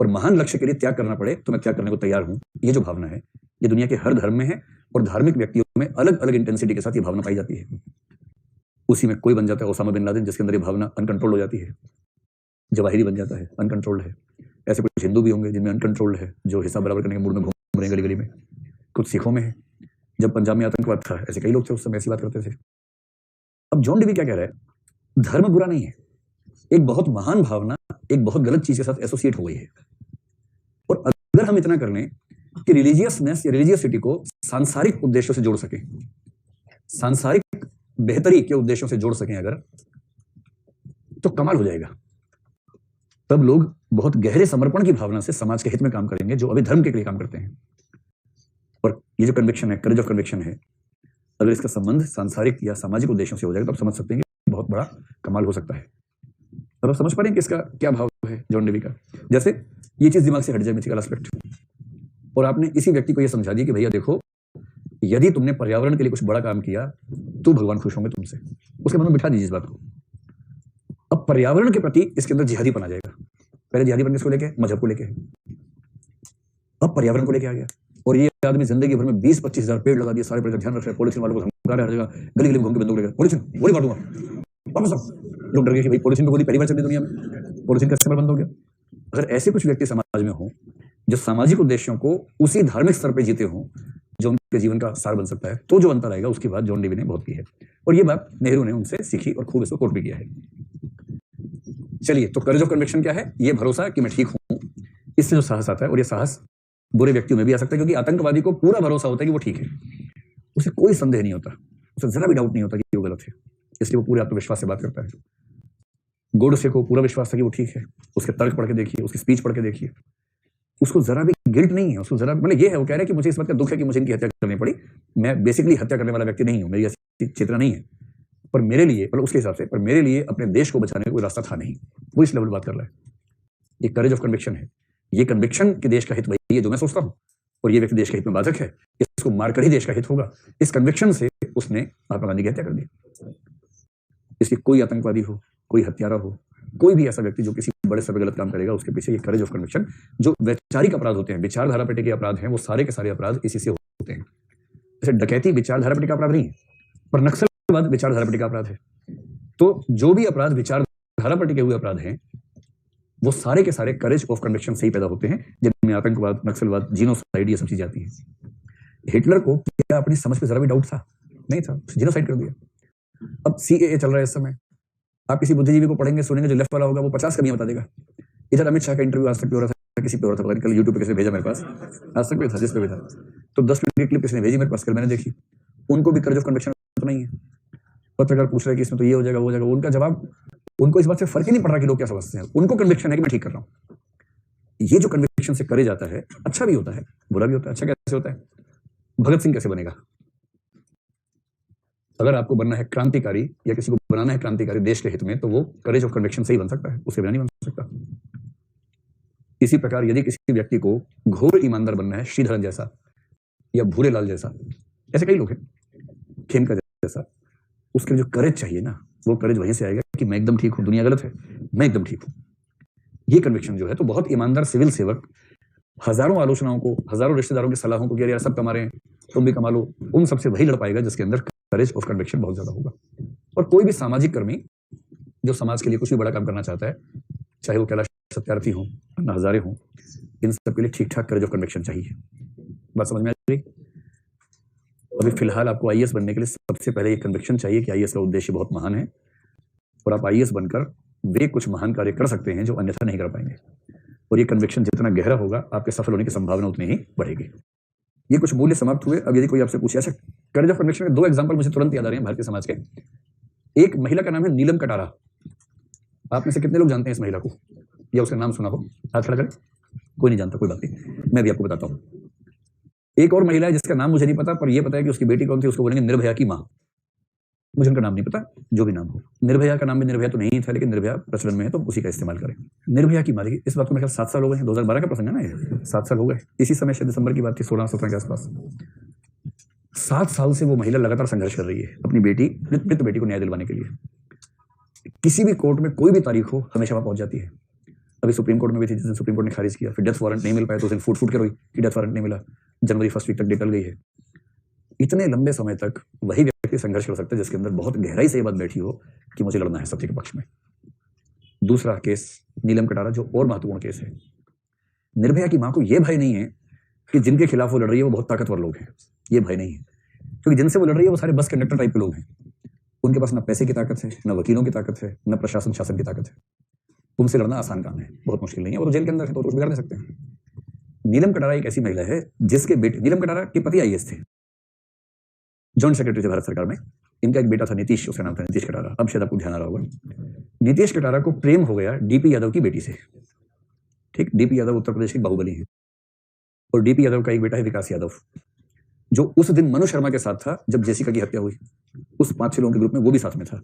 और महान लक्ष्य के लिए त्याग करना पड़े तो मैं त्याग करने को तैयार हूं, ये जो भावना है ये दुनिया के हर धर्म में है, और धार्मिक व्यक्तियों में अलग अलग इंटेंसिटी के साथ ये भावना पाई जाती है। उसी में कोई बन जाता है ओसामा बिन लादेन, जिसके अंदर ये भावना अनकंट्रोल्ड हो जाती है। जवाहिरी बन जाता है, अनकंट्रोल्ड है। ऐसे कुछ हिंदू भी होंगे जिनमें अनकंट्रोल्ड है, जो हिसाब बराबर करने के मूड में घूम रहे हैं गली गली में। कुछ सिखों में है, जब पंजाब में आतंकवाद था ऐसे कई लोग थे उस समय ऐसी बात करते थे। अब जॉन डेवी क्या कह रहा है, धर्म बुरा नहीं है, एक बहुत महान भावना एक बहुत गलत चीज के साथ एसोसिएट हो गई है। और अगर हम इतना कर लें कि रिलीजियसनेस या रिलीजियसिटी को सांसारिक उद्देश्यों से जोड़ सके, सांसारिक बेहतरी के उद्देश्यों से जोड़ सकें अगर, तो कमाल हो जाएगा। तब लोग बहुत गहरे समर्पण की भावना से समाज के हित में काम करेंगे, जो अभी धर्म के लिए काम करते हैं। और ये जो कन्विक्शन है, करेज ऑफ कन्विक्शन है, अगर इसका संबंध सांसारिक या सामाजिक उद्देश्यों से हो जाएगा तो आप समझ सकते हैं कि बहुत बड़ा कमाल हो सकता है। अब आप समझ पा रहे हैं कि इसका क्या भाव है जॉन डेवी का। जैसे ये चीज दिमाग से हट जाए, मिथिकल एस्पेक्ट, और आपने इसी व्यक्ति को यह समझा दिया कि भैया देखो, यदि तुमने पर्यावरण के लिए कुछ बड़ा काम किया तो भगवान खुश होंगे तुमसे, उसके मन में बिठा दीजिए इस बात को। अब पर्यावरण के प्रति इसके अंदर जिहादीपन आ जाएगा। पहले जिहादीपन किसको लेके, मजहब को लेके, अब पर्यावरण को लेके आ गया। और ये आदमी जिंदगी भर में 20-25 हजार पेड़ लगा दिए, सारे पेड़ का ध्यान रख रहे हैं, पॉलिथीन वालों को धमका रहा है, हर जगह गली गली घूम के बंदूक लेकर पॉलिथीन गोली मार दूंगा, वापस आओ। लोग डर गए कि भाई पॉलिथीन पे गोली पहली बार चली दुनिया में, पॉलिथीन का इस्तेमाल बंद हो गया। अगर ऐसे कुछ व्यक्ति समाज में हो जो सामाजिक उद्देश्यों को उसी धार्मिक स्तर पर जीते हों जो उनके जीवन का सार बन सकता है, तो जो अंतर आएगा उसकी बात जॉन डेवी ने बहुत की है, और ये बात नेहरू ने उनसे सीखी और खूब इसको कोट भी किया है। चलिए, तो करेज ऑफ कन्विक्शन क्या है? ये भरोसा कि मैं ठीक हूं, इससे जो साहस आता है, और ये साहस बुरे व्यक्तियों में भी आ सकता है, क्योंकि आतंकवादी को पूरा भरोसा होता है कि वो ठीक है, उसे कोई संदेह नहीं होता, उसे जरा भी डाउट नहीं होता कि वो गलत है, इसलिए वो पूरे आत्मविश्वास से बात करता है। गोडसे को पूरा विश्वास था कि वो ठीक है, उसके तर्क पढ़ के देखिए, उसकी स्पीच पढ़ के देखिए, उसको जरा भी गिल्ट नहीं है, उसको जरा, मतलब ये है, वो कह रहा है कि मुझे इस बात का दुख है कि मुझे इनकी हत्या करनी पड़ी, मैं बेसिकली हत्या करने वाला व्यक्ति नहीं हूं, मेरी ऐसी चेतना नहीं है, पर मेरे लिए, मतलब उसके हिसाब से, पर मेरे लिए अपने देश को बचाने का कोई रास्ता था नहीं, वो इस लेवल बात कर रहा है। ये करेज ऑफ कन्विक्शन है, ये कन्विक्शन कि देश का हित वही है जो मैं सोचता हूं, और ये व्यक्ति देश के हित में बाधक है, इसको मारकर ही देश का हित होगा, इस कन्विक्शन से उसने महात्मा गांधी की हत्या कर दी। इसलिए कोई आतंकवादी हो, कोई हत्यारा हो, कोई भी ऐसा व्यक्ति जो किसी बड़े से गलत काम करेगा, उसके पीछे ये करेज ऑफ कन्विक्शन, जो वैचारिक अपराध होते हैं, विचारधारा पेटे के अपराध हैं, वो सारे के सारे अपराध इसी से होते हैं। जैसे डकैती विचारधारा पेटे का अपराध नहीं है, पर नक्सलवाद विचारधारा पेटे का अपराध है। तो जो भी अपराध विचारधारा पर टिके हुए अपराध हैं, वो सारे के सारे करेज ऑफ कन्विक्शन से ही पैदा होते हैं, जिनमें आतंकवाद, नक्सलवाद, जीनोसाइड, ये सब चीजें आती हैं। हिटलर को क्या अपनी समझ पे जरा भी डाउट था? नहीं था, जीनोसाइड कर दिया। अब सीएए चल रहा है इस समय, आप किसी बुद्धिजीवी को पढ़ेंगे, सुनेंगे, जो लेफ्ट वाला होगा वो 50 कमियां बता देगा। इधर अमित शाह का इंटरव्यू आज तक भी हो रहा था, किसी पे हो रहा था, कल यूट्यूब पे किसी ने भेजा मेरे पास, आज तक भी था, जिस पे भी था, तो 10 मिनट की क्लिप किसी ने भेजी मेरे पास, कल मैंने देखी। उनको भी करेज ऑफ कन्विक्शन तो नहीं है। पत्रकार पूछ रहे कि इसमें तो ये हो जाएगा, वो हो जाएगा, उनका जवाब, उनको इस बात से फर्क ही नहीं पड़ रहा कि लोग क्या समझते हैं, उनको कन्विक्शन है कि मैं ठीक कर रहा हूं। ये जो कन्विक्शन से करे जाता है, अच्छा भी होता है, बुरा भी होता है। अच्छा कैसे होता है? भगत सिंह कैसे बनेगा? अगर आपको बनना है क्रांतिकारी, या किसी को बनाना है क्रांतिकारी देश के हित में, तो वो करेज ऑफ कन्विक्शन से ही बन सकता है, उसके बिना नहीं बन सकता। इसी प्रकार यदि किसी व्यक्ति को घोर ईमानदार बनना है, श्रीधरन जैसा या भूरेलाल जैसा, ऐसे कई लोग हैं, खेमका जैसा, उसके लिए जो करेज चाहिए ना, वो करेज वहीं से आएगा कि मैं एकदम ठीक हूं, दुनिया गलत है, मैं एकदम ठीक हूं। ये कन्विक्शन जो है, तो बहुत ईमानदार सिविल सेवक हजारों आलोचनाओं को, हजारों रिश्तेदारों की सलाहों को कि यार सब कमा रहे हैं, तुम भी कमा लो, उन सबसे वही लड़ पाएगा जिसके अंदर करेज ऑफ कन्विक्शन बहुत ज्यादा होगा। और कोई भी सामाजिक कर्मी जो समाज के लिए कुछ भी बड़ा काम करना चाहता है, चाहे वो कैलाश सत्यार्थी हो, अन्ना हजारे हो, इन सबके लिए ठीक ठाक करेज ऑफ कन्विक्शन चाहिए। बात समझ में आ रही? अभी फिलहाल आपको आईएएस बनने के लिए सबसे पहले ये कन्विक्शन चाहिए कि आईएएस का उद्देश्य बहुत महान है, और आप आईएएस बनकर वे कुछ महान कार्य कर सकते हैं जो अन्यथा नहीं कर पाएंगे। और ये कन्विक्शन जितना गहरा होगा, आपके सफल होने की संभावना उतनी ही बढ़ेगी। ये कुछ मूल्य समाप्त हुए। अब यदि कोई आपसे पूछे, अच्छा करेज ऑफ कन्विक्शन के 2 एग्जांपल मुझे तुरंत याद आ रहे हैं भारतीय समाज के। एक महिला का नाम है नीलम कटारा। आप में से कितने लोग जानते हैं इस महिला को, या उसका नाम सुना हो? हाथ खड़ा करें। कोई नहीं जानता, कोई बात नहीं, मैं भी आपको बताता हूँ। एक और महिला है जिसका नाम मुझे नहीं पता, पर यह पता है कि उसकी बेटी कौन थी, उसको बोलेंगे निर्भया की मां। मुझे उनका नाम नहीं पता, जो भी नाम हो। निर्भया का नाम भी निर्भया तो नहीं था, लेकिन निर्भया प्रचलन में है तो उसी का इस्तेमाल करें। निर्भया की मालिक, इस बात को मेरे ख्याल 7 साल हो गए हैं, 2012 का प्रसंग है ना ये, 7 साल हो गए। इसी समय शायद दिसंबर की बात थी, 16-17 के आसपास। 7 साल से वो महिला लगातार संघर्ष कर रही है अपनी बेटी, मृत बेटी को न्याय दिलवाने के लिए। किसी भी कोर्ट में कोई भी तारीख हो, हमेशा वहां पहुंच जाती है। अभी सुप्रीम कोर्ट में भी थी, जिस दिन सुप्रीम कोर्ट ने खारिज किया, फिर डेथ वारंट नहीं मिल पाया तो उस दिन फूट के रोई कि डेथ वारंट नहीं मिला। जनवरी 1 वीक तक निकल गई है। इतने लंबे समय तक वही व्यक्ति संघर्ष कर सकता है जिसके अंदर बहुत गहराई से ये बात बैठी हो कि मुझे लड़ना है सत्य के पक्ष में। दूसरा केस नीलम कटारा, जो और महत्वपूर्ण केस है। निर्भया की मां को यह भय नहीं है कि जिनके खिलाफ वो लड़ रही है वो बहुत ताकतवर लोग हैं, ये भय नहीं है, क्योंकि जिनसे वो लड़ रही है वो सारे बस कंडक्टर टाइप के लोग हैं। उनके पास न पैसे की ताकत है, न वकीलों की ताकत है, न प्रशासन शासन की ताकत है। उनसे लड़ना आसान काम है, बहुत मुश्किल नहीं है। वो तो जेल के अंदर है तो कुछ बिगाड़ नहीं सकते हैं। नीलम कटारा एक ऐसी महिला है जिसके बेटे, नीलम कटारा के पति आईएएस थे, जॉइंट सेक्रेटरी थे भारत सरकार में। इनका एक बेटा था नीतीश, उसका नाम था नीतीश कटारा। अब शायद आपको ध्यान आ रहा होगा, नीतीश कटारा को प्रेम हो गया डीपी यादव की बेटी से। ठीक, डीपी यादव उत्तर प्रदेश के बाहुबली हैं, और डीपी यादव का एक बेटा है विकास यादव, जो उस दिन मनु शर्मा के साथ था जब जेसिका की हत्या हुई। उस 5-6 लोगों के ग्रुप में वो भी साथ में था।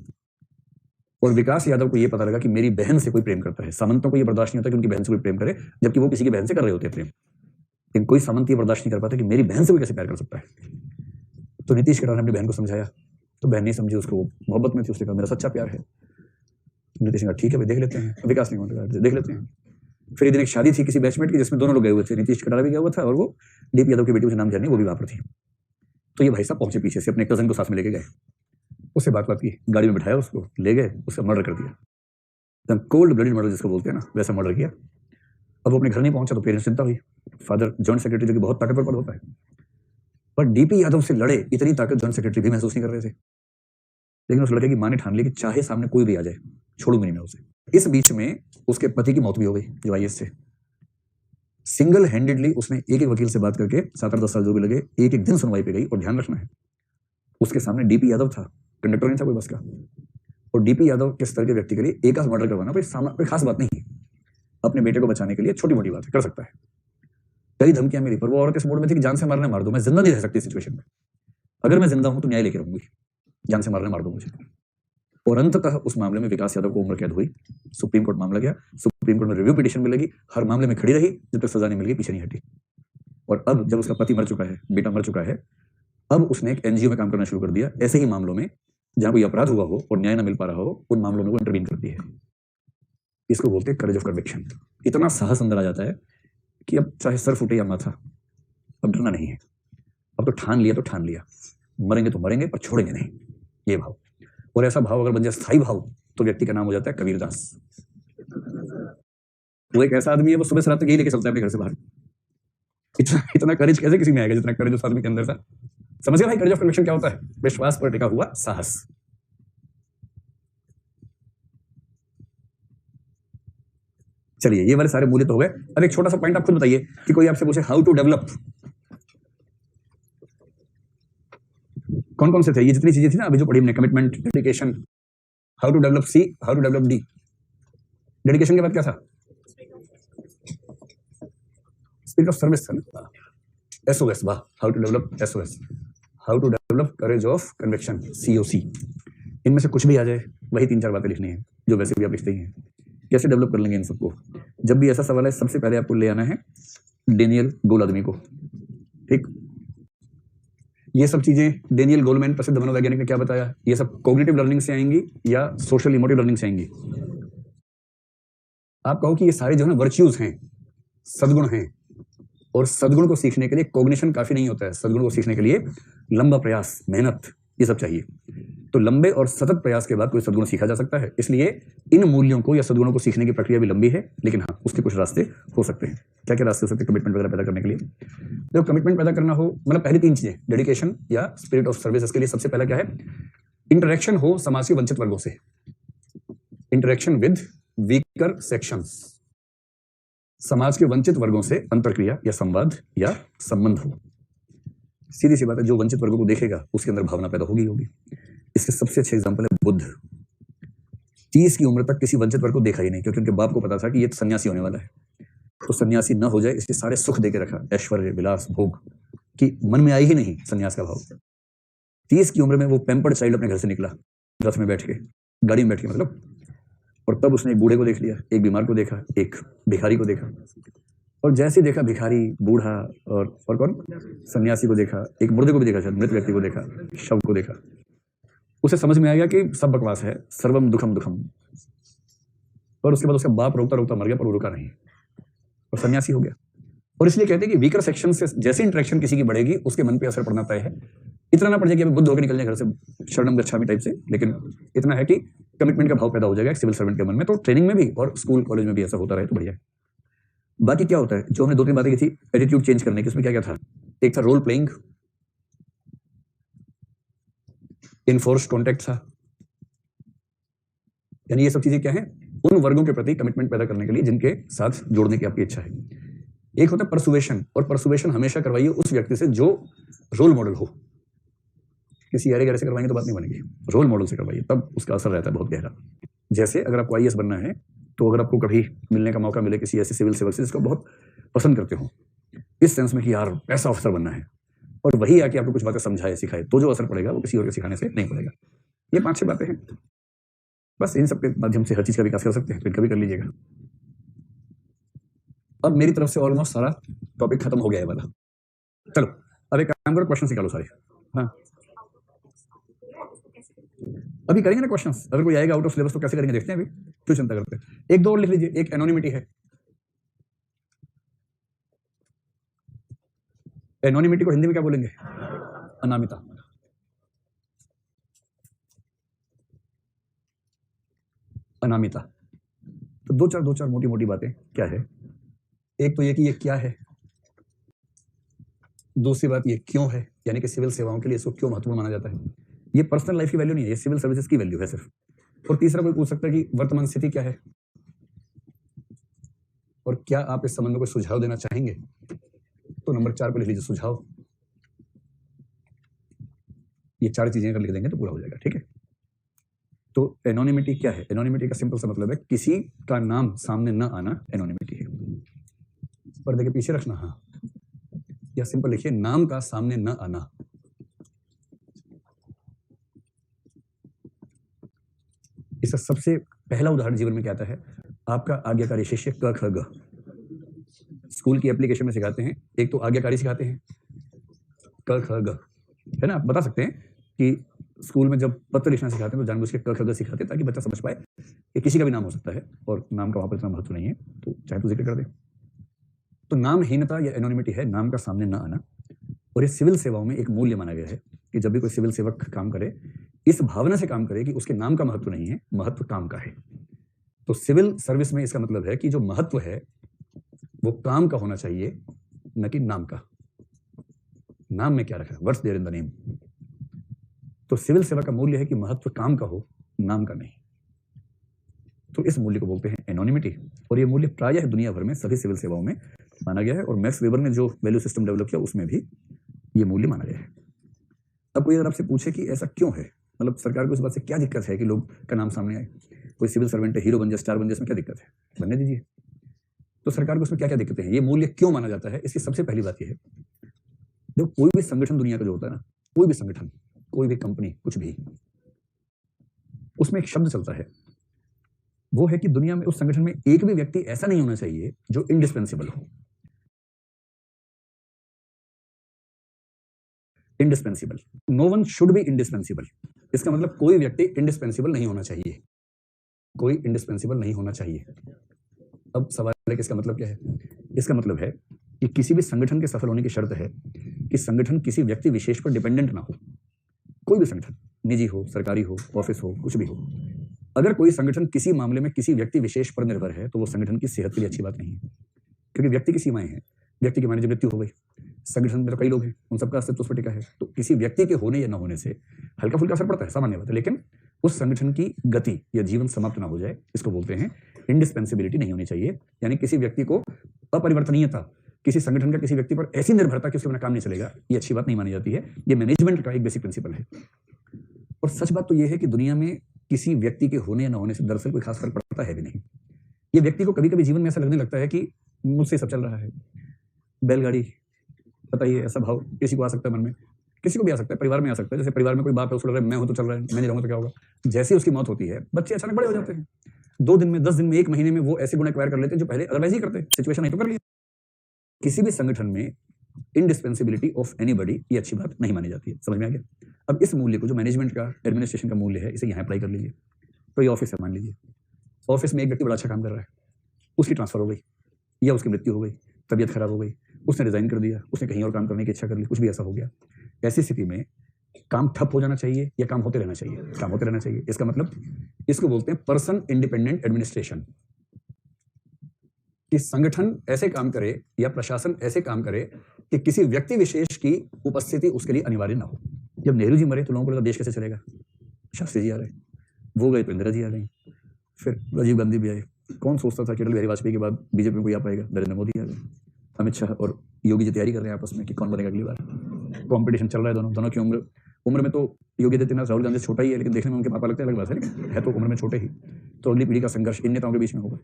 और विकास यादव को यह पता लगा कि मेरी बहन से कोई प्रेम करता है। सामंतों को यह बर्दाश्त नहीं होता कि उनकी बहन से कोई प्रेम करे, जबकि वो किसी की बहन से कर रहे होते हैं प्रेम, लेकिन कोई सामंत ये बर्दाश्त नहीं कर पाता कि मेरी बहन से कोई कैसे प्यार कर सकता है। तो नीतीश कटारा ने अपनी बहन को समझाया, तो बहन नहीं समझी, उसको मोहब्बत में थी, उसने कहा मेरा सच्चा प्यार है। तो नीतीश ने कहा ठीक है भाई, देख लेते हैं। विकास ने कहा देख लेते हैं। फिर एक दिन एक शादी थी किसी बैचमेट की, जिसमें दोनों लोग गए हुए थे, नीतीश कटारा भी गया हुआ था और वो डीपी यादव की बेटी, मुझे नाम ध्यान नहीं, वो भी वहां पर थी। तो ये भाई साहब पहुंचे पीछे से, अपने कजन को साथ में लेके गए, उससे बात की, गाड़ी में बिठाया, उसको ले गए, उसका मर्डर कर दिया। एकदम कोल्ड ब्लडेड मर्डर जिसको बोलते हैं ना, वैसा मर्डर किया। अब वो अपने घर नहीं पहुंचा तो पेरेंट्स चिंता हुई। फादर जॉइंट सेक्रेटरी, जो कि बहुत ताकतवर पद होता है, पर डीपी यादव से लड़े इतनी ताकत जॉइंट सेक्रेटरी भी महसूस नहीं कर रहे थे। लेकिन उस लड़के की मां ने ठान लिया कि चाहे सामने कोई भी आ जाए, छोड़ूंगी नहीं मैं उसे। इस बीच में उसके पति की मौत भी हो गई, जो आईएएस से। सिंगल हैंडेडली उसने एक एक वकील से बात करके 7-8-10 साल जो भी लगे, एक एक दिन सुनवाई पे गई। और ध्यान रखना है, उसके सामने डीपी यादव था, कंडक्टर नहीं था कोई बस का। और डीपी यादव के स्तर के व्यक्ति के लिए एक आध मर्डर करवाना कोई खास बात नहीं है। अपने बेटे को बचाने के लिए छोटी मोटी बात है, कर सकता है। कई धमकियां मिली, पर वो औरत इस मूड में थी कि जान से मारने मार दो, मैं जिंदा नहीं रह सकती सिचुएशन में। अगर मैं जिंदा हूं तो न्याय लेके रहूंगी, जान से मारने मार दो मुझे। और अंततः उस मामले में विकास यादव को उम्र कैद हुई। सुप्रीम कोर्ट मामला गया, सुप्रीम कोर्ट में रिव्यू पिटीशन मिलेगी, हर मामले में खड़ी रही जब तक सजा नहीं मिल गई, पीछे नहीं हटी। और अब जब उसका पति मर चुका है, बेटा मर चुका है, अब उसने एक एनजीओ में काम करना शुरू कर दिया। ऐसे ही मामलों में जहां कोई अपराध हुआ हो और न्याय न मिल पा रहा हो, उन मामलों में वो इंटरवीन करती है। इसको बोलते हैं करेज ऑफ कन्विक्शन। इतना साहस अंदर आ जाता है कि अब चाहे सर फूटे या माथा, अब डरना नहीं है। अब तो ठान लिया, मरेंगे तो मरेंगे पर छोड़ेंगे नहीं, ये भाव। और ऐसा भाव अगर बन जाए स्थायी भाव, तो व्यक्ति का नाम हो जाता है कबीरदास। वो एक ऐसा आदमी है, वो सुबह से रात तक यही लेके चलता है अपने घर से बाहर। इतना करेज कैसे किसी में आएगा जितना करेज उस आदमी के अंदर था। समझ गए भाई, करेज ऑफ कन्विक्शन क्या होता है? विश्वास पर टिका हुआ साहस। चलिए, ये वाले सारे मूल्य तो हो गए। अब एक छोटा सा पॉइंट आप खुद बताइए कि कोई आपसे पूछे हाउ टू डेवलप, कौन कौन से थे? ये जितनी चीजें थी ना अभी जो पढ़ी हमने, commitment, dedication, how to develop C, how to develop D. Dedication के बाद क्या था? स्पिरिट ऑफ सर्विस था ना, एसओएस। वाह, how to develop SOS, how to develop courage of conviction, COC. इनमें से कुछ भी आ जाए, वही 3-4 बातें लिखनी है जो वैसे भी आप लिखते ही हैं। कैसे डेवलप कर लेंगे इन सबको? जब भी ऐसा सवाल है, सबसे पहले आपको ले आना है डेनियल गोल आदमी को। ठीक, ये सब चीजें डेनियल गोलमैन प्रसिद्ध मनोवैज्ञानिक ने क्या बताया? ये सब कॉग्निटिव लर्निंग से आएंगी या सोशल इमोटिव लर्निंग से आएंगी? आप कहो कि ये सारे जो है ना वर्च्यूज हैं, सद्गुण हैं। और सद्गुण को सीखने के लिए कॉग्निशन काफी नहीं होता है। सद्गुण को सीखने के लिए लंबा प्रयास, मेहनत, ये सब चाहिए। तो लंबे और सतत प्रयास के बाद कोई सद्गुण सीखा जा सकता है। इसलिए इन मूल्यों को या सद्गुणों को सीखने की प्रक्रिया भी लंबी है, लेकिन हाँ, उसके कुछ रास्ते हो सकते हैं। क्या क्या रास्ते हो सकते हैं कमिटमेंट वगैरह पैदा करने के लिए? देखो, कमिटमेंट पैदा करना हो मतलब पहली 3 चीजें, डेडिकेशन या स्पिरिट ऑफ सर्विस। इसके लिए सबसे पहला क्या है? इंटरेक्शन हो समाज के वंचित वर्गों से, इंटरेक्शन विद वीकर सेक्शंस। समाज के वंचित वर्गों से अंतरक्रिया या संवाद या संबंध हो। सीधी सी बात है, जो वंचित वर्गों को देखेगा उसके अंदर भावना पैदा होगी। इसके सबसे अच्छे एग्जांपल है बुद्ध। 30 की उम्र तक किसी वंचित वर्ग को देखा ही नहीं, क्योंकि उनके बाप को पता था कि ये सन्यासी होने वाला है। तो सन्यासी न हो जाए इसलिए सारे सुख देके रखा, ऐश्वर्य, विलास, भोग, कि मन में आई ही नहीं सन्यास का भाव। 30 की उम्र में वो पैम्पर्ड चाइल्ड अपने घर से निकला, रथ में बैठ के, गाड़ी में बैठ के मतलब। और तब उसने एक बूढ़े को देख लिया, एक बीमार को देखा, एक भिखारी को देखा। और जैसे देखा भिखारी, बूढ़ा और कौन, सन्यासी को देखा, एक मुर्दे को भी देखा, शायद मृत व्यक्ति को देखा, शव को देखा, उसे समझ में आ गया कि सब बकवास है, सर्वम दुखम दुखम। और उसके बाद उसका बाप रोकता रोकता मर गया, पर वो रुका नहीं और सन्यासी हो गया। और इसलिए कहते हैं कि वीकर सेक्शन से जैसे इंटरेक्शन किसी की बढ़ेगी, उसके मन पे असर पड़ना तय है। इतना ना पड़ जाए कि बुद्ध होकर निकल जाए घर से शरणम गच्छामि टाइप से, लेकिन इतना है कि कमिटमेंट का भाव पैदा हो जाएगा एक सिविल सर्वेंट के मन में। तो ट्रेनिंग में भी और स्कूल कॉलेज में भी ऐसा होता रहे तो बढ़िया है। बाकी क्या होता है, जो हमने 2-3 बातें की थी एटीट्यूड चेंज करने की, उसमें क्या क्या था? एक था रोल प्लेइंग, इनफोर्स्ड कॉन्टैक्ट था। यानी ये सब चीजें क्या है? उन वर्गों के प्रति कमिटमेंट पैदा करने के लिए जिनके साथ जोड़ने की आपकी इच्छा है। एक होता है परसुएशन, और परसुएशन हमेशा करवाइए उस व्यक्ति से जो रोल मॉडल हो। किसी यारे गहरे से करवाएंगे तो बात नहीं बनेगी, रोल मॉडल से करवाइए, तब उसका असर रहता है बहुत गहरा। जैसे अगर आपको आईएएस बनना है, तो अगर आपको कभी मिलने का मौका मिले किसी ऐसे सिविल सर्विस से जिसको बहुत पसंद करते हो, इस सेंस में कि यार ऐसा ऑफिसर बनना है, और वही आके आपको कुछ बातें समझाए, सिखाए, तो जो असर पड़ेगा वो किसी और के सिखाने से नहीं पड़ेगा। ये 5-6 बातें हैं, बस इन सबके माध्यम से हर चीज का विकास कर सकते हैं, फिर कभी कर लीजिएगा। अब मेरी तरफ से ऑलमोस्ट सारा टॉपिक खत्म हो गया है वाला। चलो अब एक काम करो, क्वेश्चन निकालो सारे। हाँ, अभी करेंगे ना क्वेश्चंस। अगर कोई आएगा आउट ऑफ सिलेबस तो कैसे करेंगे देखते हैं, अभी क्यों चिंता करते हैं। 1-2 और लिख लीजिए। एक एनोनिमिटी है, एनोनिमिटी को हिंदी में क्या बोलेंगे? अनामिता। अनामिता। तो 2-4 मोटी मोटी बातें क्या है। एक तो ये कि ये क्या है, दूसरी बात ये क्यों है, यानी कि सिविल सेवाओं के लिए इसको क्यों महत्वपूर्ण माना जाता है। ये पर्सनल लाइफ की वैल्यू नहीं है, ये सिविल सर्विसेज की वैल्यू है सिर्फ। और तीसरा कोई पूछ सकता है कि वर्तमान स्थिति क्या है और क्या आप इस संबंध में कोई सुझाव देना चाहेंगे, तो नंबर 4 पे लिख लीजिए सुझाव। ये 4 चीजें अगर लिख देंगे तो पूरा हो जाएगा, ठीक है। तो एनोनिमिटी क्या है? एनोनिमिटी का सिंपल सा मतलब है किसी का नाम सामने न आना एनोनिमिटी है। पर्दे के पीछे रखना, हाँ, या सिंपल लिखिए नाम का सामने न आना। इसका सबसे पहला उदाहरण जीवन में क्या आता है? आपका आज्ञाकारी शिष्य क ख ग। स्कूल की एप्लीकेशन में सिखाते हैं, एक तो आज्ञाकारी सिखाते हैं क ख ग, है ना। आप बता सकते हैं कि स्कूल में जब पत्र लिखना सिखाते हैं तो जानबूझ के क ख ग सिखाते हैं ताकि बच्चा समझ पाए कि किसी का भी नाम हो सकता है और नाम का वहां पर इतना महत्व नहीं है, तो चाहे तो जिक्र कर दें। तो नामहीनता या एनोनिमिटी है नाम का सामने न आना। और ये सिविल सेवाओं में एक मूल्य माना गया है कि जब भी कोई सिविल सेवक काम करे, इस भावना से काम करे कि उसके नाम का महत्व नहीं है, महत्व काम का है। तो सिविल सर्विस में इसका मतलब है कि जो महत्व है वो काम का होना चाहिए, न कि नाम का। नाम में क्या रखा है, what's there in the name. तो सिविल सेवा का मूल्य है कि महत्व काम का हो, नाम का नहीं। तो इस मूल्य को बोलते हैं एनोनिमिटी। और ये मूल्य प्रायः दुनिया भर में सभी सिविल सेवाओं में माना गया है, और मैक्स वेबर ने जो वैल्यू सिस्टम डेवलप किया उसमें भी ये मूल्य माना गया है। अब कोई अगर आपसे पूछे कि ऐसा क्यों है, मतलब सरकार को इस बात से क्या दिक्कत है कि लोग का नाम सामने आए, कोई सिविल सर्वेंट है, हीरो बन जाए, स्टार बन जाए, इसमें क्या दिक्कत है, बनने दीजिए। तो सरकार को उसमें क्या क्या दिक्कतें हैं, ये मूल्य क्यों माना जाता है, इसकी सबसे पहली बात यह है, देखो कोई भी संगठन दुनिया का जो होता है ना, कोई भी संगठन, कोई भी कंपनी, कुछ भी, उसमें एक शब्द चलता है, वो है कि दुनिया में उस संगठन में एक भी व्यक्ति ऐसा नहीं होना चाहिए जो इंडिस्पेंसिबल हो। Indispensable, no one should be indispensable. इसका मतलब कोई व्यक्ति इंडिस्पेंसिबल नहीं होना चाहिए, कोई इंडिस्पेंसिबल नहीं होना चाहिए। अब सवाल है कि इसका मतलब क्या है? इसका मतलब है कि किसी भी संगठन के सफल होने की शर्त है कि संगठन किसी व्यक्ति विशेष पर डिपेंडेंट ना हो। कोई भी संगठन, निजी हो, सरकारी हो, ऑफिस हो, कुछ भी हो, अगर कोई संगठन किसी मामले में किसी व्यक्ति विशेष पर निर्भर है तो वो संगठन की सेहत के लिए अच्छी बात नहीं है। क्योंकि व्यक्ति की सीमाएं हैं, व्यक्ति की मानी मृत्यु हो गई, संगठन में तो कई लोग हैं, उन सबका अस्तित्व उस पर टिका है, तो किसी व्यक्ति के होने या न होने से हल्का फुल्का असर पड़ता है, सामान्य बात है, लेकिन उस संगठन की गति या जीवन समाप्त ना हो जाए, इसको बोलते हैं इंडिस्पेंसिबिलिटी नहीं होनी चाहिए। यानी किसी व्यक्ति को अपरिवर्तनीयता, किसी संगठन का किसी व्यक्ति पर ऐसी निर्भरता कि उसके बिना काम नहीं चलेगा, ये अच्छी बात नहीं मानी जाती है। ये मैनेजमेंट का एक बेसिक प्रिंसिपल है। और सच बात तो ये है कि दुनिया में किसी व्यक्ति के होने या न होने से दरअसल कोई खास फर्क पड़ता है भी नहीं। ये व्यक्ति को कभी कभी जीवन में ऐसा लगने लगता है कि मुझसे सब चल रहा है, बैलगाड़ी, पता ही है, ऐसा भाव किसी को आ सकता है मन में, किसी को भी आ सकता है, परिवार में आ सकता है। जैसे परिवार में कोई बाप है, उसको लग रहा है मैं हूं तो चल रहा है, मैं नहीं रहूंगा तो क्या होगा। जैसे उसकी मौत होती है, बच्चे अचानक बड़े हो जाते हैं, 2 दिन में, 10 दिन में, 1 महीने में वो ऐसे गुण एक्वायर कर लेते हैं जो पहले अदरवाइज ही करते हैं, सिचुएशन नहीं तो कर लिया। किसी भी संगठन में इंडिस्पेंसिबिलिटी ऑफ एनीबॉडी ये अच्छी बात नहीं मानी जाती है। समझ में आ गया? अब इस मूल्य को, जो मैनेजमेंट का, एडमिनिस्ट्रेशन का मूल्य है, इसे यहाँ अप्लाई कर लीजिए। तो ये ऑफिस है, मान लीजिए ऑफिस में एक व्यक्ति बड़ा अच्छा काम कर रहा है, उसकी ट्रांसफर हो गई या उसकी मृत्यु हो गई, तबीयत खराब हो गई, उसने रिजाइन कर दिया, उसने कहीं और काम करने की इच्छा कर ली, कुछ भी ऐसा हो गया। ऐसी स्थिति में काम ठप हो जाना चाहिए या काम होते रहना चाहिए? काम होते रहना चाहिए। इसका मतलब, इसको बोलते हैं पर्सन इंडिपेंडेंट एडमिनिस्ट्रेशन। कि संगठन ऐसे काम करे या प्रशासन ऐसे काम करे कि किसी व्यक्ति विशेष की उपस्थिति उसके लिए अनिवार्य ना हो। जब नेहरू जी मरे तो लोगों को लगा देश कैसे चलेगा, शास्त्री जी आ रहे, वो गए तो इंदिरा जी आ गई, फिर राजीव गांधी भी आए। कौन सोचता था कि अटल बिहारी वाजपेयी के बाद बीजेपी में कोई आ पाएगा? नरेंद्र मोदी आ गए, अमित शाह और योगी जी तैयारी कर रहे हैं आपस में कि कौन बनेगा अगली बार। कंपटीशन चल रहा है, दोनों की उम्र में तो योगी आदित्यनाथ राहुल गांधी छोटा ही है, लेकिन देखने में उनके पापा लगते हैं, अलग बात है, लेकिन है तो उम्र में छोटे ही। तो अगली पीढ़ी का संघर्ष इन नेताओं के बीच में होगा,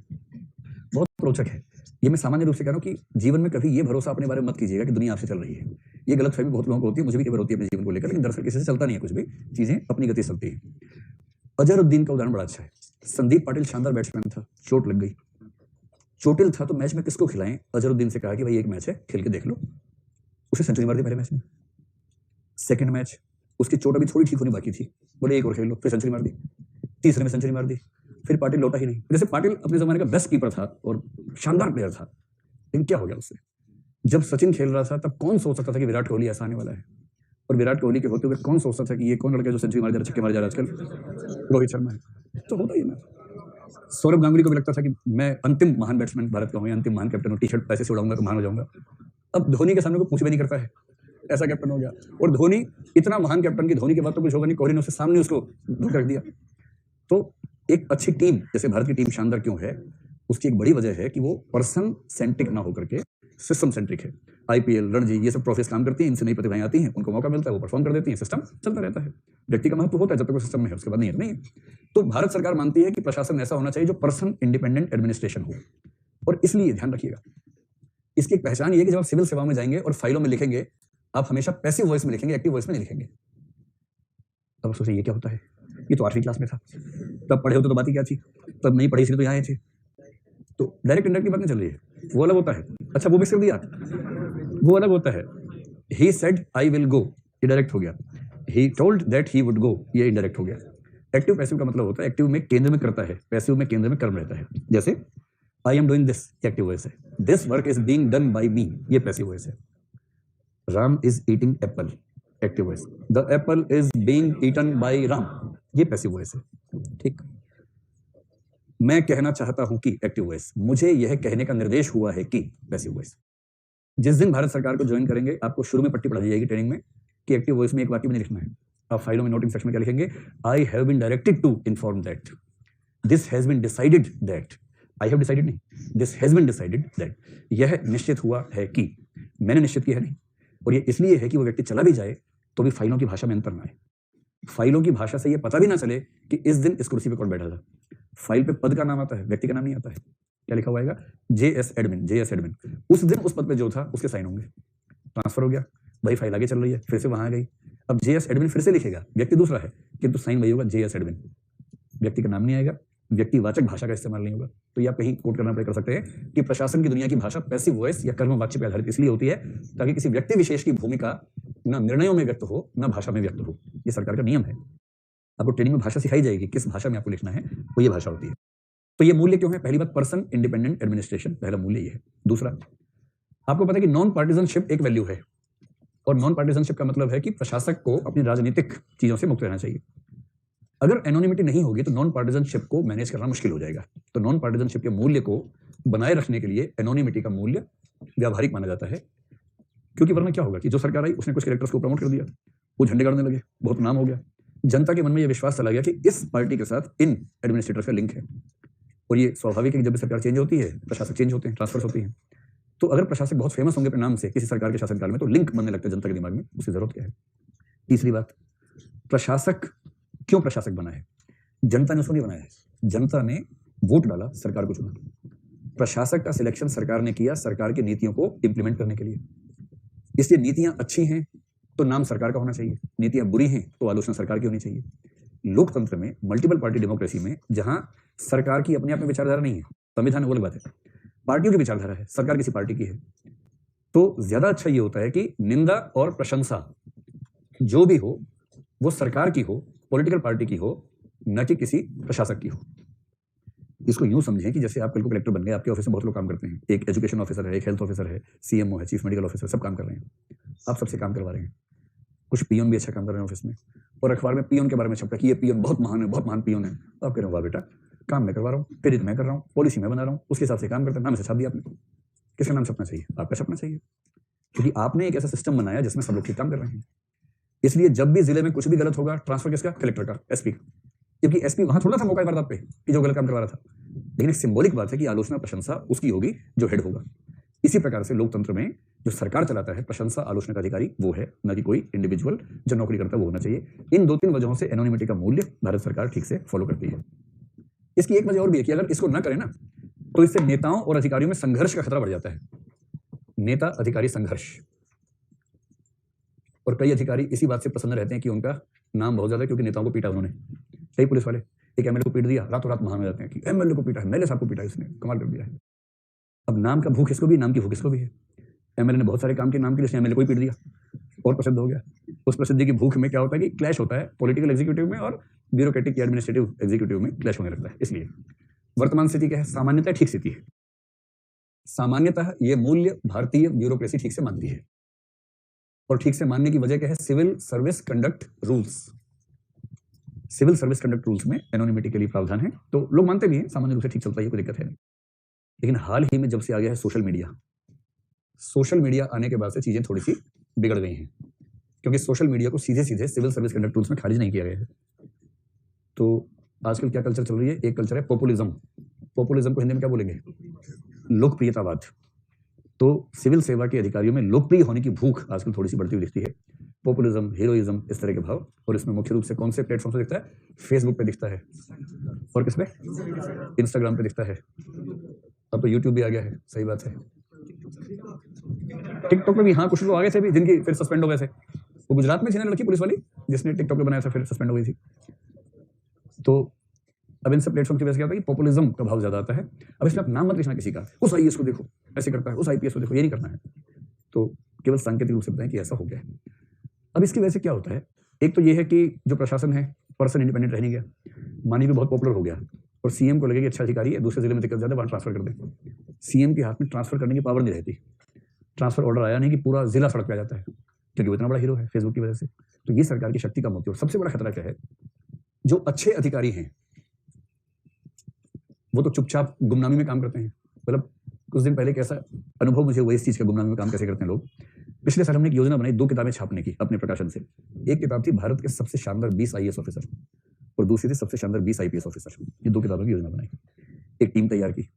बहुत रोचक है। ये मैं सामान्य रूप से कह रहा हूं कि जीवन में कभी ये भरोसा अपने बारे में मत कीजिएगा कि दुनिया आपसे चल रही है। ये गलतफहमी बहुत लोगों को होती है, मुझे भी कई बार होती है अपने जीवन को लेकर, लेकिन दरअसल किसी से चलता नहीं है कुछ भी, चीजें अपनी गति से चलती है। अजहरुद्दीन का उदाहरण बड़ा अच्छा है। संदीप पाटिल शानदार बैट्समैन था, चोट लग गई, चोटिल था, तो मैच में किसको खिलाएं? अजहरुद्दीन से कहा कि भाई एक मैच है, खेल के देख लो। उसे सेंचुरी मार दी पहले मैच में। सेकंड मैच उसकी चोट अभी थोड़ी ठीक होनी बाकी थी, बोले एक और खेल लो, फिर सेंचुरी मार दी। तीसरे में सेंचुरी मार दी, फिर पाटिल लौटा ही नहीं। जैसे पाटिल अपने जमाने का बेस्ट कीपर था और शानदार प्लेयर था, लेकिन क्या हो गया उससे? जब सचिन खेल रहा था तब कौन सोच सकता था कि विराट कोहली ऐसा आने वाला है? और विराट कोहली के होते हुए कौन सोचता था कि ये कौन लड़का जो सेंचुरी मार जा रहा है, छक्के मार जा रहा है आजकल? रोहित शर्मा है। तो होता ही ना। सौरभ गांगुली को भी लगता था कि मैं अंतिम महान बैट्समैन भारत का हूँ, अंतिम महान कैप्टन हूँ, टी शर्ट पैसे से उड़ाऊंगा तो महान हो जाऊंगा। अब धोनी के सामने कोई पूछ भी नहीं करता है, ऐसा कैप्टन हो गया। और धोनी इतना महान कैप्टन की धोनी के बाद तो कुछ होगा नहीं, कोहली ने उसके सामने उसको धोखा रख दिया। तो एक अच्छी टीम जैसे भारत की टीम शानदार क्यों है, उसकी एक बड़ी वजह है कि वो पर्सन सेंट्रिक ना होकर के सिस्टम सेंट्रिक है। आईपीएल, रणजी, ये सब ट्रॉफीज काम करती हैं, इनसे नई प्रतिभाएं आती हैं, उनको मौका मिलता है, वो परफॉर्म कर देती हैं, सिस्टम चलता रहता है। व्यक्ति का महत्व होता है जब तक वो सिस्टम में है, उसके बाद नहीं है, नहीं है। तो भारत सरकार मानती है कि प्रशासन ऐसा होना चाहिए जो पर्सन इंडिपेंडेंट एडमिनिस्ट्रेशन हो, और इसलिए ध्यान रखिएगा, इसकी एक पहचान ये है कि जब आप सिविल सेवा में जाएंगे और फाइलों में लिखेंगे, आप हमेशा पैसिव वॉइस में लिखेंगे, एक्टिव वॉइस में नहीं लिखेंगे। अब सोचिए ये क्या होता है, ये तो 8वीं क्लास में था, तब पढ़े होते तो बात ही क्या थी, तब नहीं पढ़ी इसलिए तो यहाँ आए थे। तो डायरेक्ट इंडायरेक्ट की बात नहीं चल रही है, वो अलग होता है। अच्छा वो मिक्स कर दिया, वो अलग होता है। He said I will go, ये डायरेक्ट हो गया। He told that he would go, ये इनडायरेक्ट हो गया। एक्टिव पैसिव का मतलब होता है, एक्टिव में केंद्र में करता है, पैसिव में केंद्र में कर्म रहता है। जैसे I am doing this, active voice है। This work is being done by me, ये पैसिव वॉइस है। Ram is eating apple, active voice. The apple is being eaten by Ram, ये पैसिव वॉइस है। ठीक। मैं कहना चाहता हूं कि, एक्टिव वॉइस। मुझे यह कहने का निर्देश हुआ है कि, पैसिव वॉइस। जिस दिन भारत सरकार को ज्वाइन करेंगे, आपको शुरू में पट्टी पढ़ा दी जाएगी ट्रेनिंग में कि एक्टिव वॉइस में एक वाक्य में नहीं लिखना है। आप फाइलों में नोटिंग सेक्शन में क्या लिखेंगे, I have been directed to inform that, this has been decided that, I have decided नहीं, this has been decided that, यह निश्चित हुआ है कि, मैंने निश्चित किया है नहीं। और ये इसलिए है कि वो व्यक्ति चला भी जाए तो भी फाइलों की भाषा में अंतर ना आए, फाइलों की भाषा से ये पता भी ना चले कि इस दिन इस कुर्सी पे कौन बैठा था। फाइल पे पद का नाम आता है, व्यक्ति का नाम नहीं आता है। क्या लिखा हुआ आएगा, जेएस एडमिन, जेएस एडमिन। उस दिन उस पद पे जो था उसके साइन होंगे। ट्रांसफर हो गया भाई, फाइल आगे चल रही है, फिर से वहां आ गई, अब जेएस एडमिन फिर से लिखेगा, व्यक्ति दूसरा है किंतु साइन वही होगा, जेएस एडमिन। व्यक्ति का नाम नहीं आएगा, व्यक्तिवाचक भाषा का इस्तेमाल नहीं होगा। तो ये आप कहीं कोट करना कर सकते हैं कि प्रशासन की दुनिया की भाषा पैसिव वॉइस या कर्मवाच्य पर आधारित इसलिए होती है ताकि किसी व्यक्ति विशेष की भूमिका ना निर्णयों में व्यक्त हो ना भाषा में व्यक्त हो। ये सरकार का नियम है। आपको ट्रेनिंग में भाषा सिखाई जाएगी, किस भाषा में आपको लिखना है, वो ये भाषा होती है। तो ये मूल्य क्यों है, पहली बात पर्सन इंडिपेंडेंट एडमिनिस्ट्रेशन, पहला मूल्य ये है। दूसरा, आपको पता है कि नॉन पार्टिजनशिप एक वैल्यू है, और नॉन पार्टिजनशिप का मतलब है कि प्रशासक को अपनी राजनीतिक चीजों से मुक्त रहना चाहिए। अगर एनोनिमिटी नहीं होगी तो नॉन पार्टिजनशिप को मैनेज करना मुश्किल हो जाएगा। तो नॉन पार्टिजनशिप के मूल्य को बनाए रखने के लिए एनोनिमिटी का मूल्य व्यावहारिक माना जाता है, क्योंकि वरना क्या होगा कि जो सरकार आई उसने कुछ कैरेक्टर्स को प्रमोट कर दिया, वो झंडे गाड़ने लगे, बहुत नाम हो गया, जनता के मन में यह विश्वास चला गया कि इस पार्टी के साथ इन एडमिनिस्ट्रेटर्स का लिंक है। और ये स्वाभाविक है कि जब भी सरकार चेंज होती है, प्रशासक चेंज होते हैं, ट्रांसफर्स होती हैं। तो अगर प्रशासक बहुत फेमस होंगे अपने नाम से किसी सरकार के शासनकाल में, तो लिंक बनने लगता है जनता के दिमाग में, उसकी जरूरत क्या है। तीसरी बात, प्रशासक क्यों प्रशासक बना है, जनता ने उसको नहीं बनाया है, जनता ने वोट डाला, सरकार को चुना। प्रशासक का सिलेक्शन सरकार ने किया सरकार की नीतियों को इंप्लीमेंट करने के लिए। इसलिए नीतियां अच्छी हैं तो नाम सरकार का होना चाहिए, नीतियां बुरी हैं तो आलोचना सरकार की होनी चाहिए। लोकतंत्र में, मल्टीपल पार्टी डेमोक्रेसी में, जहां सरकार की अपने आप में विचारधारा नहीं है, संविधान वो अलग बात है, पार्टियों की विचारधारा है, सरकार किसी पार्टी की है, तो ज्यादा अच्छा ये होता है कि निंदा और प्रशंसा जो भी हो वो सरकार की हो, पॉलिटिकल पार्टी की हो, न कि किसी प्रशासक की हो। इसको यूं समझें कि जैसे आप कल को कलेक्टर बन गए, आपके ऑफिस में बहुत लोग काम करते हैं, एक एजुकेशन ऑफिसर है, एक हेल्थ ऑफिसर है, सीएमओ है, चीफ मेडिकल ऑफिसर, सब काम कर रहे हैं, आप सबसे काम करवा रहे हैं। कुछ पियोन भी अच्छा काम कर रहे हैं ऑफिस में, और अखबार में पियोन के बारे में छपता है कि ये पियोन बहुत महान है, बहुत महान पियोन है। आप कह रहे हो वाह बेटा, काम मैं करवा रहा हूँ, क्रेडिट मैं कर रहा हूँ, पॉलिसी मैं बना रहा हूँ, उसके हिसाब से काम करते हैं, नाम से छाप दिया आपने। किसका नाम छपना चाहिए, आपका छपना चाहिए, क्योंकि आपने एक ऐसा सिस्टम बनाया जिसमें सब लोग ठीक काम कर रहे हैं। इसलिए जब भी जिले में कुछ भी गलत होगा, ट्रांसफर किसका, कलेक्टर का, एसपी का, क्योंकि एसपी वहां थोड़ा था मौका वारदात पे कि जो गलत काम करवा रहा था। लेकिन एक सिंबॉलिक बात है कि आलोचना प्रशंसा उसकी होगी जो हेड होगा। इसी प्रकार से लोकतंत्र में जो सरकार चलाता है, प्रशंसा आलोचना का अधिकारी वो है, न कि कोई इंडिविजुअल जो नौकरी करता है वो होना चाहिए। इन 2-3 वजहों से एनोनिमिटी का मूल्य भारत सरकार ठीक से फॉलो करती है। इसकी एक वजह और भी है कि अगर इसको ना करें ना, तो इससे नेताओं और अधिकारियों में संघर्ष का खतरा बढ़ जाता है। नेता अधिकारी संघर्ष, और कई अधिकारी इसी बात से प्रसन्न रहते हैं कि उनका नाम बहुत ज्यादा, क्योंकि नेताओं को पीटा उन्होंने। कई पुलिस वाले एक एमएलए को पीट दिया, रातों रात महान हो जाते हैं कि एमएलए को पीटा है, एमएलए साहब को पीटा है, इसने कमाल कर दिया है। अब नाम का भूख इसको भी, नाम की भूख इसको भी है। एमएलए ने बहुत सारे काम किए नाम के लिए, एमएलए को ही पीट दिया और प्रसिद्ध हो गया। उस प्रसिद्धि की भूख में क्या होता है कि क्लैश होता है पॉलिटिकल एग्जीक्यूटिव में और ब्यूरोक्रेटिक या एडमिनिस्ट्रेटिव एग्जीक्यूटिव में क्लैश होने लगता है। इसलिए वर्तमान स्थिति क्या है, सामान्यतः ठीक स्थिति है। सामान्यतः ये मूल्य भारतीय ब्यूरोक्रेसी ठीक से मानती है, और ठीक से मानने की वजह क्या है, civil service conduct rules. Civil service conduct rules में एनोनिमिटी के लिए प्रावधान है, तो लोग मानते भी हैं, सामान्य रूप से ठीक चलता है, कोई दिक्कत है नहीं। लेकिन हाल ही में जब से आ गया है सोशल मीडिया, सोशल मीडिया आने के बाद से चीजें थोड़ी सी बिगड़ गई हैं। क्योंकि सोशल मीडिया को सीधे सीधे सिविल सर्विस कंडक्ट रूल्स में खारिज नहीं किया गया है। तो आजकल क्या कल्चर चल रही है? एक कल्चर है पॉपुलिज्म। पॉपुलिज्म को हिंदी में क्या बोलेंगे? लोकप्रियतावाद। तो सिविल सेवा के अधिकारियों में लोकप्रिय होने की भूख आजकल थोड़ी सी बढ़ती हुई दिखती है। पॉपुलिज्म, हीरोइज्म, इस तरह के भाव। और इसमें मुख्य रूप से कौन से प्लेटफॉर्म पे दिखता है? फेसबुक पे दिखता है, और किस पे? इंस्टाग्राम पे दिखता है। अब तो यूट्यूब भी आ गया है, सही बात है। टिकटॉक पे भी हाँ कुछ लोग आगे थे भी, जिनकी फिर सस्पेंड हो गए थे। वो गुजरात में थी ना लड़की पुलिस वाली, जिसने टिकटॉक पे बनाया था, फिर सस्पेंड हो गई थी। तो अब इन सब प्लेटफॉर्म की वजह से क्या होता है कि पॉपुलिज्म का भाव ज्यादा आता है। अब इसमें आप नाम मत लिखना किसी का, उस आईएएस को देखो ऐसे करता है, उस आईपीएस को देखो, ये नहीं करना है। तो केवल सांकेतिक रूप से बताएं कि ऐसा हो गया है। अब इसकी वजह से क्या होता है? एक तो ये है कि जो प्रशासन है पर्सन इंडिपेंडेंट रह नहीं गया, मानी भी बहुत पॉपुलर हो गया, और सीएम को लगे कि अच्छा अधिकारी है, दूसरे जिले में दिक्कत ज्यादा, वहां ट्रांसफर कर दें। सीएम के हाथ में ट्रांसफर करने की पावर नहीं रहती। ट्रांसफर ऑर्डर आया नहीं कि पूरा जिला सड़क पे आ जाता है, क्योंकि वो इतना बड़ा हीरो है फेसबुक की वजह से। तो ये सरकार की शक्ति कम होती है। और सबसे बड़ा खतरा क्या है? जो अच्छे अधिकारी हैं वो तो चुपचाप गुमनामी में काम करते हैं। मतलब कुछ दिन पहले कैसा अनुभव मुझे हुआ इस चीज का, गुमनामी में काम कैसे करते हैं लोग। पिछले साल हमने एक योजना बनाई 2 किताबें छापने की अपने प्रकाशन से। एक किताब थी भारत के सबसे शानदार 20 आईएएस ऑफिसर, और दूसरी थी सबसे शानदार 20 आईपीएस ऑफिसर। ये 2 किताबों की योजना बनाई, एक टीम तैयार की।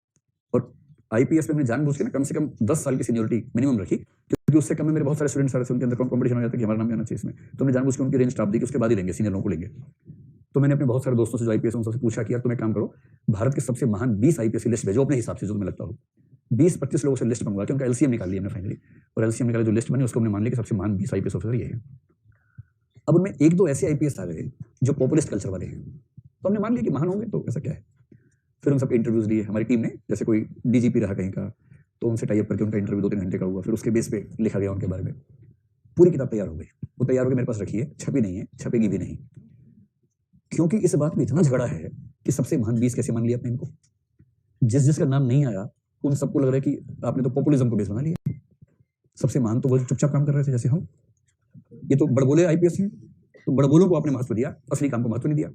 और आईपीएस में हमने जानबूझ के ना कम से कम 10 साल की सीनियोरिटी मिनिमम रखी, क्योंकि उससे कम में मेरे बहुत सारे स्टूडेंट्स आ रहे थे, उनके अंदर कॉम्पिटिशन हो जाता है कि हमारा नाम आना चाहिए इसमें। तो हमने जानबूझ के उनकी रेंज स्टाफ दी कि उसके बाद ही लेंगे, सीनियर लोगों को लेंगे। तो मैंने अपने बहुत सारे दोस्तों से जो आईपीएस उनसे पूछा कि यार तुम एक काम करो, भारत के सबसे महान 20 आईपीएस की लिस्ट भेजो अपने हिसाब से, जो तुम्हें लगता हो। 20-25 लोगों से लिस्ट मंगवा के उनका एलसीएम निकाल लिया हमने फाइनली, और एलसीएम निकाला जो लिस्ट बनी उसको हमने मान लिया कि सबसे महान 20 आईपीएस ऑफिसर ये है। अब उनमें 1-2 ऐसे आईपीएस आ गए जो पॉपुलिस्ट कल्चर वाले हैं, तो हमने मान लिया कि महान होंगे, तो ऐसा क्या है। फिर उन सबके इंटरव्यूज लिए हमारी टीम ने, जैसे कोई डीजीपी रहा कहीं का, तो उनसे टाइप करके उनका इंटरव्यू 2-3 घंटे का हुआ, फिर उसके बेस पे लिखा गया उनके बारे में। पूरी किताब तैयार हो गई, वो तैयार होकर मेरे पास रखी है, छपी नहीं है, छपेगी भी नहीं, क्योंकि इस बात में इतना झगड़ा है कि सबसे महान 20 कैसे मान लिया आपने इनको। जिसका नाम नहीं आया उन सबको लग रहा है कि आपने तो पॉपुलिज्म को बेस बना लिया। सबसे महान तो वो चुपचाप काम कर रहे थे जैसे हम। ये तो बड़बोले आईपीएस हैं, तो बड़बोलों को आपने महत्व दिया, असली काम को महत्व नहीं दिया।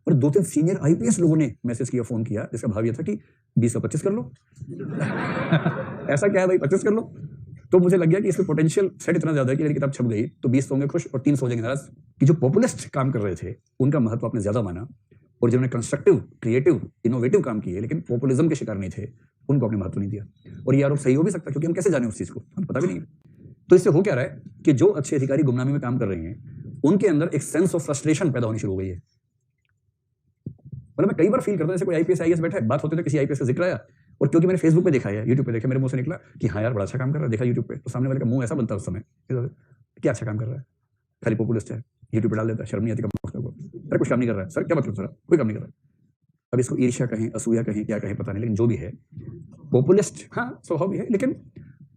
और 2-3 सीनियर आईपीएस लोगों ने मैसेज किया, फोन किया, जिसका भाव ये था कि 20 का 25 कर लो। ऐसा क्या है भाई, 25 कर लो। तो मुझे लग गया कि इसमें पोटेंशियल सेट इतना ज्यादा है कि मेरी किताब छप गई तो 20 होंगे खुश और 300 हो जाएंगे नाराज। कि जो पॉपुलिस्ट काम कर रहे थे उनका महत्व आपने ज्यादा माना, और जिन्होंने कंस्ट्रक्टिव, क्रिएटिव, इनोवेटिव काम किए लेकिन पॉपुलिज्म के शिकार नहीं थे, उनको आपने महत्व नहीं दिया। और ये आरोप सही हो भी सकता है, क्योंकि हम कैसे जाने उस चीज को, हमें पता भी नहीं है। तो इससे हो क्या रहा है कि जो अच्छे अधिकारी गुमनामी में काम कर रहे हैं उनके अंदर एक सेंस ऑफ फ्रस्ट्रेशन पैदा होनी शुरू हो गई है। मतलब मैं कई बार फील करता हूं जैसे कोई आईपीएस आईएएस बैठा है, बात होते थे किसी आईपीएस का जिक्र आया, और क्योंकि मैंने फेसबुक पे देखा है, यूट्यूब पे देखा, मेरे मुंह से निकला कि हाँ यार बड़ा अच्छा काम कर रहा है, देखा यूट्यूब पे, तो सामने वाले का मुंह ऐसा बनता है उस समय, क्या अच्छा काम कर रहा है, खाली पॉपुलिस्ट है, यूट्यूब पे डाल देता है, शर्म नहीं आती कब को, अरे कुछ काम नहीं कर रहा है सर, क्या मतलब सर, कोई काम नहीं कर रहा है। अब इसको ईर्ष्या कहें, असूया कहें, क्या कहें पता नहीं, लेकिन जो भी है पॉपुलिस्ट हाँ स्वभाव भी है, लेकिन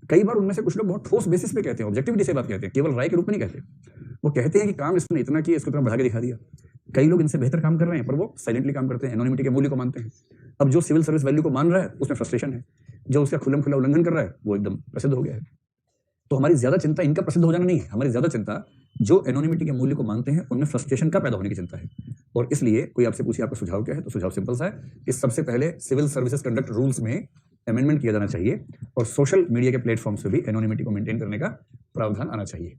कई बार उनमें से कुछ लोग बहुत ठोस बेसिस पे कहते हैं, ऑब्जेक्टिविटी से बात कहते हैं, केवल राय के रूप में नहीं कहते। वो कहते हैं कि काम इसने इतना किया, इसको इतना बढ़ा के दिखा दिया। कई लोग इनसे बेहतर काम कर रहे हैं पर वो साइलेंटली काम करते हैं, एनोनिमिटी के मूल्य को मानते हैं। अब जो सिविल सर्विस वैल्यू को मान रहा है उसमें फ्रस्ट्रेशन है, जो उसका खुल्लम खुला उल्लंघन कर रहा है वो एकदम प्रसिद्ध हो गया है। तो हमारी ज्यादा चिंता इनका प्रसिद्ध हो जाना नहीं है, हमारी ज्यादा चिंता जो एनोनिमिटी के मूल्य को मानते हैं उनमें फ्रस्ट्रेशन का पैदा होने की चिंता है। और इसलिए कोई आपसे पूछे आपका सुझाव क्या है, तो सुझाव सिंपल सा है कि सबसे पहले सिविल सर्विसेज कंडक्ट रूल्स में अमेंडमेंट किया जाना चाहिए, और सोशल मीडिया के प्लेटफॉर्म से भी एनोनिमिटी को मेंटेन करने का प्रावधान आना चाहिए।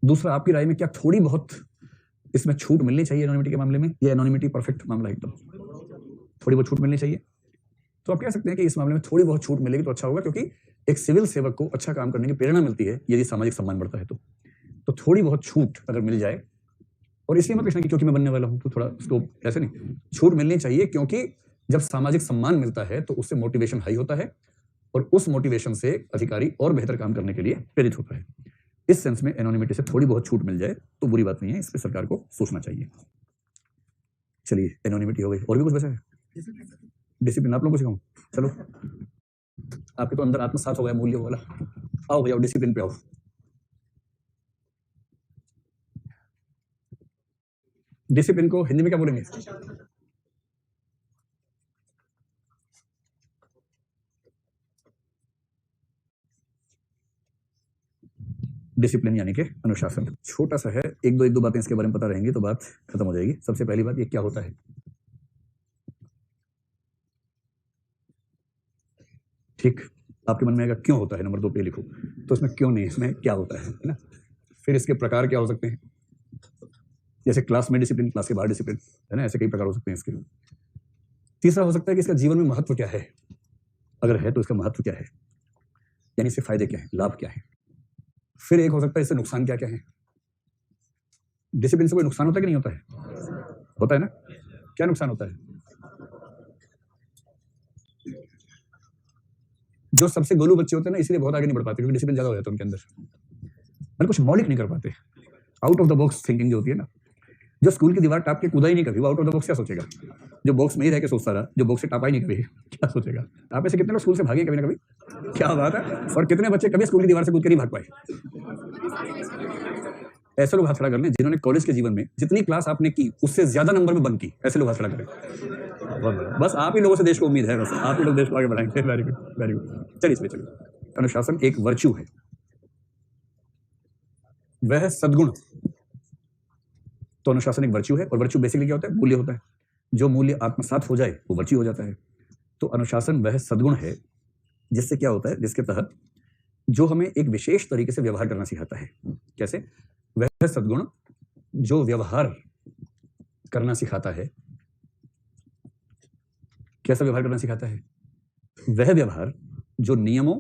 दूसरा, आपकी राय में क्या थोड़ी बहुत इसमें छूट मिलनी चाहिए एनोनिमिटी के मामले में, या एनोनिमिटी परफेक्ट मामला एकदम थोड़ी बहुत छूट मिलनी चाहिए? तो आप कह सकते हैं कि इस मामले में थोड़ी बहुत छूट मिलेगी तो अच्छा होगा, क्योंकि एक सिविल सेवक को अच्छा काम करने की प्रेरणा मिलती है यदि सामाजिक सम्मान बढ़ता है। तो थोड़ी बहुत छूट अगर मिल जाए, और इसलिए मत पूछना कि क्योंकि मैं बनने वाला हूं तो थोड़ा स्कोप, ऐसे नहीं, छूट मिलनी चाहिए, क्योंकि जब सामाजिक सम्मान मिलता है तो उससे मोटिवेशन हाई होता है, और उस मोटिवेशन से अधिकारी और बेहतर काम करने के लिए प्रेरित होता है। इस सेंस में एनोनिमिटी से थोड़ी बहुत छूट मिल जाए तो बुरी बात नहीं है, इस पर सरकार को सोचना चाहिए। चलिए, एनोनिमिटी हो गई, और भी कुछ बचा है? डिसिप्लिन आप लोगों को सिखाऊं? चलो, आपके तो अंदर आत्मसात हो गया मूल्य वाला। आओ भैया डिसिप्लिन पे आओ। डिसिप्लिन को हिंदी में क्या बोलेंगे? डिसिप्लिन यानी कि अनुशासन। छोटा सा है, एक दो बातें इसके बारे में पता रहेंगी तो बात खत्म हो जाएगी। सबसे पहली बात, ये क्या होता है? ठीक, आपके मन में आएगा क्यों होता है, नंबर 2 पे लिखो। तो इसमें क्यों नहीं, इसमें क्या होता है ना। फिर इसके प्रकार क्या हो सकते हैं, जैसे क्लास में डिसिप्लिन, क्लास के बाहर डिसिप्लिन, है ना, ऐसे कई प्रकार हो सकते हैं इसके। तीसरा हो सकता है कि इसका जीवन में महत्व क्या है, अगर है तो इसका महत्व क्या है, यानी इससे फायदे क्या है, लाभ क्या है। फिर एक हो सकता है इससे नुकसान क्या क्या है। डिसिप्लिन से कोई नुकसान होता है कि नहीं होता है, होता है ना। क्या नुकसान होता है, जो सबसे गोलू बच्चे होते हैं ना, इसलिए बहुत आगे नहीं बढ़ पाते, क्योंकि डिसिप्लिन ज्यादा हो जाता है उनके अंदर, मतलब कुछ मौलिक नहीं कर पाते, out of the box thinking जो होती है ना। जो स्कूल की दीवार टाप के कूदा ही नहीं कभी, वो आउट ऑफ द बॉक्स क्या सोचेगा। जो बॉक्स में ही रह के सोचता रहा, जो बॉक्स से टापा ही नहीं कभी, क्या सोचेगा। आप ऐसे कितने लोग स्कूल से भागे कभी ना कभी, क्या बात है। और कितने बच्चे कभी स्कूल की दीवार से कूद के नहीं भाग पाए। ऐसे लोग हाथ खड़ा कर लें जिन्होंने कॉलेज के जीवन में जितनी क्लास आपने की उससे ज्यादा नंबर में बंक की, ऐसे लोग हाथ खड़ा करें। बस आप ही लोगों से देश को उम्मीद है, बस आप ही लोग देश को आगे बढ़ाएंगे। Very good, very good. चलिए इसमें चलिए। अनुशासन एक वर्च्यू है, वह सद्गुण। तो अनुशासन एक वर्च्यू है, और वर्च्यू बेसिकली क्या होता है, मूल्य होता है। जो मूल्य आत्मसात हो जाए वो वर्च्यू हो जाता है। तो अनुशासन वह सद्गुण है जिससे क्या होता है, जिसके तहत जो हमें एक विशेष तरीके से व्यवहार करना सिखाता है। कैसे, वह सद्गुण जो व्यवहार करना सिखाता है। कैसा व्यवहार करना सिखाता है, वह व्यवहार जो नियमों,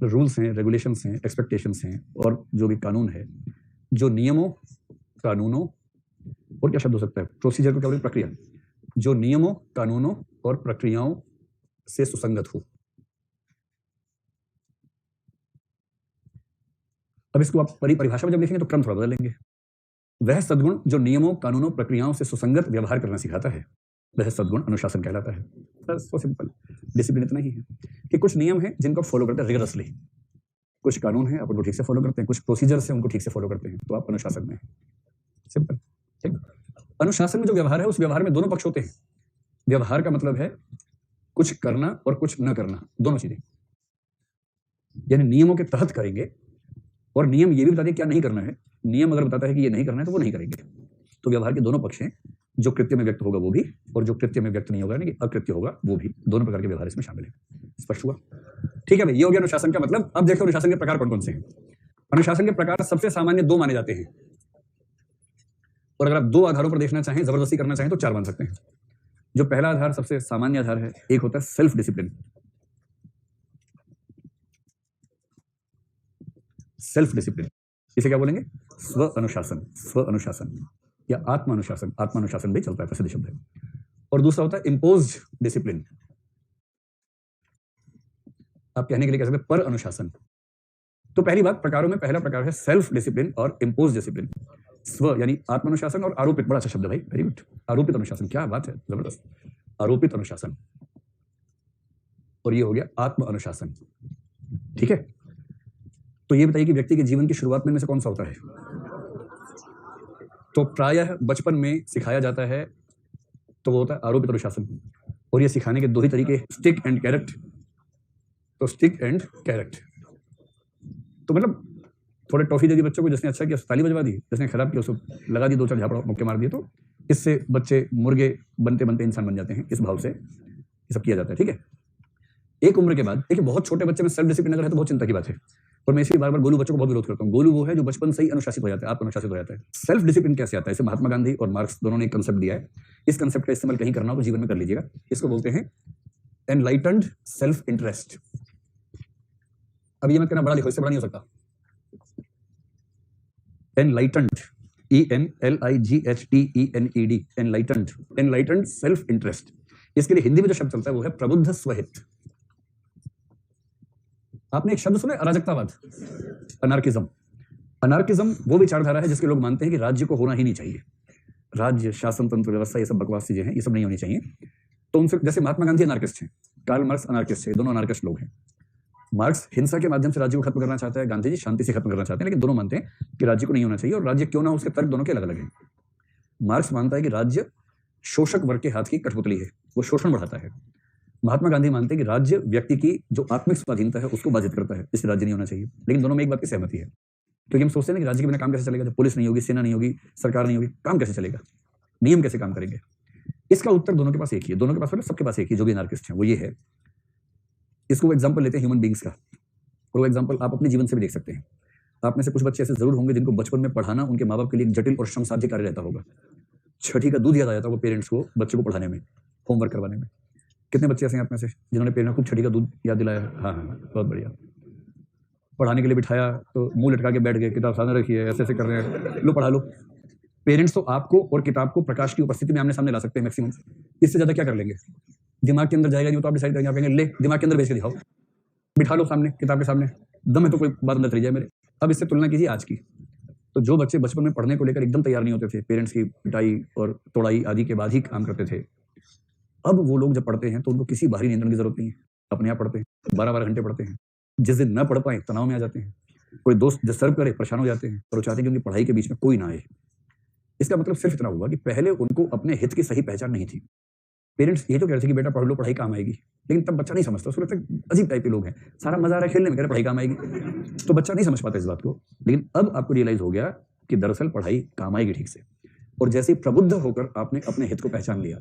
रूल्स हैं, रेगुलेशंस हैं, एक्सपेक्टेशंस हैं, और जो भी कानून है, जो नियमों, कानूनों, और क्या शब्द हो सकता है, प्रोसीजर को क्या बोलते हैं, प्रक्रिया, जो नियमों, कानूनों और प्रक्रियाओं से सुसंगत हो। अब इसको आप परिभाषा में जब लिखेंगे तो क्रम थोड़ा बदलेंगे। वह सद्गुण जो नियमों, कानूनों, प्रक्रियाओं से सुसंगत व्यवहार करना सिखाता है, वह सद्गुण अनुशासन कहलाता है। बस सो सिंपल। डिसिप्लिन इतना ही है कि कुछ नियम हैं जिनको फॉलो करते हैं रिगरसली, कुछ कानून है आप उनको ठीक से फॉलो करते हैं, कुछ प्रोसीजर्स हैं उनको ठीक से फॉलो करते हैं, तो आप अनुशासन में हैं। सिंपल, ठीक। अनुशासन में जो व्यवहार है उस व्यवहार में दोनों पक्ष होते हैं। व्यवहार का मतलब है कुछ करना और कुछ न करना, दोनों चीजें। यानी नियमों के तहत करेंगे, और नियम ये भी बताते हैं क्या नहीं करना है। नियम अगर बताता है कि ये नहीं करना है तो वो नहीं करेंगे। तो व्यवहार के दोनों पक्ष हैं, जो कृत्य में व्यक्त होगा वो भी, और जो कृत्य में व्यक्त नहीं होगा यानी कि अकृत्य होगा वो भी। दोनों प्रकार के व्यवहार इसमें शामिल है। स्पष्ट हुआ, ठीक है भाई। ये हो गया अनुशासन का मतलब। अब देखो अनुशासन के प्रकार कौन कौन से हैं। अनुशासन के प्रकार सबसे सामान्य 2 माने जाते हैं, और अगर आप 2 आधारों पर देखना चाहें, जबरदस्ती करना चाहें तो 4 मान सकते हैं। जो पहला आधार सबसे सामान्य आधार है, एक होता है सेल्फ डिसिप्लिन। सेल्फ डिसिप्लिन, इसे क्या बोलेंगे, स्व अनुशासन, स्व अनुशासन या आत्म अनुशासन। आत्म अनुशासन भी चलता है, प्रसिद्ध शब्द है। और दूसरा होता है इम्पोज्ड डिसिप्लिन। आप कहने के लिए कह सकते हैं पर अनुशासन। तो पहली बात, प्रकारों में पहला प्रकार है सेल्फ डिसिप्लिन और इम्पोज्ड डिसिप्लिन। स्व यानी आत्म अनुशासन, और आरोपित, बड़ा अच्छा शब्द है भाई, वेरी गुड। आरोपित अनुशासन, क्या बात है, जबरदस्त। आरोपित अनुशासन, और ये हो गया आत्म अनुशासन। ठीक है, तो ये बताइए कि व्यक्ति के जीवन की शुरुआत में से कौन सा होता है। तो प्रायः बचपन में सिखाया जाता है, तो वो होता है आरोपित अनुशासन। और ये सिखाने के 2 ही तरीके, स्टिक एंड कैरेक्ट। तो स्टिक एंड कैरेक्ट, तो मतलब थोड़े टॉफी दे दी बच्चों को, जिसने अच्छा किया ताली बजवा दी, जिसने खराब किया उसको लगा दी 2-4 झापड़ मुक्के मार दिए। तो इससे बच्चे मुर्गे बनते बनते इंसान बन जाते हैं। इस भाव से ये सब किया जाता है। ठीक है, एक उम्र के बाद, देखिए बहुत छोटे बच्चे में सेल्फ डिसिप्लिन अगर है तो बहुत चिंता की बात है। और मैं इसलिए बार-बार गोलू बच्चों को बहुत विरोध करता हूँ। गोलू वो है जो बचपन से ही अनुशासित हो जाता है, आत्म अनुशासित हो जाता है। सेल्फ डिसिप्लिन कैसे आता है, इसे महात्मा गांधी और मार्क्स दोनों ने एक कंसेप्ट दिया है। इस कंसेप्ट का इस्तेमाल कहीं करना हो तो जीवन में कर लीजिएगा। इसको बोलते हैं एनलाइटेंड सेल्फ इंटरेस्ट। अब ये मत कहना बड़ा लिखो, इससे बड़ा नहीं हो सकता। Enlightened, ENLIGHTENED, enlightened, enlightened self interest. इसके लिए हिंदी में जो शब्द चलता है वो है प्रबुद्ध स्वहित। आपने एक शब्द सुना है, अराजकतावाद, अनार्किज्म। अनार्किज्म वो विचारधारा है जिसके लोग मानते हैं कि राज्य को होना ही नहीं चाहिए। राज्य, शासन तंत्र, व्यवस्था, ये सब बकवास चीजें हैं, ये सब नहीं होनी चाहिए। तो उनसे, जैसे महात्मा गांधी अनार्किस्ट हैं, कार्ल मार्क्स अनार्किस्ट है, दोनों अनार्किस्ट लोग हैं। मार्क्स हिंसा के माध्यम से राज्य को खत्म करना चाहता है, गांधी जी शांति से खत्म करना चाहते हैं, लेकिन दोनों मानते हैं कि राज्य को नहीं होना चाहिए। और राज्य क्यों ना हो उसके तर्क दोनों के अलग अलग हैं। मार्क्स मानता है कि राज्य शोषक वर्ग के हाथ की कठपुतली है, वो शोषण बढ़ाता है। महात्मा गांधी मानते हैं कि राज्य व्यक्ति की जो आत्मिक स्वाधीनता है उसको बाधित करता है, इसलिए राज्य नहीं होना चाहिए। लेकिन दोनों में एक बात की सहमति है, क्योंकि हम सोचते हैं कि राज्य के बिना काम कैसे चलेगा, जब पुलिस नहीं होगी, सेना नहीं होगी, सरकार नहीं होगी, काम कैसे चलेगा, नियम कैसे काम करेंगे। इसका उत्तर दोनों के पास एक ही है, दोनों के पास, सबके पास एक ही, जो भी अनार्किस्ट हैं, वो ये है इसको वो एग्जाम्पल लेते हैं ह्यूमन बींग्स का, और वो एग्जाम्पल आप अपने जीवन से भी देख सकते हैं। आप में से कुछ बच्चे ऐसे जरूर होंगे जिनको बचपन में पढ़ाना उनके माँ बाप के लिए एक जटिल और श्रमसाध्य कार्य रहता होगा। छठी का दूध याद आ जाता होगा पेरेंट्स को बच्चों को पढ़ाने में, होमवर्क करवाने में। कितने बच्चे ऐसे हैं आप में से जिन्होंने पेरेंट्स को छठी का दूध याद दिलाया? हाँ हाँ, बहुत बढ़िया। पढ़ाने के लिए बिठाया तो मुंह लटका के बैठ गए, किताब सामने रखी है, ऐसे ऐसे कर रहे हैं, लो पढ़ा लो। पेरेंट्स तो आपको और किताब को प्रकाश की उपस्थिति में आमने सामने ला सकते हैं मैक्सिमम, इससे ज्यादा क्या कर लेंगे? दिमाग के अंदर जाएगा नहीं तो आप डिसाइड करेंगे, आप कहेंगे ले दिमाग के अंदर भेज के दिखाओ, बिठा लो सामने, किताब के सामने, दम है तो कोई बात अंदर चली जाए मेरे। अब इससे तुलना कीजिए आज की। तो जो बच्चे बचपन में पढ़ने को लेकर एकदम तैयार नहीं होते थे, पेरेंट्स की पिटाई और तोड़ाई आदि के बाद ही काम करते थे, अब वो लोग जब पढ़ते हैं तो उनको किसी बाहरी नियंत्रण की जरूरत नहीं है, अपने आप पढ़ते हैं, 12-12 घंटे पढ़ते हैं। जिस दिन न पढ़ पाए तनाव में आ जाते हैं, कोई दोस्त डिस्टर्ब करे परेशान हो जाते हैं, और वो चाहते हैं कि उनकी पढ़ाई के बीच में कोई ना आए। इसका मतलब सिर्फ इतना हुआ कि पहले उनको अपने हित की सही पहचान नहीं थी। पेरेंट्स ये तो कह रहे थे कि बेटा पढ़ लो, पढ़ाई काम आएगी, लेकिन तब बच्चा नहीं समझता, उसको लगता है अजीब टाइप के लोग हैं, सारा मजा आ रहा है खेलने में, कह रहे पढ़ाई काम आएगी, तो बच्चा नहीं समझ पाता इस बात को। लेकिन अब आपको रियलाइज हो गया कि दरअसल पढ़ाई काम आएगी ठीक से, और जैसे ही प्रबुद्ध होकर आपने अपने हित को पहचान लिया,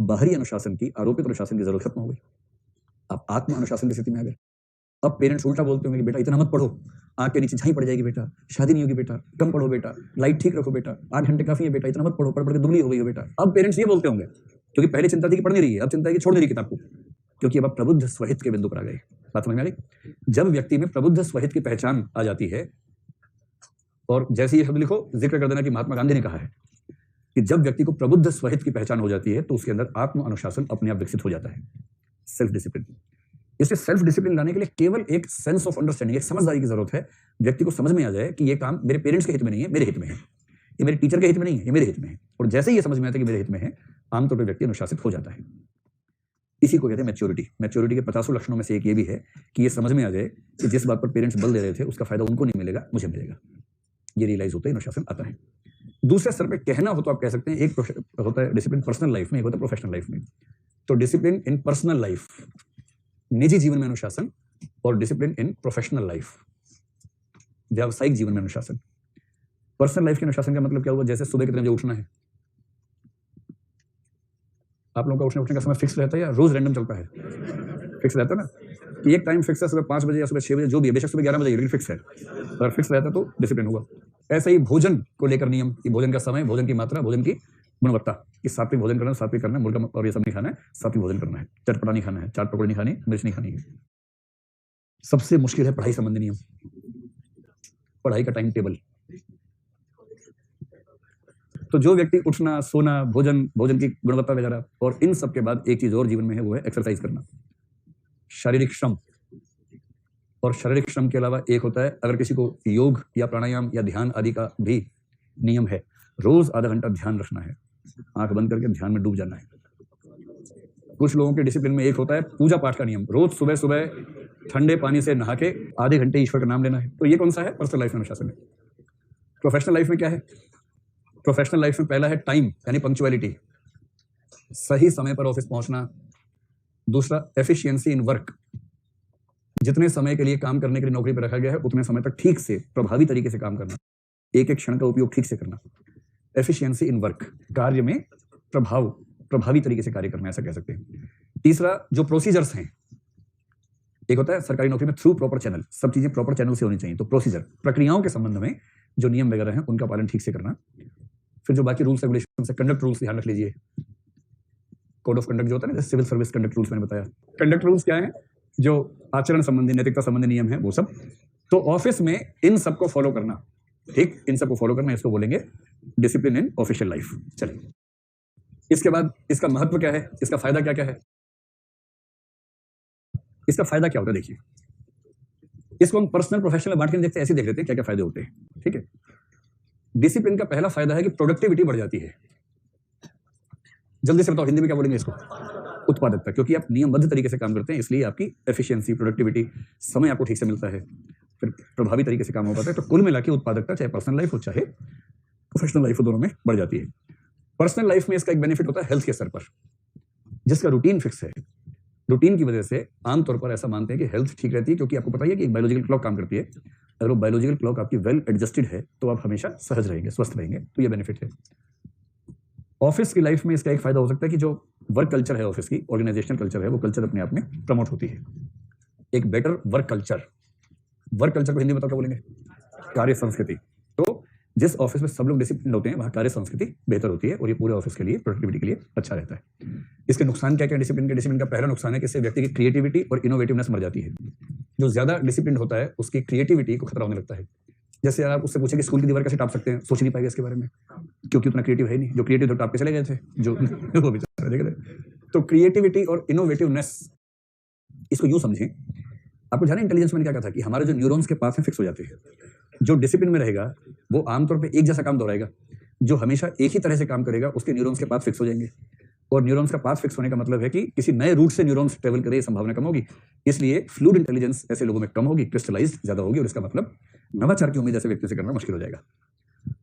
बाहरी अनुशासन की, आरोपित अनुशासन की जरूरत खत्म हो गई, आप आत्म अनुशासन की स्थिति में आ गए। अब पेरेंट्स उल्टा बोलते होंगे कि बेटा इतना मत पढ़ो, आंख के नीचे झाई पड़ जाएगी बेटा, शादी नहीं होगी बेटा, कम पढ़ो बेटा, लाइट ठीक रखो बेटा, 8 घंटे काफी है बेटा, इतना मत पढ़ो, पढ़ पढ़ के दुबली हो गई हो बेटा। अब पेरेंट्स ये बोलते होंगे, क्योंकि पहले चिंता थी कि पढ़ नहीं रही है, अब चिंता है कि छोड़ दे रही किताब को, क्योंकि अब आप प्रबुद्ध स्वहित के बिंदु पर आ गए। बात समझ में आ गई? जब व्यक्ति में प्रबुद्ध स्वहित की पहचान आ जाती है, और जैसे ये शब्द लिखो, जिक्र कर देना कि महात्मा गांधी ने कहा है कि जब व्यक्ति को प्रबुद्ध स्वहित की पहचान हो जाती है तो उसके अंदर आत्म अनुशासन अपने आप विकसित हो जाता है, सेल्फ डिसिप्लिन। इससे सेल्फ डिसिप्लिन लाने के लिए केवल एक सेंस ऑफ अंडरस्टैंडिंग, एक समझदारी की जरूरत है। व्यक्ति को समझ में आ जाए कि ये काम मेरे पेरेंट्स के हित में नहीं है, मेरे हित में है, ये मेरे टीचर के हित में नहीं है, ये मेरे हित में है। और जैसे ही ये समझ में आता है कि मेरे हित में है, आमतौर पर व्यक्ति अनुशासित हो जाता है। इसी को कहते हैं मैच्योरिटी। मैच्योरिटी के 50 लक्षणों में से एक ये भी है कि ये समझ में आ जाए कि जिस बात पर पेरेंट्स बल दे रहे थे उसका फायदा उनको नहीं मिलेगा, मुझे मिलेगा। ये रियलाइज होता है, अनुशासन आता है। दूसरे स्तर पे कहना हो तो आप कह सकते हैं, एक होता है डिसिप्लिन पर्सनल लाइफ में, एक होता है प्रोफेशनल लाइफ में। तो डिसिप्लिन इन पर्सनल लाइफ, निजी जीवन में अनुशासन, और डिसिप्लिन इन प्रोफेशनल लाइफ, व्यावसायिक जीवन में अनुशासन। पर्सनल लाइफ के अनुशासन का मतलब क्या हुआ? जैसे सुबह कितने बजे उठना है, आप लोगों का उठने का समय फिक्स रहता है या रोज रैंडम चलता है? फिक्स रहता है ना, कि एक टाइम फिक्स है, सुबह 5 बजे या सुबह 6 बजे, जो भी है, बेशक सुबह 11 बजे, लेकिन फिक्स है। अगर फिक्स रहता है तो डिसिप्लिन होगा। ऐसे ही भोजन को लेकर नियम, कि भोजन का समय, भोजन की मात्रा, भोजन की गुणवत्ता, कि सात्विक भोजन करना, सात्विक करना है, मुर्गा और ये सब नहीं खाना है, सात्विक भोजन करना है, चटपटा नहीं खाना है, चाट पकौड़े नहीं खानी, मिर्च नहीं खानी है। सबसे मुश्किल है पढ़ाई संबंधी नियम, पढ़ाई का टाइम टेबल। तो जो व्यक्ति उठना, सोना, भोजन, भोजन की गुणवत्ता वगैरह, और इन सब के बाद एक चीज और जीवन में है, वो है एक्सरसाइज करना, शारीरिक श्रम। और शारीरिक श्रम के अलावा एक होता है, अगर किसी को योग या प्राणायाम या ध्यान आदि का भी नियम है, रोज आधा घंटा ध्यान रखना है, आंख बंद करके ध्यान में डूब जाना है। कुछ लोगों के डिसिप्लिन में एक होता है पूजा पाठ का नियम, रोज सुबह सुबह ठंडे पानी से नहा के आधे घंटे ईश्वर का नाम लेना है। तो ये कौन सा है? पर्सनल लाइफ में अनुशासन है। प्रोफेशनल लाइफ में क्या है? प्रोफेशनल लाइफ में पहला है टाइम, यानी पंक्चुअलिटी, सही समय पर ऑफिस पहुंचना। दूसरा एफिशिएंसी इन वर्क, जितने समय के लिए काम करने के लिए नौकरी पर रखा गया है उतने समय तक ठीक से प्रभावी तरीके से काम करना, एक एक क्षण का उपयोग ठीक से करना। एफिशिएंसी इन वर्क, कार्य में प्रभावी तरीके से कार्य करना, ऐसा कह सकते हैं। तीसरा जो प्रोसीजर्स हैं, एक होता है सरकारी नौकरी में थ्रू प्रॉपर चैनल, सब चीजें प्रॉपर चैनल से होनी चाहिए। तो प्रोसीजर, प्रक्रियाओं के संबंध में जो नियम वगैरह हैं उनका पालन ठीक से करना। फिर जो बाकी रूल्स रेगुलेशन से, कंडक्ट रूल्स ध्यान रख लीजिए, कोड ऑफ कंडक्ट जो होता है ना, सिविल सर्विस कंडक्ट रूल्स मैंने बताया। कंडक्ट रूल्स क्या है? जो आचरण संबंधी, नैतिकता संबंधी नियम है वो सब। तो ऑफिस में इन सबको फॉलो करना, ठीक, इन सबको फॉलो करना, इसको बोलेंगे डिसिप्लिन इन ऑफिशियल लाइफ। चलिए, इसके बाद इसका महत्व क्या है, इसका फायदा क्या क्या है? इसका फायदा क्या होता है देखिए, इसको हम पर्सनल प्रोफेशनल बांट के देखते हैं, ऐसे देख लेते हैं क्या क्या फायदे होते हैं। ठीक है, डिसिप्लिन का पहला फायदा है कि प्रोडक्टिविटी बढ़ जाती है। जल्दी से बताओ हिंदी में क्या बोलेंगे इसको? उत्पादकता, क्योंकि आप नियमबद्ध तरीके से काम करते हैं, इसलिए आपकी एफिशिएंसी, प्रोडक्टिविटी, समय आपको ठीक से मिलता है, फिर प्रभावी तरीके से काम हो पाता है। तो कुल मिला के उत्पादकता, चाहे पर्सनल लाइफ हो चाहे प्रोफेशनल लाइफ हो, दोनों में बढ़ जाती है। पर्सनल लाइफ में इसका एक बेनिफिट होता है हेल्थ के स्तर पर, जिसका रूटीन फिक्स है। रूटीन की वजह से आमतौर पर ऐसा मानते हैं कि हेल्थ ठीक रहती है, क्योंकि आपको पता ही है कि एक बायोलॉजिकल क्लॉक काम करती है। अगर वो बायोलॉजिकल क्लॉक आपकी वेल एडजस्टेड है तो आप हमेशा सहज रहेंगे, स्वस्थ रहेंगे। तो ये बेनिफिट है। ऑफिस की लाइफ में इसका एक फायदा हो सकता है कि जो वर्क कल्चर है ऑफिस की, ऑर्गेनाइजेशनल कल्चर है, वो कल्चर अपने आप में प्रमोट होती है। एक better work culture. Work culture को हिंदी में बताओ क्या बोलेंगे? कार्य संस्कृति। तो जिस ऑफिस में सब लोग डिसिप्लिन होते हैं वहां कार्य संस्कृति बेहतर होती है और ये पूरे ऑफिस के लिए, प्रोडक्टिविटी के लिए अच्छा रहता है। इसके नुकसान क्या क्या डिसिप्लिन के? डिसिप्लिन का पहला नुकसान है कि इससे व्यक्ति की क्रिएटिविटी और इनोवेटिवनेस मर जाती है। जो ज्यादा डिसिप्लिन होता है उसकी क्रिएटिविटी को खतरा होने लगता है। जैसे आप उससे पूछे कि स्कूल की दीवार कैसे टाप सकते हैं, सोच नहीं पाएगा इसके बारे में, क्योंकि उतना क्रिएटिव है नहीं। जो क्रिएटिव थे टाप के चले गए थे, जो वो बेचारे देख रहे। तो क्रिएटिविटी और इनोवेटिवनेस, इसको यूं समझें, आपको जाना इंटेलिजेंस में क्या कहा था कि हमारे जो न्यूरॉन्स के पास में फिक्स हो जाते हैं। जो डिसिप्लिन में रहेगा वो आमतौर पे एक जैसा काम दोहराएगा, जो हमेशा एक ही तरह से काम करेगा उसके न्यूरॉन्स के पास फिक्स हो जाएंगे। और न्यूरॉन्स का पास फिक्स होने का मतलब है कि किसी नए रूट से न्यूरॉन्स ट्रेवल करे, संभावना कम होगी। इसलिए फ्लूइड इंटेलिजेंस ऐसे लोगों में कम होगी, क्रिस्टलाइज्ड ज्यादा होगी, और इसका मतलब नवाचार की उम्मीद ऐसे व्यक्ति से करना मुश्किल हो जाएगा।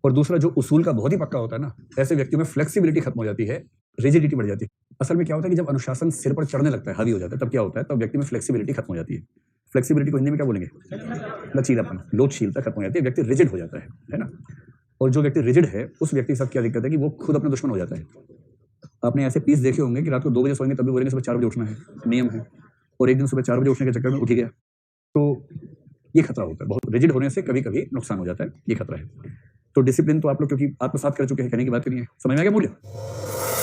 और दूसरा, जो उसूल का बहुत ही पक्का होता है ना, ऐसे व्यक्तियों में फ्लेक्सिबिलिटी खत्म हो जाती है, रिजिडिटी बढ़ जाती है। असल में क्या होता है कि जब अनुशासन सिर पर चढ़ने लगता है, हावी हो जाता है, तब क्या होता है, तब व्यक्ति में फ्लेक्सिबिलिटी खत्म हो जाती है। फ्लेक्सिबिलिटी को हिंदी में क्या बोलेंगे? लचीलापन, लोचशीलता खत्म हो जाती है, व्यक्ति रिजिड हो जाता है ना। और जो व्यक्ति रिजिड है उस व्यक्ति के साथ क्या दिक्कत है कि वो खुद अपना दुश्मन हो जाता है। आपने ऐसे पीस देखे होंगे कि रात को 2 बजे सोएंगे तब भी बोलेंगे सुबह 4 बजे उठना है, नियम है। और एक दिन सुबह 4 बजे उठने के चक्कर में उठ ही गया। तो ये खतरा होता है, बहुत रिजिड होने से कभी कभी नुकसान हो जाता है, ये खतरा है। तो डिसिप्लिन तो आप लोग क्योंकि आत्मसात कर चुके हैं, कहने की बात नहीं है। समझ में आ गया मूल्य?